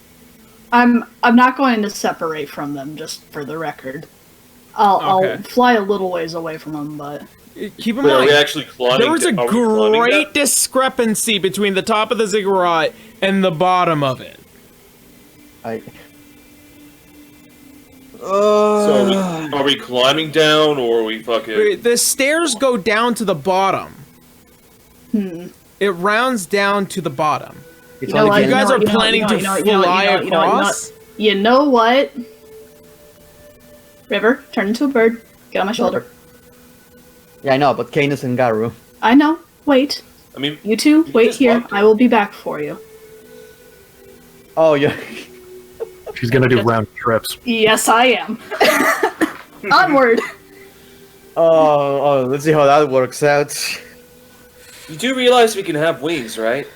I'm not going to separate from them, just for the record. I'll
Okay.
fly a little ways away from them, but
Keep in
Wait, are
mind,
we actually climbing?
there was a
are we climbing
great
that?
discrepancy between the top of the ziggurat and the bottom of it.
So are we climbing down, or are we fucking?
The stairs go down to the bottom. It rounds down to the bottom.
It's
You know
only
what,
You guys are planning to fly across?
you know what? River, turn into a bird. Get on my shoulder.
Yeah, I know, but Canis and Garu.
I know. Wait.
I mean,
You two,
you
wait
just
here.
walked
I will be back for you.
Oh, yeah.
She's gonna do round trips.
Yes, I am. Onward.
Let's see how that works out.
you do realize we can have wings, right?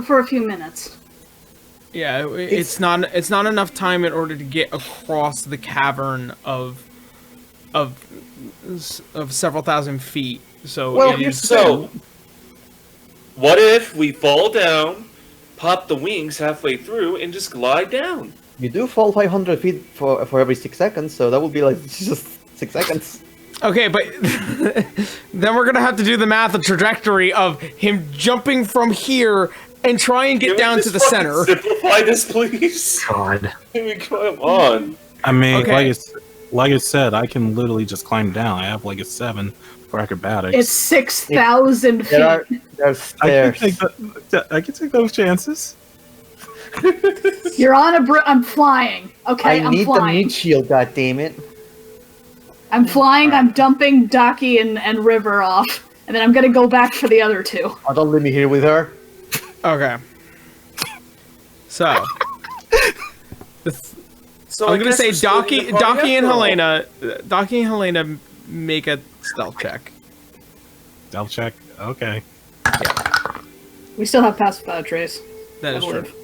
For a few minutes.
Yeah, it's not enough time in order to get across the cavern of several thousand feet. So
Well,
it is
So, what if we fall down, pop the wings halfway through, and just glide down.
You do fall 500 feet for every 6 seconds, so that would be like just 6 seconds.
Okay, but then we're gonna have to do the math of trajectory of him jumping from here and try and get
Can we
down to
just
the
fucking
center.
Simplify this, please.
God.
I mean, come on.
I mean,
Okay.
like I said, I can literally just climb down. I have like a 7 for acrobatics.
It's 6,000 feet.
There's
I can
stairs.
I can take those chances.
You're on a I'm flying. Okay,
I
I'm
need the
flying.
meat shield, goddammit.
I'm flying. I'm dumping Daki and River off, and then I'm gonna go back for the other two.
Oh, don't leave me here with her.
Okay. So.
So
I'm
I
gonna
guess
say
we're splitting the party
Daki and
after all.
Helena make a stealth check.
Stealth check. Okay.
We still have passive trace.
That
I
is true.
believe.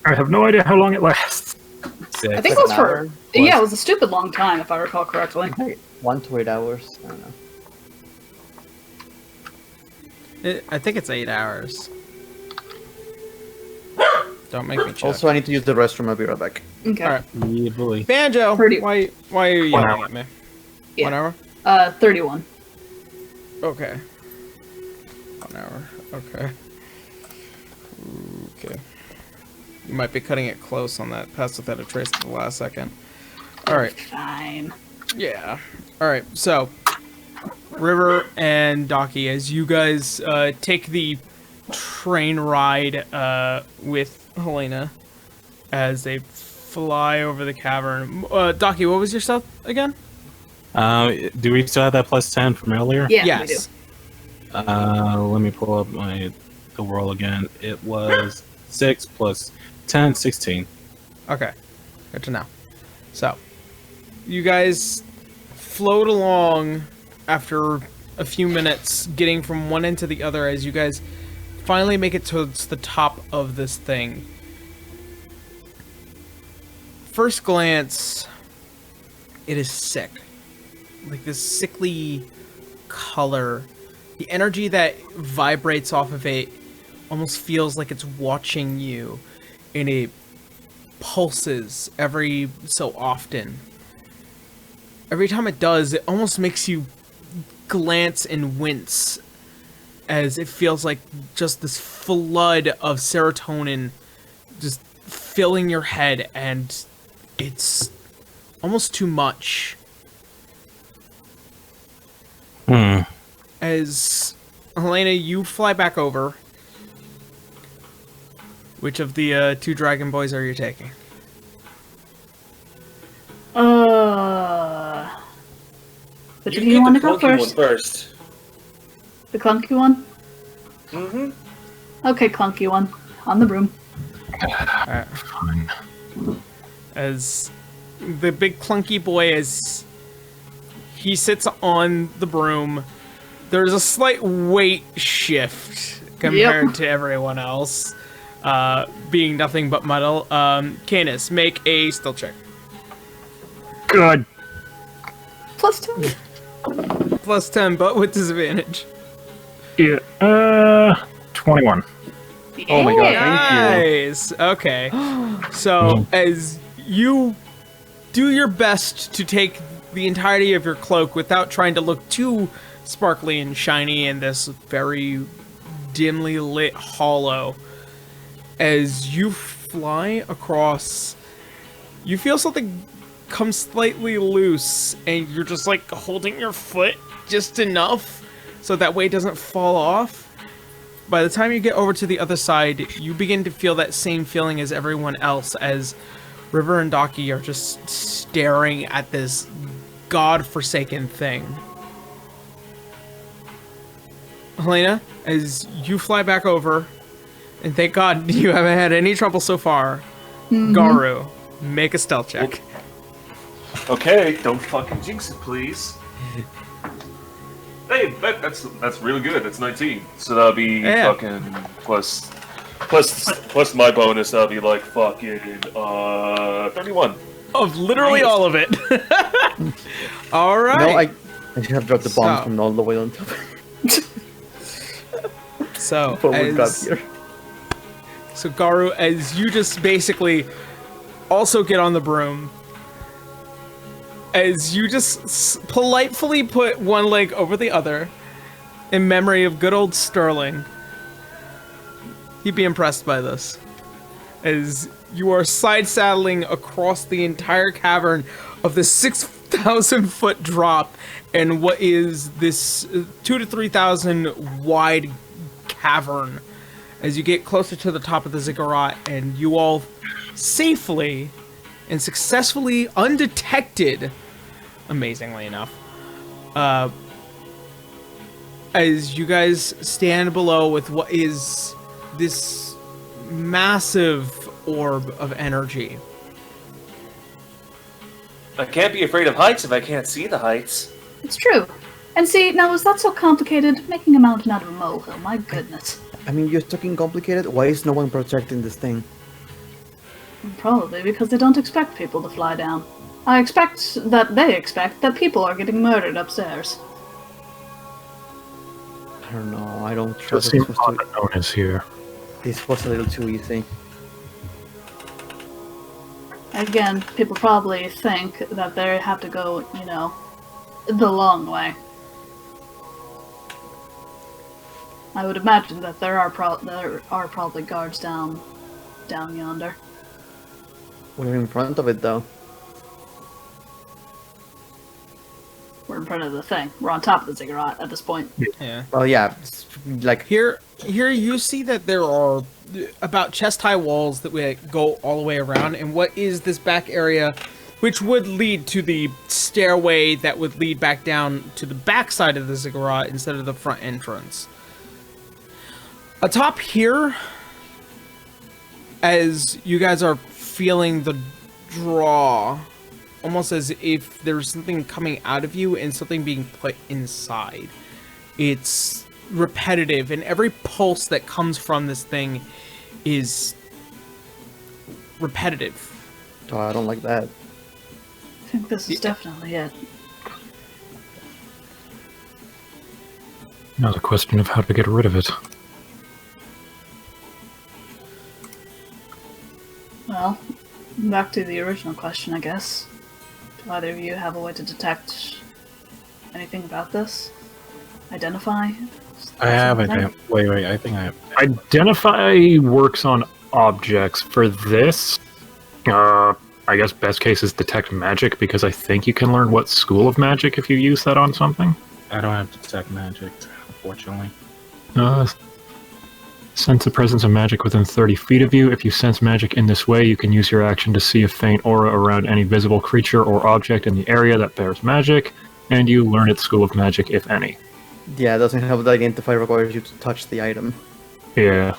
I have no idea how long it lasts.
6.
I think it was
an
for.
hour?
Yeah, it was a stupid long time, if I recall correctly.
1 to 8 hours. I don't know.
I think it's 8 hours. Don't make me check.
Also, I need to use the restroom. I'll be right back.
Okay.
All right.
Yeah, boy.
Banjo,
Pretty-
why are you
1
yelling
hour.
at me?
Yeah.
1 hour?
31.
Okay. 1 hour. Okay. Okay. You might be cutting it close on that pass without a trace at the last second. Alright.
Fine.
Yeah. Alright, so River and Daki, as you guys take the train ride with Helena as they fly over the cavern. Daki, what was your stuff again?
Do we still have that plus 10 from earlier?
Yeah,
Yes.
Let me pull up the roll again. It was 6 plus 10, 16.
Okay, good to know. So, you guys float along after a few minutes, getting from one end to the other as you guys finally make it towards the top of this thing. First glance, it is sick. Like this sickly color. The energy that vibrates off of it almost feels like it's watching you, and it pulses every so often. Every time it does, it almost makes you glance and wince, as it feels like just this flood of serotonin just filling your head, and it's almost too much. As Helena, you fly back over. Which of the 2 dragon boys are you taking?
Which
You
of you
get
want
the
to go
clunky one
first?
first.
The clunky one?
Mm-hmm.
Okay, clunky one. On the broom.
Fine.
As the big clunky boy, as he sits on the broom, there's a slight weight shift compared to everyone else, being nothing but metal. Canis, make a stealth check.
Good.
Plus 2.
Plus 10, but with disadvantage.
Yeah. 21.
Oh my god, thank you.
Nice. Okay. So as you do your best to take the entirety of your cloak without trying to look too sparkly and shiny in this very dimly lit hollow, as you fly across, you feel something come slightly loose, and you're just like holding your foot just enough so that way it doesn't fall off. By the time you get over to the other side, you begin to feel that same feeling as everyone else, as River and Daki are just staring at this godforsaken thing. Helena, as you fly back over, and thank God you haven't had any trouble so far, Garu, make a stealth check.
Okay, don't fucking jinx it, please. Hey, that's really good. That's 19. So that'll be
Yeah.
fucking plus my bonus. That'll be like fucking 31.
Of literally all of it. All right.
No, I should have dropped the bomb
So-
from all the way on top
So,
before we got
as
here.
So Garu, as you just basically also get on the broom, as you just politely put one leg over the other in memory of good old Sterling. He'd be impressed by this. As you are side saddling across the entire cavern of this 6,000 foot drop and what is this 2,000 to 3,000 wide cavern. As you get closer to the top of the ziggurat and you all safely and successfully undetected, amazingly enough, as you guys stand below with what is this massive orb of energy.
I can't be afraid of heights if I can't see the heights.
It's true. And see, now is that so complicated? Making a mountain out of a molehill, my goodness.
I mean, you're talking complicated. Why is no one protecting this thing?
Probably because they don't expect people to fly down. I expect that people are getting murdered upstairs.
I don't know. I don't
It
trust
seems
this.
odd that no one is here.
This was a little too easy.
Again, people probably think that they have to go, you know, the long way. I would imagine that there are probably guards down yonder.
We're in front of it, though.
We're in front of the thing. We're on top of the ziggurat at this point.
Yeah.
Well, yeah, it's like
Here you see that there are about chest-high walls that we go all the way around, and what is this back area, which would lead to the stairway that would lead back down to the back side of the ziggurat instead of the front entrance. Atop here, as you guys are feeling the draw, almost as if there's something coming out of you and something being put inside. It's repetitive, and every pulse that comes from this thing is repetitive.
oh, I don't like that.
I think this is definitely it.
Now the question of how to get rid of it.
Well, back to the original question, I guess. Do either of you have a way to detect anything about this? Identify?
I have
Something?
it. Wait, I think I have.
Identify works on objects. For this, I guess best case is detect magic, because I think you can learn what school of magic if you use that on something.
I don't have detect magic, unfortunately.
Sense the presence of magic within 30 feet of you. If you sense magic in this way, you can use your action to see a faint aura around any visible creature or object in the area that bears magic, and you learn its school of magic, if any.
Yeah, it doesn't help that identify requires you to touch the item.
Yeah.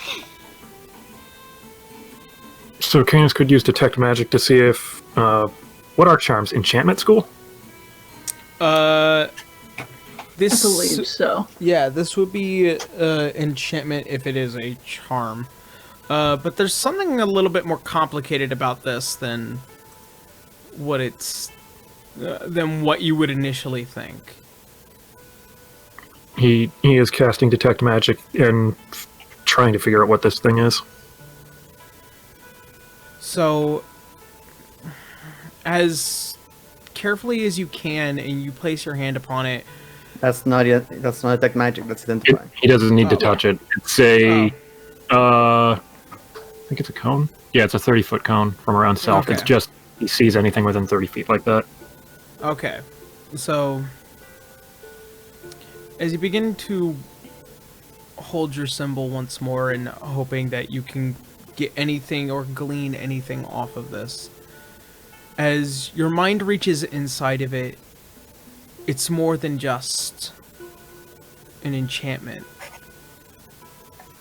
So Canis could use detect magic to see if what are charms? Enchantment school?
This
I believe so.
Yeah, this would be enchantment if it is a charm. But there's something a little bit more complicated about this than what than what you would initially think.
He is casting detect magic and trying to figure out what this thing is.
So, as carefully as you can, and you place your hand upon it.
That's not detect magic. That's identify.
He doesn't need to touch it. It's a, I think it's a cone. Yeah, it's a 30-foot cone from around south.
Okay.
It's just he sees anything within 30 feet like that.
Okay, so as you begin to hold your symbol once more and hoping that you can get anything or glean anything off of this, as your mind reaches inside of it, it's more than just an enchantment.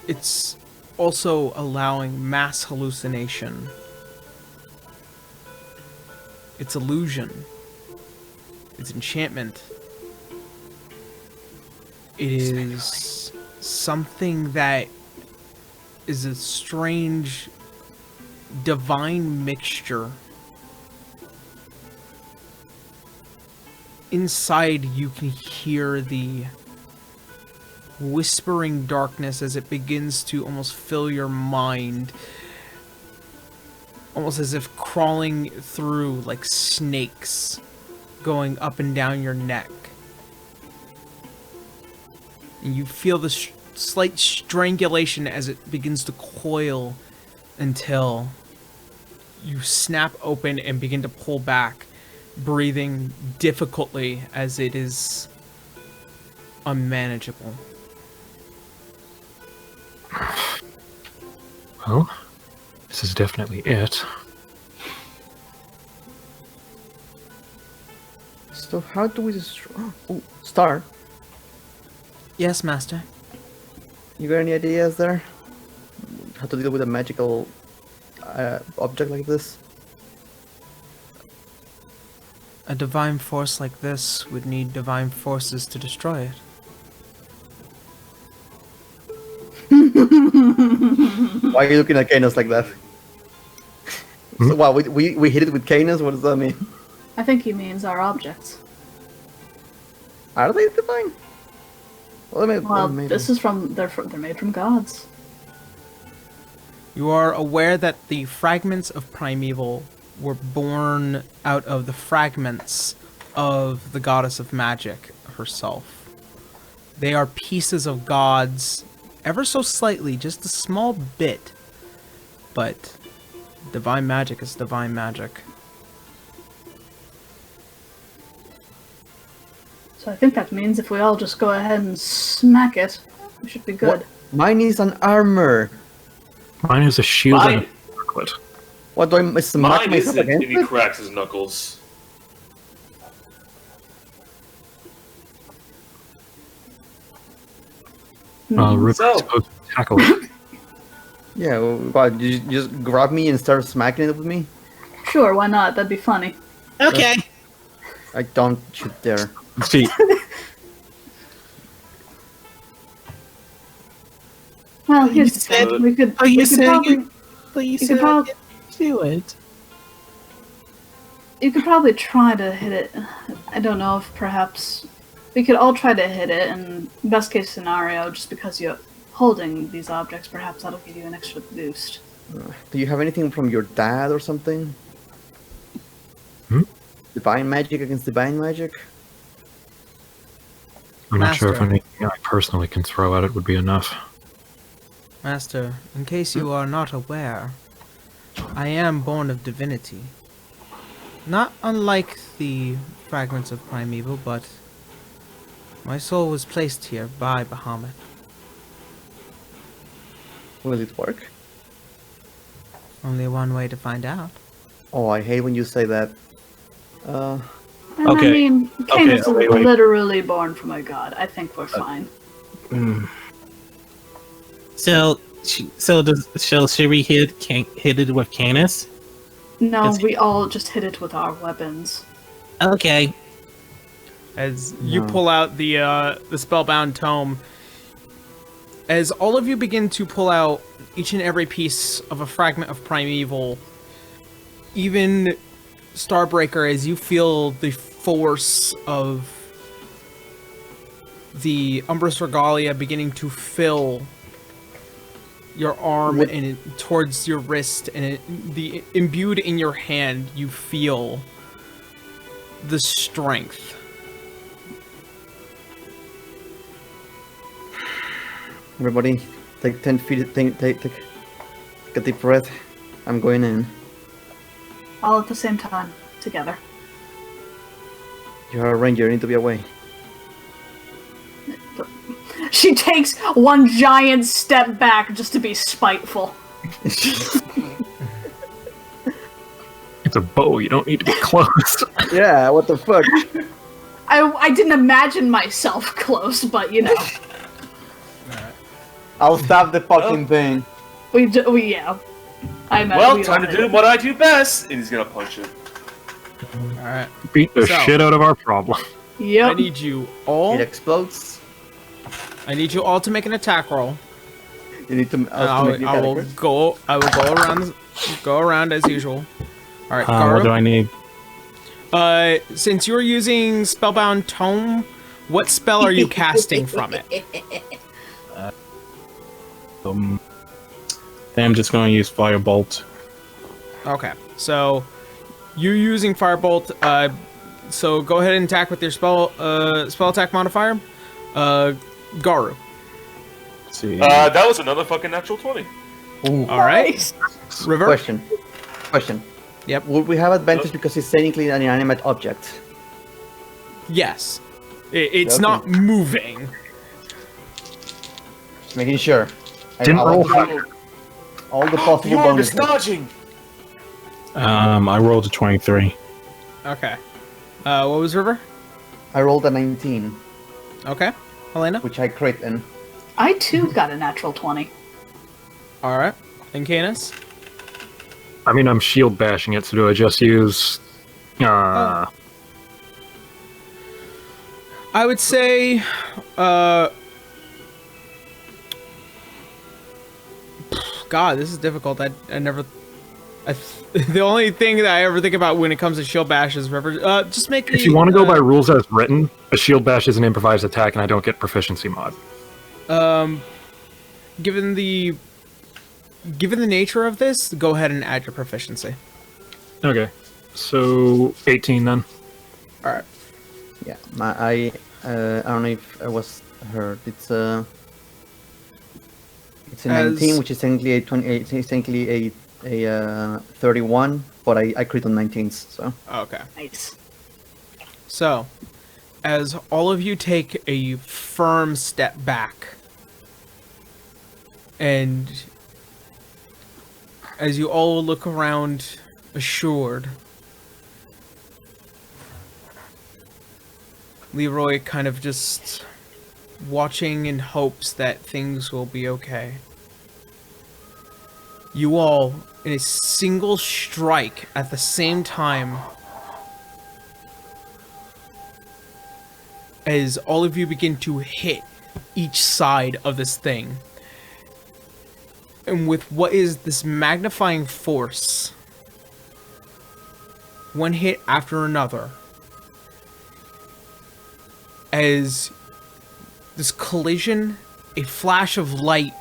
It's also allowing mass hallucination. It's illusion. It's enchantment. It is something that is a strange divine mixture. Inside you can hear the whispering darkness as it begins to almost fill your mind. Almost as if crawling through like snakes, going up and down your neck. And you feel the slight strangulation as it begins to coil until you snap open and begin to pull back, breathing difficultly as it is unmanageable.
Well, this is definitely it.
So how do we destroy... Oh, Star,
Yes, Master.
you got any ideas there? How to deal with a magical object like this?
A divine force like this would need divine forces to destroy it.
Why are you looking at Canis like that? So, wow, we hit it with Canis? What does that mean?
I think he means our objects.
Are they divine?
Well, this is they're made from gods.
You are aware that the fragments of Primeval were born out of the fragments of the goddess of magic herself. They are pieces of gods, ever so slightly, just a small bit, but divine magic is divine magic.
So I think that means if we all just go ahead and smack it, we should be good.
What? Mine is an armor.
Mine is a shield and
Mine-
a circlet.
What do I smack
Mine
myself
isn't, and
against
he
it?
cracks his knuckles.
River's
So-
supposed to tackle it.
Yeah, what, you just grab me and start smacking it with me?
Sure, why not? That'd be funny.
Okay.
I don't shoot there.
See,
Well,
You
here's the
said-
thing. We could
said
probably
But you
could probably
do it.
you could probably try to hit it. I don't know if perhaps we could all try to hit it, and best case scenario, just because you're holding these objects, perhaps that'll give you an extra boost.
Do you have anything from your dad or something?
Hmm?
Divine magic against divine magic?
I'm not sure if
Master.
anything I personally can throw at it would be enough.
Master, in case you are not aware, I am born of divinity. Not unlike the fragments of Primeval, but my soul was placed here by Bahamut.
Will it work?
Only one way to find out.
Oh, I hate when you say that.
And
Okay.
I mean, Canis is
wait.
literally born from a god. I think we're fine.
So should we hit it with Canis?
No,
Yes.
we all just hit it with our weapons.
Okay.
As you
No.
pull out the spellbound tome, as all of you begin to pull out each and every piece of a fragment of Primeval, even Starbreaker, as you feel the force of the Umbris Regalia beginning to fill your arm
What-
and towards your wrist, and the imbued in your hand, you feel the strength.
Everybody, take 10 feet, take a deep breath. I'm going in.
All at the same time, together.
You're a ranger, you need to be away.
She takes one giant step back just to be spiteful.
It's a bow, you don't need to be close.
Yeah, what the fuck?
I didn't imagine myself close, but you know,
I'll stab the fucking thing.
yeah. I imagine
Well,
we
time
all
to
did.
do what I do best, and he's gonna punch it.
Alright.
Beat the
So-
shit out of our problem.
I
Yep.
need you all.
It explodes.
I need you all to make an attack roll.
You need to.
I will go around as usual. All right,
What do I need?
since you're using Spellbound Tome, what spell are you casting from it?
Then I'm just going to use Firebolt.
Okay, so you're using Firebolt. So go ahead and attack with your spell attack modifier. Garu.
Let's see.
That was another fucking natural 20.
All right. River.
Question.
Yep.
Would we have advantage because it's technically an inanimate object?
Yes. It's
Okay.
not moving.
Just making sure.
Didn't roll
all the possible
You're
bonuses.
dodging.
I rolled a 23.
Okay. What was River?
I rolled a 19,
Okay. Helena.
which I crit in.
I too got a natural 20.
All right. And Canis.
I mean, I'm shield bashing it, so do I just use...
I would say, God, this is difficult. I never. The only thing that I ever think about when it comes to shield bash is River. Just make.
If you want to go by rules as written, a shield bash is an improvised attack, and I don't get proficiency mod.
Given the nature of this, go ahead and add your proficiency.
Okay, so 18 then.
All right.
Yeah, I don't know if I was heard. It's a 19, which is technically a 20. It's technically a 31, but I crit on 19s. So
Okay.
Nice.
So, as all of you take a firm step back, and as you all look around assured, Leroy kind of just watching in hopes that things will be okay. You all, in a single strike at the same time, as all of you begin to hit each side of this thing. And with what is this magnifying force, one hit after another, as this collision, a flash of light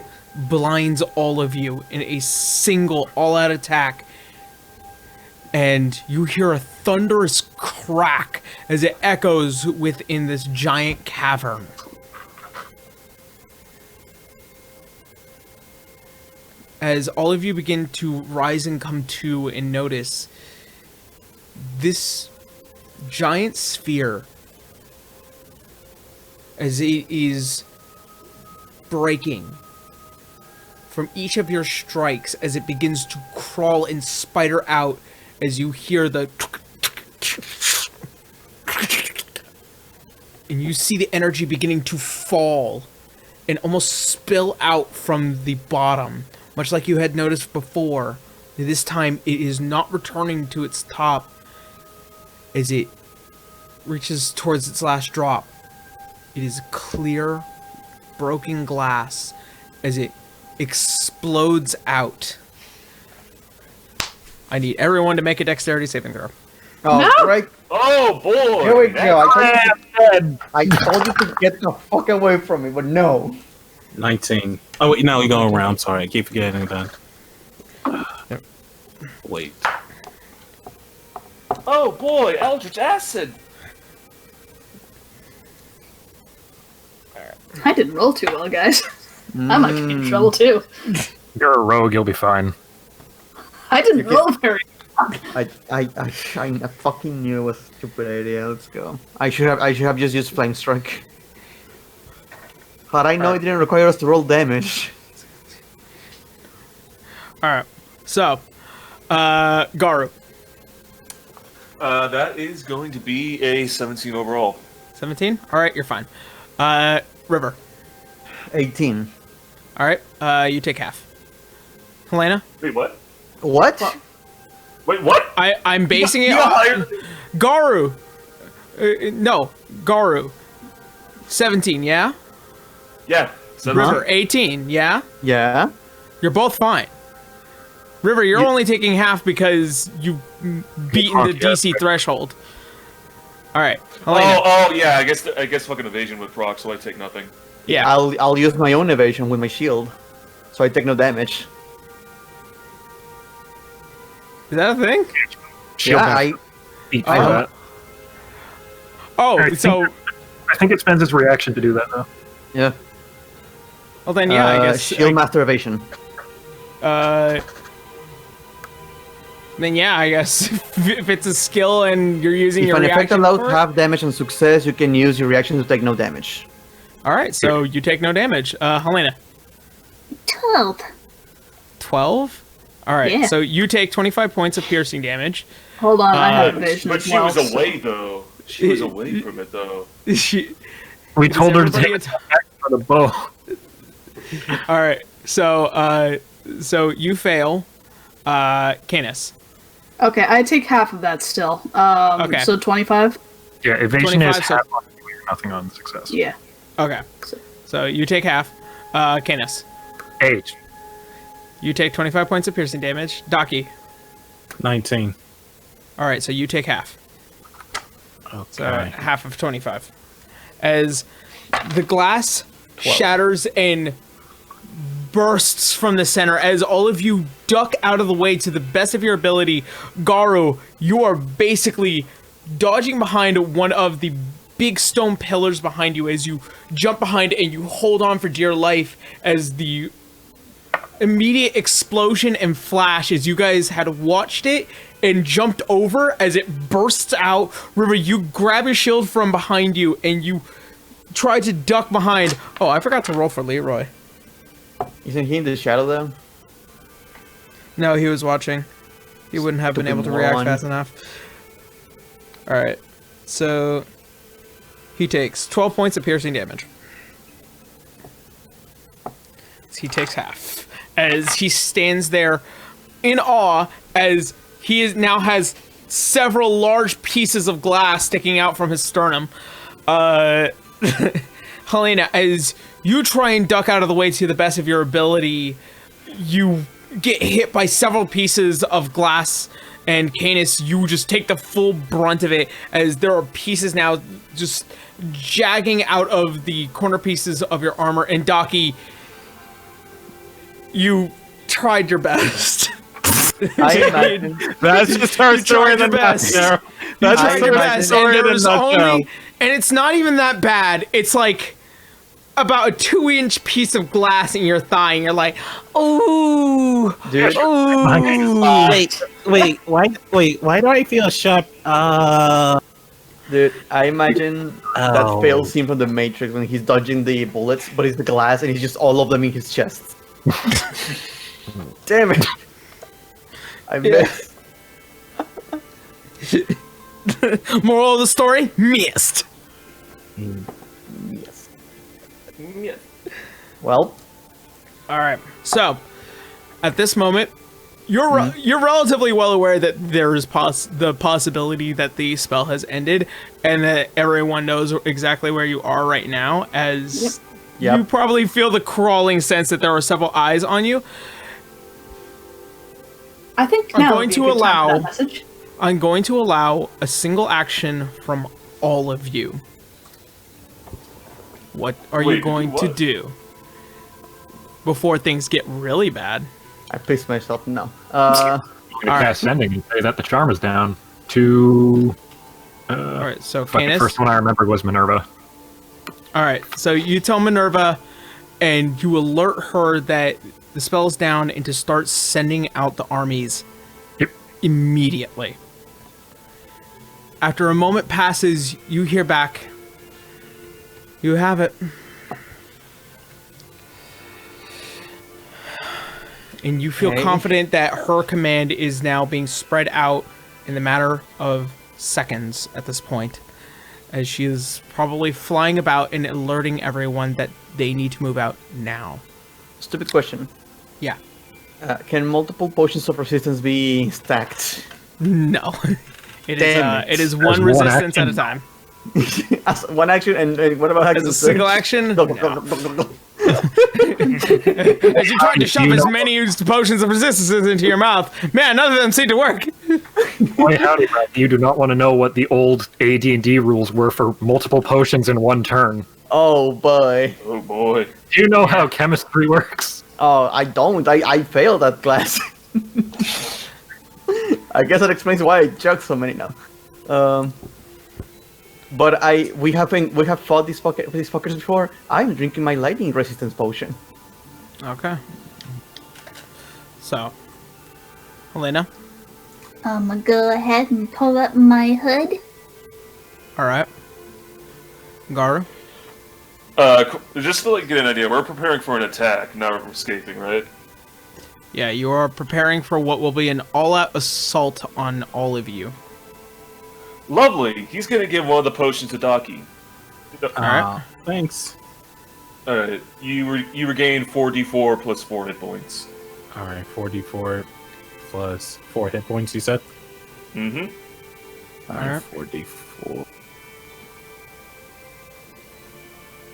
blinds all of you in a single all-out attack, and you hear a thunderous crack as it echoes within this giant cavern. As all of you begin to rise and come to and notice, this giant sphere, as it is breaking from each of your strikes, as it begins to crawl and spider out, as you hear the and you see the energy beginning to fall and almost spill out from the bottom, much like you had noticed before. This time it is not returning to its top as it reaches towards its last drop. It is clear, broken glass as it explodes out. I need everyone to make a dexterity saving throw.
oh,
No!
right.
Oh boy!
Here we go.
That's-
I told you to get the fuck away from me, but no.
19. Oh, wait, now we go around. Sorry, I keep forgetting that. Wait.
Oh boy, Eldritch Acid!
I didn't roll too well, guys. I might be in trouble too.
You're a rogue, you'll be fine.
I didn't roll very.
I fucking knew it was a stupid idea. Let's go. I should have just used Flame Strike. Had I known it didn't require us to roll damage.
Alright, so, Garu.
That is going to be a 17 overall.
17? Alright, you're fine. River.
18.
Alright, you take half. Helena?
Wait, what?
What?
Wait, what?
I'm basing it
You got
on...
higher?
Garu! No, Garu. 17, yeah?
Yeah. 17.
River, 18, yeah?
Yeah.
You're both fine. River, you're only taking half because you've beaten the DC threshold. Alright, Helena.
Oh, yeah. I guess fucking evasion would proc, so I take nothing.
Yeah.
I'll use my own evasion with my shield. so I take no damage.
Is that a thing?
Shield
Yeah,
bash. Beat for
I-
that.
Oh,
I
so
think it spends its reaction to do that, though.
Yeah.
well then yeah, I guess.
Shield Master Evasion.
Then yeah, I guess if it's a skill and you're using
If
your
an effect
reaction
allows
for it-
half damage and success, you can use your reaction to take no damage.
All right, so you take no damage. Helena,
12.
12. All right,
Yeah.
so you take 25 points of piercing damage.
Hold on, I have
Uh,
vision
But
as
she
well.
was away though. She was away from it though.
She-
We
Does
told her to
everybody
take
at-
back for the bow.
All right, so you fail, Canis.
Okay, I take half of that still.
Okay.
So 25?
Yeah, evasion
25,
is
so-
half on doing nothing on success.
Yeah.
Okay, so you take half. Canis,
8.
you take 25 points of piercing damage. Daki.
19.
All right, so you take half.
Okay.
So half of 25. As the glass shatters and bursts from the center, as all of you duck out of the way to the best of your ability. Garu, you are basically dodging behind one of the big stone pillars behind you as you jump behind and you hold on for dear life as the immediate explosion and flash as you guys had watched it and jumped over as it bursts out. River, you grab your shield from behind you and you try to duck behind. Oh, I forgot to roll for Leroy.
Isn't he in the shadow though?
No, he was watching. He wouldn't have been
Stupid
able to react
moron.
fast enough. Alright, so he takes 12 points of piercing damage. He takes half as he stands there in awe as now has several large pieces of glass sticking out from his sternum. Helena, as you try and duck out of the way to the best of your ability, you get hit by several pieces of glass, and Canis, you just take the full brunt of it as there are pieces now just jagging out of the corner pieces of your armor. And Daki, you tried your best.
I imagine.
That's just our
You
story in
tried
the
your best.
nutshell.
You
That's
tried
just
your
our
best,
story
and
in a
there's
nutshell.
only, and it's not even that bad. It's like about a 2-inch piece of glass in your thigh, and you're like, ooh,
Dude.
ooh.
Wait, why do I feel sharp?
Dude, I imagine that
Oh.
fail scene from The Matrix when he's dodging the bullets, but it's the glass and he's just all of them in his chest. Damn it! I missed.
Moral of the story: missed.
Yes. Well,
All right. So, at this moment, you're relatively well aware that there is the possibility that the spell has ended, and that everyone knows exactly where you are right now. As
Yep.
you probably feel the crawling sense that there are several eyes on you.
I think
I'm
now
going
would be
to
a good time for
allow-
that message.
I'm going to allow a single action from all of you. What are you
Wait,
going to
what?
do before things get really bad?
I pissed myself now.
I'm gonna cast Sending and say that the charm is down to.
All right, so
But the
Canis.
first one I remembered was Minerva.
All right, so you tell Minerva, and you alert her that the spell's down, and to start sending out the armies
Yep.
immediately. After a moment passes, you hear back. You have it. And you feel
Okay.
confident that her command is now being spread out in the matter of seconds at this point, as she is probably flying about and alerting everyone that they need to move out now.
Stupid question.
Yeah.
Can multiple potions of resistance be stacked?
No. It is
Damn it.
it is
There's
one
one
resistance at a
action.
time.
As one action, and what about
As
action?
a single action,
Go,
no.
go, go, go, go.
As you try to shove as many potions of resistance into your mouth, man, none of them seem to work.
Boy, howdy, Brad. You do not want to know what the old AD&D rules were for multiple potions in one turn.
Oh boy.
Oh boy.
Do you know how chemistry works?
Oh, I don't. I failed that class. I guess that explains why I chugged so many now. But we have fought these fuckers before. I'm drinking my lightning resistance potion.
Okay. So, Helena.
I'm gonna go ahead and pull up my hood.
All right. Garu.
Just to get an idea, we're preparing for an attack, not escaping, right?
Yeah, you are preparing for what will be an all-out assault on all of you.
Lovely. He's gonna give one of the potions to Daki.
Alright.
Thanks.
Alright. You regain 4d4 plus 4 hit points.
Alright, 4d4 plus 4 hit points, you said?
Mm-hmm.
Alright.
4d4.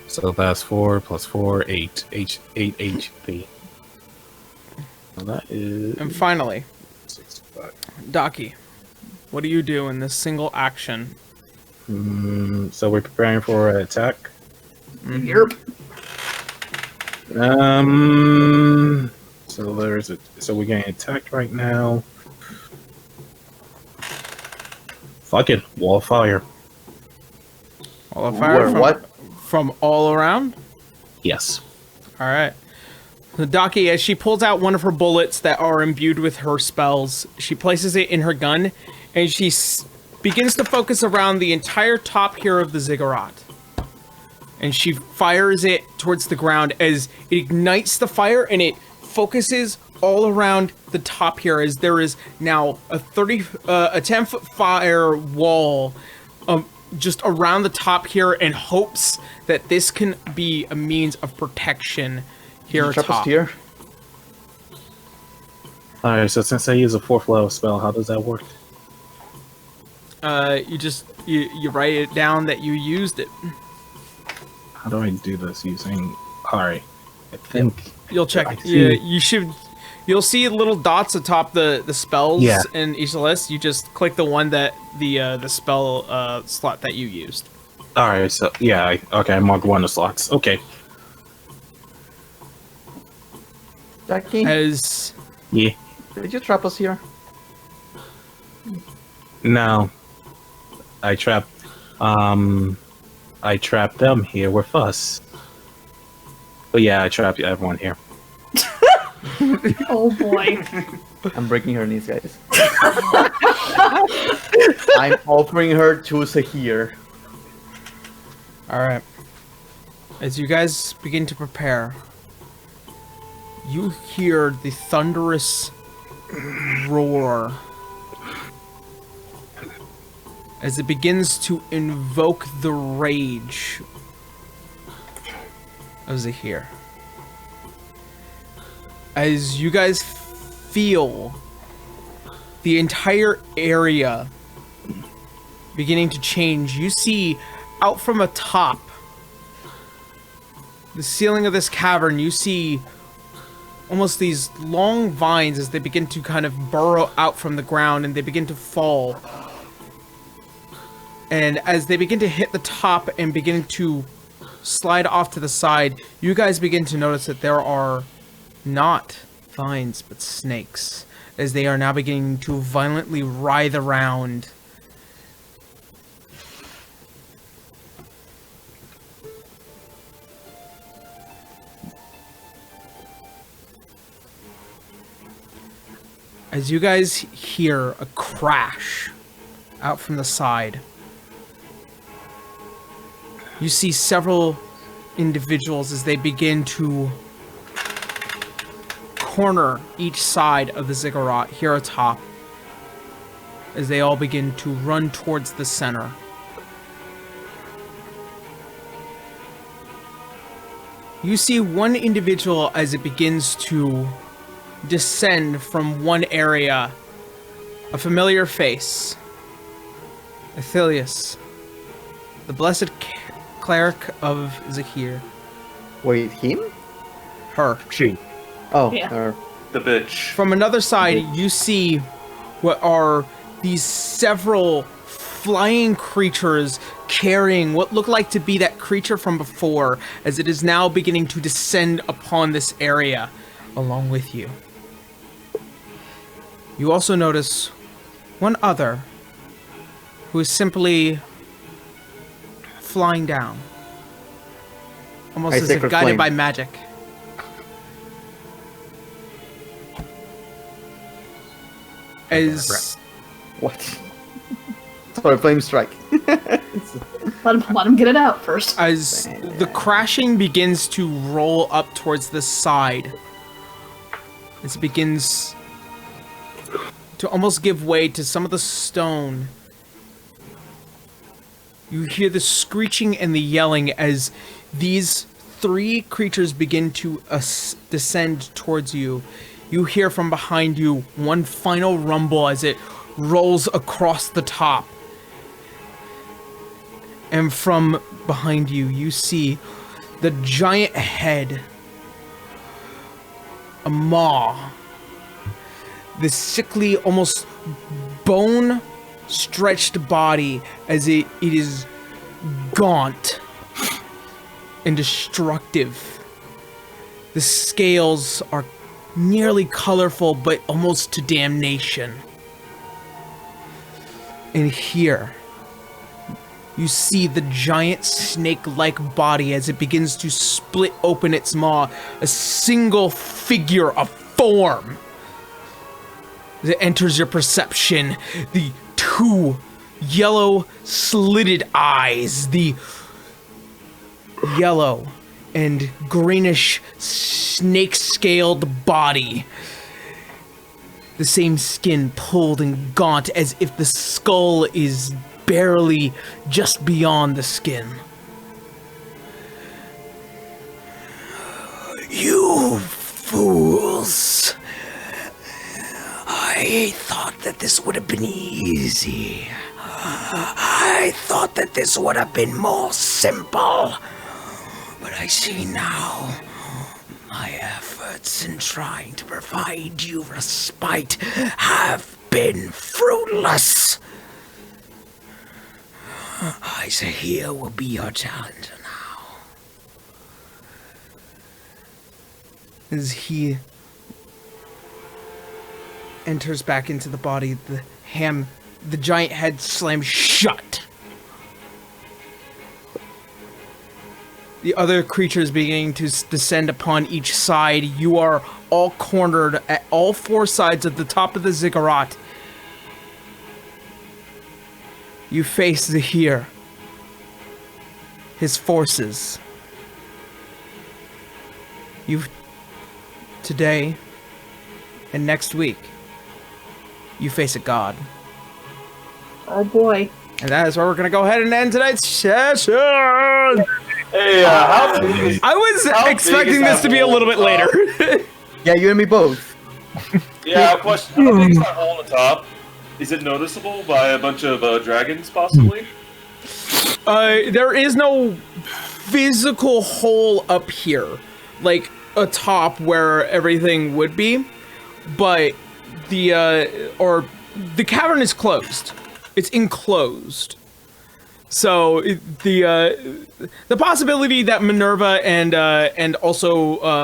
So that's 4 plus 4, 8. 8 HP. So that is...
And finally,
65.
Daki, what do you do in this single action?
So we're preparing for an attack?
Yerp.
So we're getting attacked right now. Fuck it, wall of fire.
All of fire from,
What?
from all around?
Yes.
All right. So Daki, as she pulls out one of her bullets that are imbued with her spells, she places it in her gun, and she begins to focus around the entire top here of the ziggurat. And she fires it towards the ground as it ignites the fire, and it focuses all around the top here, as there is now a 10-foot fire wall just around the top here, in hopes that this can be a means of protection here
Did you trap us
atop.
here?
Alright, so since I use a 4th level spell, how does that work?
You write it down that you used it.
How do I do this using... Alright, I think...
You'll check.
I see.
Yeah, you should. You'll see little dots atop the spells
Yeah.
in each list. You just click the one that the spell slot that you used.
Alright, so... Yeah, okay, I marked one of the slots. Okay.
Jackie,
As
Yeah.
did you trap us here?
No. I trapped them here with us. But yeah, I trapped everyone here.
Oh boy.
I'm breaking her knees, guys. I'm offering her to Zehir.
all right. As you guys begin to prepare, you hear the thunderous roar as it begins to invoke the rage of Zehir. As you guys feel the entire area beginning to change, you see out from atop the ceiling of this cavern, you see almost these long vines as they begin to kind of burrow out from the ground, and they begin to fall. And as they begin to hit the top and begin to slide off to the side, you guys begin to notice that there are not vines but snakes, as they are now beginning to violently writhe around. As you guys hear a crash out from the side, you see several individuals as they begin to corner each side of the ziggurat here atop, as they all begin to run towards the center. You see one individual as it begins to descend from one area, a familiar face, Athelius, the blessed cleric of Zehir.
Wait, him?
Her.
She.
Oh,
Yeah.
her.
The bitch.
From another side, you see what are these several flying creatures carrying what looked like to be that creature from before, as it is now beginning to descend upon this area. along with you. You also notice one other who is simply flying down, almost as if
Sacred
guided
Flame.
by magic. As
What? Sorry, flame strike.
Let him get it out first.
as the crashing begins to roll up towards the side, as it begins to almost give way to some of the stone, you hear the screeching and the yelling as these three creatures begin to descend towards you. You hear from behind you one final rumble as it rolls across the top. And from behind you, you see the giant head, a maw, the sickly, almost bone-stretched body as it is gaunt and destructive. The scales are nearly colorful, but almost to damnation. And here, you see the giant snake-like body as it begins to split open its maw, a single figure of form. As it enters your perception, the two yellow slitted eyes, the yellow and greenish snake-scaled body, the same skin pulled and gaunt as if the skull is barely just beyond the skin. You fools! I thought that this would have been easy. I thought that this would have been more simple. But I see now my efforts in trying to provide you respite have been fruitless. Zehir will be your challenger now. As he enters back into the body, the giant head slams shut. The other creatures beginning to descend upon each side. You are all cornered at all four sides of the top of the ziggurat. You face Zehir, his forces. Today and next week, you face a god.
Oh boy.
And that is where we're going to go ahead and end tonight's session.
Hey, how big is,
I was
how big
expecting
is
this
that
to be a
hole
little bit
on the top?
later.
Yeah, you and me both.
Yeah, question. How big is that hole on the top? Is it noticeable by a bunch of dragons, possibly?
There is no physical hole up here, like atop where everything would be, but the cavern is closed. It's enclosed. So the possibility that Minerva and also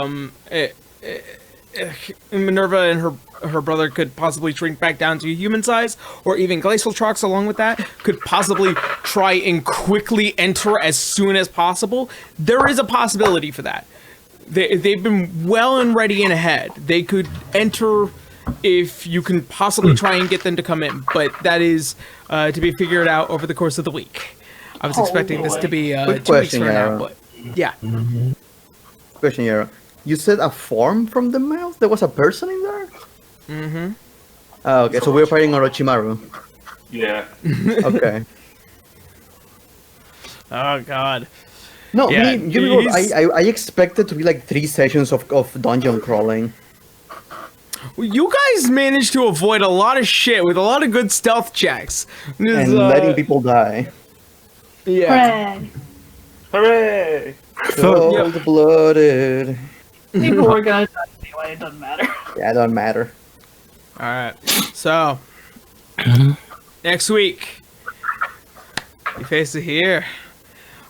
Minerva and her brother could possibly shrink back down to human size, or even Glacial Trox along with that, could possibly try and quickly enter as soon as possible. There is a possibility for that. They've been well and ready and ahead. They could enter if you can possibly try and get them to come in, but that is to be figured out over the course of the week. I was expecting this to be 2 weeks
question,
from now,
Yara.
but yeah.
Question, Yara. You said a form from the mouth? There was a person in there?
Mm-hmm.
Oh, okay, so we're fighting Orochimaru.
Yeah.
Okay.
Oh God.
No,
Yeah,
I expected to be like 3 sessions of dungeon crawling.
You guys managed to avoid a lot of shit with a lot of good stealth checks.
And letting people die.
Yeah.
Hooray.
Hooray!
Cold-blooded.
People were gonna die anyway, it doesn't matter.
Yeah, it doesn't matter.
Alright. So next week you face it here.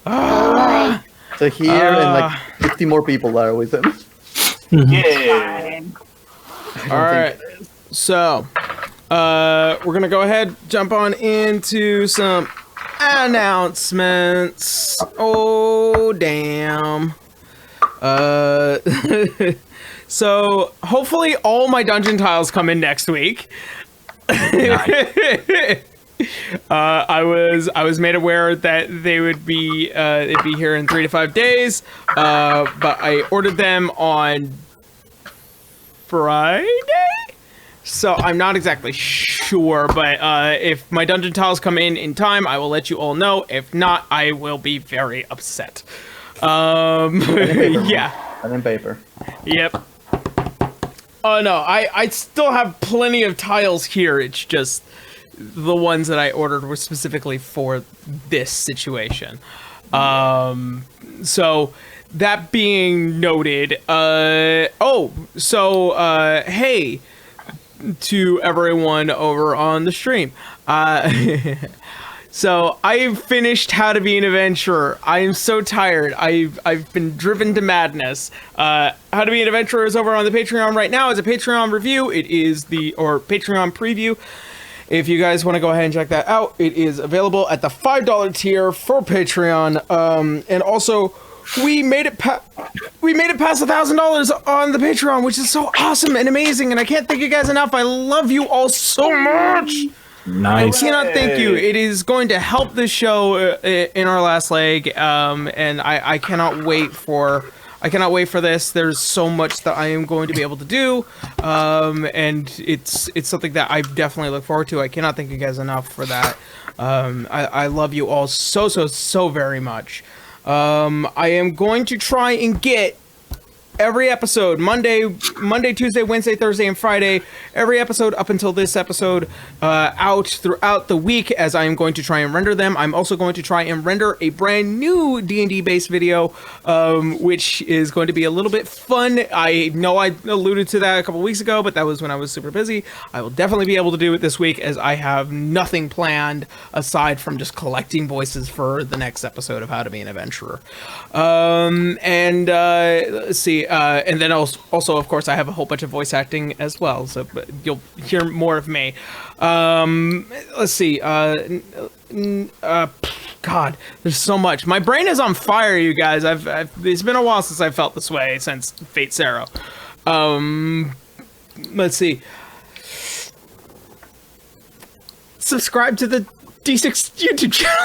So here and like 50 more people are with him.
Yeah!
All right. So, we're going to go ahead, jump on into some announcements. Oh, damn. So, hopefully all my dungeon tiles come in next week. I was made aware that they would be they'd be here in 3 to 5 days, but I ordered them on Friday, so I'm not exactly sure. But if my dungeon tiles come in time, I will let you all know. If not, I will be very upset. Yeah.
Pen and paper.
Yep. Oh no, I still have plenty of tiles here. It's just the ones that I ordered were specifically for this situation. So that being noted, hey to everyone over on the stream. So I finished How to Be an Adventurer. I am so tired. I've been driven to madness. How to Be an Adventurer is over on the Patreon right now as a Patreon review. It is or Patreon preview. If you guys want to go ahead and check that out, it is available at the $5 tier for Patreon. And also, we made it past $1,000 on the Patreon, which is so awesome and amazing. And I can't thank you guys enough. I love you all so much.
Nice.
I cannot thank you. It is going to help the show in our last leg. And I cannot wait for this. There's so much that I am going to be able to do, and it's something that I definitely look forward to. I cannot thank you guys enough for that. I love you all so very much. I am going to try and get every episode, Monday, Tuesday, Wednesday, Thursday, and Friday, every episode up until this episode, out throughout the week, as I am going to try and render them. I'm also going to try and render a brand new D&D based video, which is going to be a little bit fun. I know I alluded to that a couple weeks ago, but that was when I was super busy. I will definitely be able to do it this week, as I have nothing planned aside from just collecting voices for the next episode of How to Be an Adventurer. Let's see. And then also, of course, I have a whole bunch of voice acting as well, so you'll hear more of me. Let's see. God, there's so much. My brain is on fire, you guys. It's been a while since I felt this way, since Fate Zero. Let's see. Subscribe to the D6 YouTube channel.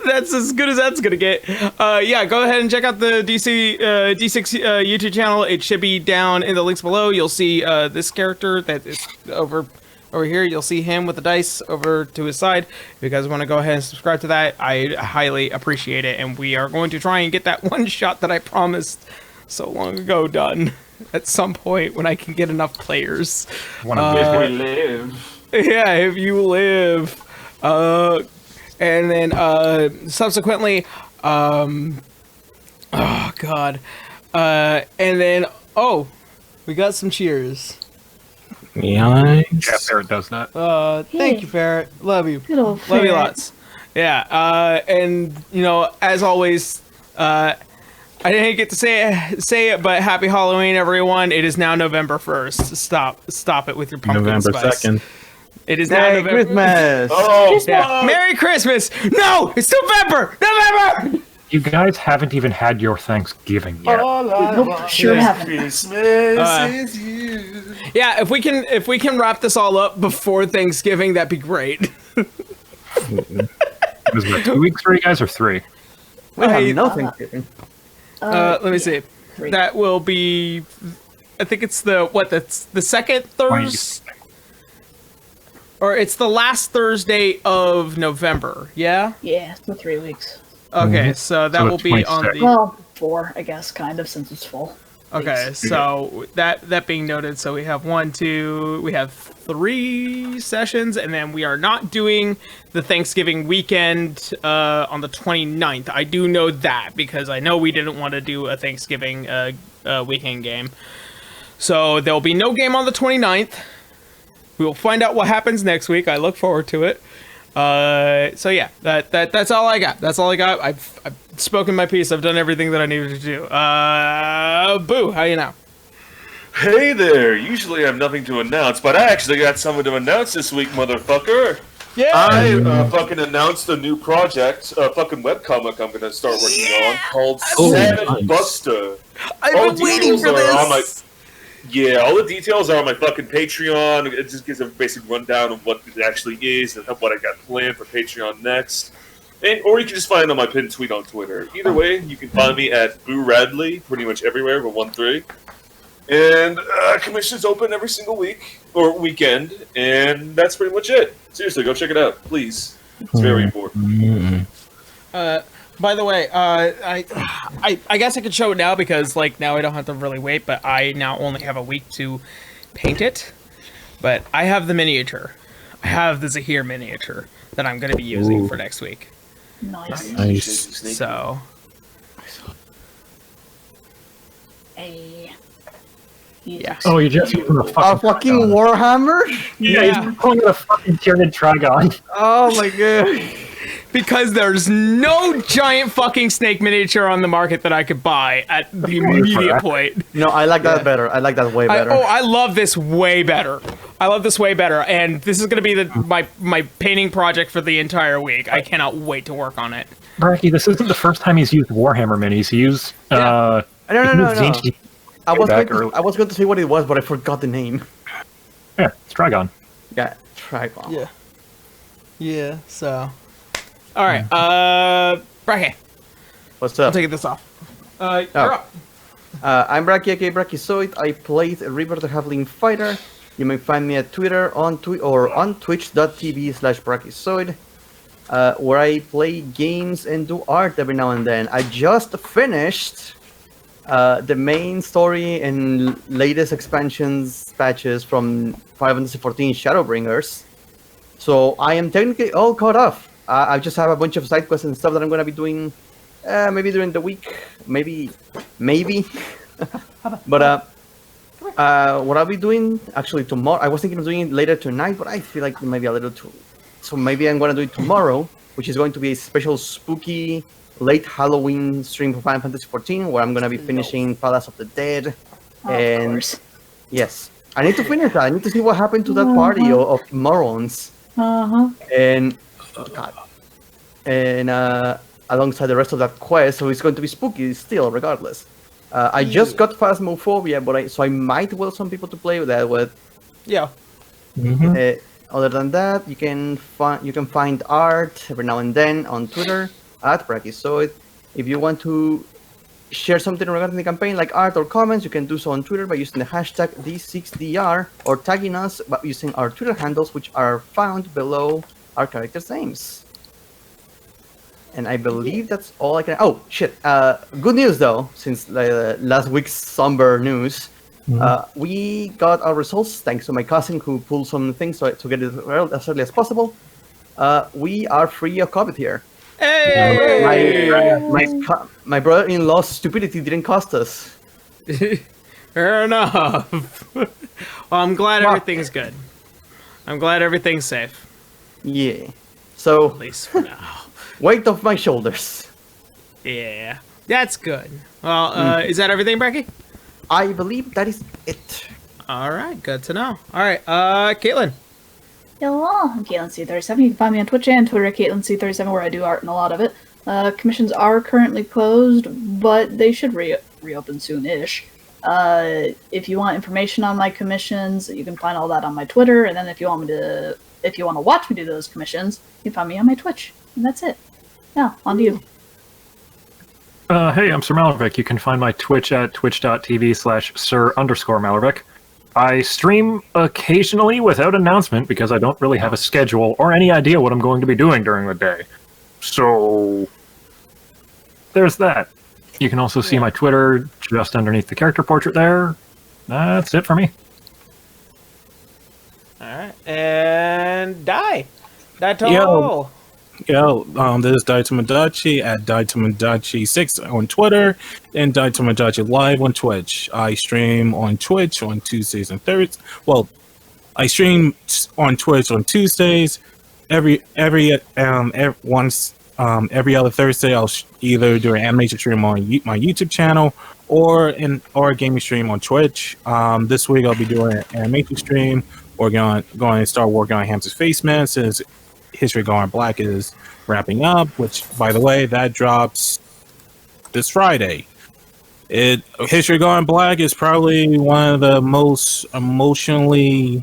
That's as good as that's gonna get. Yeah, go ahead and check out the D6 YouTube channel. It should be down in the links below. You'll see this character that is over here. You'll see him with the dice over to his side. If you guys want to go ahead and subscribe to that, I highly appreciate it. And we are going to try and get that one shot that I promised so long ago done at some point when I can get enough players.
If we live.
Yeah, if you live. And then subsequently, oh god, and then we got some cheers.
Nice.
Yeah, Parrot does that.
Thank you, Parrot. Love you.
Good old
Love you
Ferret.
lots. Yeah. And as always, I didn't get to say it, but happy Halloween, everyone! It is now November 1st. Stop it with your pumpkin
November
spice.
2nd.
It is now
Merry
November.
Christmas!
Oh,
Yeah. Merry Christmas! No, it's November. November.
You guys haven't even had your Thanksgiving yet.
Nope, sure haven't.
Christmas is you.
Yeah, if we can wrap this all up before Thanksgiving, that'd be great.
Is it 2 weeks for you guys or 3?
We have no Thanksgiving.
Let me see. That will be. I think it's the second Thursday, or it's the last Thursday of November. Yeah.
Yeah, so 3 weeks.
Okay, so that
So
will be on
26.
the.
Well, 4, I guess, kind of, since it's full.
Okay, so that being noted, so we have 3 sessions, and then we are not doing the Thanksgiving weekend on the 29th. I do know that, because I know we didn't want to do a Thanksgiving weekend game. So there'll be no game on the 29th. We will find out what happens next week. I look forward to it. So yeah, that's all I got. That's all I got. I've spoken my piece. I've done everything that I needed to do. Boo, how you now?
Hey there! Usually I have nothing to announce, but I actually got something to announce this week, motherfucker!
Yeah!
I fucking announced a new project, a fucking webcomic I'm gonna start working on called Santa Buster.
I've been waiting for this!
All the details are on my fucking Patreon. It just gives a basic rundown of what it actually is and what I got planned for Patreon next. Or you can just find it on my pinned tweet on Twitter. Either way, you can find me at Boo Radley, pretty much everywhere but 1-3. And commissions open every single week or weekend, and that's pretty much it. Seriously, go check it out, please. It's very important.
By the way, I guess I could show it now because now I don't have to really wait, but I now only have a week to paint it. But I have the miniature. I have the Zehir miniature that I'm going to be using for next week.
Nice.
So.
Hey.
Yeah.
Oh, you're just using a
fucking Warhammer?
Yeah, he's pulling a fucking Tyranid Trigon.
Oh my god.
Because there's no giant fucking snake miniature on the market that I could buy at the immediate point.
No, I like that better. I like that way better.
I love this way better. And this is going to be my painting project for the entire week. I cannot wait to work on it.
Bracky, this isn't the first time he's used Warhammer minis. He used
No. I was going to say what it was, but I forgot the name.
Yeah, it's Trigon.
Yeah, Trigon.
Yeah, so. Alright, Bracky.
What's up?
I'm taking this off. You're up.
I'm Bracky, aka Brachyzoid. I played River the Halfling Fighter. You may find me at Twitter on twitch.tv/Brachyzoid, where I play games and do art every now and then. I just finished the main story and latest expansions patches from Final Fantasy XIV Shadowbringers. So I am technically all caught up. I just have a bunch of side quests and stuff that I'm going to be doing maybe during the week. Maybe. But what I'll be doing actually tomorrow, I was thinking of doing it later tonight, but I feel like it might be a little too. So maybe I'm going to do it tomorrow, which is going to be a special spooky late Halloween stream for Final Fantasy XIV, where I'm going to be finishing Palace of the Dead. And
of course.
Yes, I need to finish that. I need to see what happened to that party of morons. And alongside the rest of that quest, so it's going to be spooky still, regardless. I just got Phasmophobia, but I might will some people to play with that with.
Yeah.
Other than that, you can find art every now and then on Twitter at Brachyzoid. If you want to share something regarding the campaign, like art or comments, you can do so on Twitter by using the hashtag D6DR or tagging us by using our Twitter handles, which are found below our characters' names. And I believe that's all I can. Oh shit! Good news though, since last week's somber news, we got our results thanks to my cousin who pulled some things to get it as early as possible. We are free of COVID here.
Hey!
My brother-in-law's stupidity didn't cost us.
Fair enough. Well, I'm glad everything's good. I'm glad everything's safe.
Yeah. So
at least for now.
Weight off my shoulders.
Yeah, that's good. Well, is that everything, Bracky?
I believe that is it.
All right, good to know. All right, Caitlin.
Hello, I'm CaitlinC37. You can find me on Twitch and Twitter at CaitlinC37, where I do art and a lot of it. Commissions are currently closed, but they should reopen soon-ish. If you want information on my commissions, you can find all that on my Twitter, and then if you want to watch me do those commissions, you can find me on my Twitch. And that's it. Now, on to you.
Hey, I'm Sir Malorvic. You can find my Twitch at twitch.tv/Sir_Malorvic. I stream occasionally without announcement because I don't really have a schedule or any idea what I'm going to be doing during the day. So, there's that. You can also see my Twitter just underneath the character portrait there. That's it for me.
Alright, and Daito!
Yo, this is Daitomodachi at Daitomodachi6 on Twitter and Daitomodachi Live on Twitch. I stream on Twitch on Tuesdays and Thursdays. Well, I stream on Twitch on Tuesdays. Every other Thursday, I'll either do an animation stream on my YouTube channel or a gaming stream on Twitch. This week I'll be doing an animation stream. We're going to start working on Hamster's Face Man since History Gone Black is wrapping up. Which, by the way, that drops this Friday. History Gone Black is probably one of the most emotionally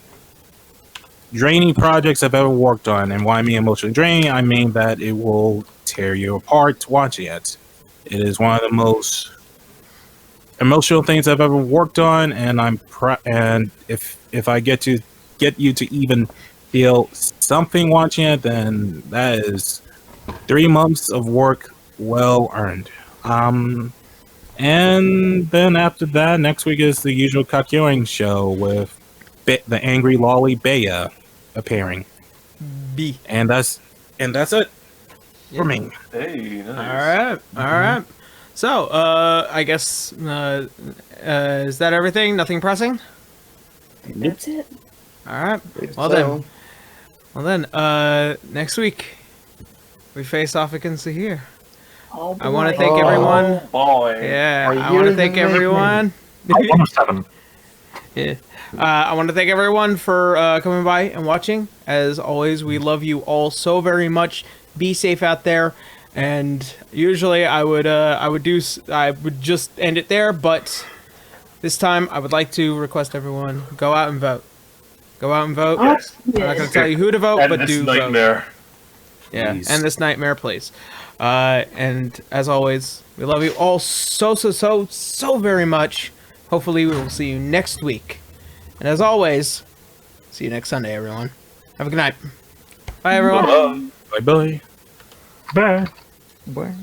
draining projects I've ever worked on. And why I mean emotionally draining, I mean that it will tear you apart watching it. It is one of the most emotional things I've ever worked on, and and if I get you to even feel something watching it, then that is 3 months of work well earned. And then after that, next week is the usual Kakyoing show with the angry lolly Bea appearing.
B.
And that's it for me.
Hey, nice.
All right. So, I guess is that everything? Nothing pressing?
That's it.
All right. Well
So,
then, next week we face off against Zehir.
Oh,
I want to
boy.
thank everyone.
Boy.
Yeah,
Are
I want to
you
thank
the
everyone.
107.
Yeah. I want to thank everyone for coming by and watching. As always, we love you all so very much. Be safe out there. And usually I would just end it there, but this time I would like to request everyone go out and vote. Go out and vote.
Yes.
I'm not going to tell you who to vote,
And
but
this
do vote.
nightmare.
Yeah,
Please.
end this nightmare, please. And as always, we love you all so very much. Hopefully, we will see you next week. And as always, see you next Sunday, everyone. Have a good night. Bye, everyone.
Bye.
Bye bye.
Bye.
Bueno.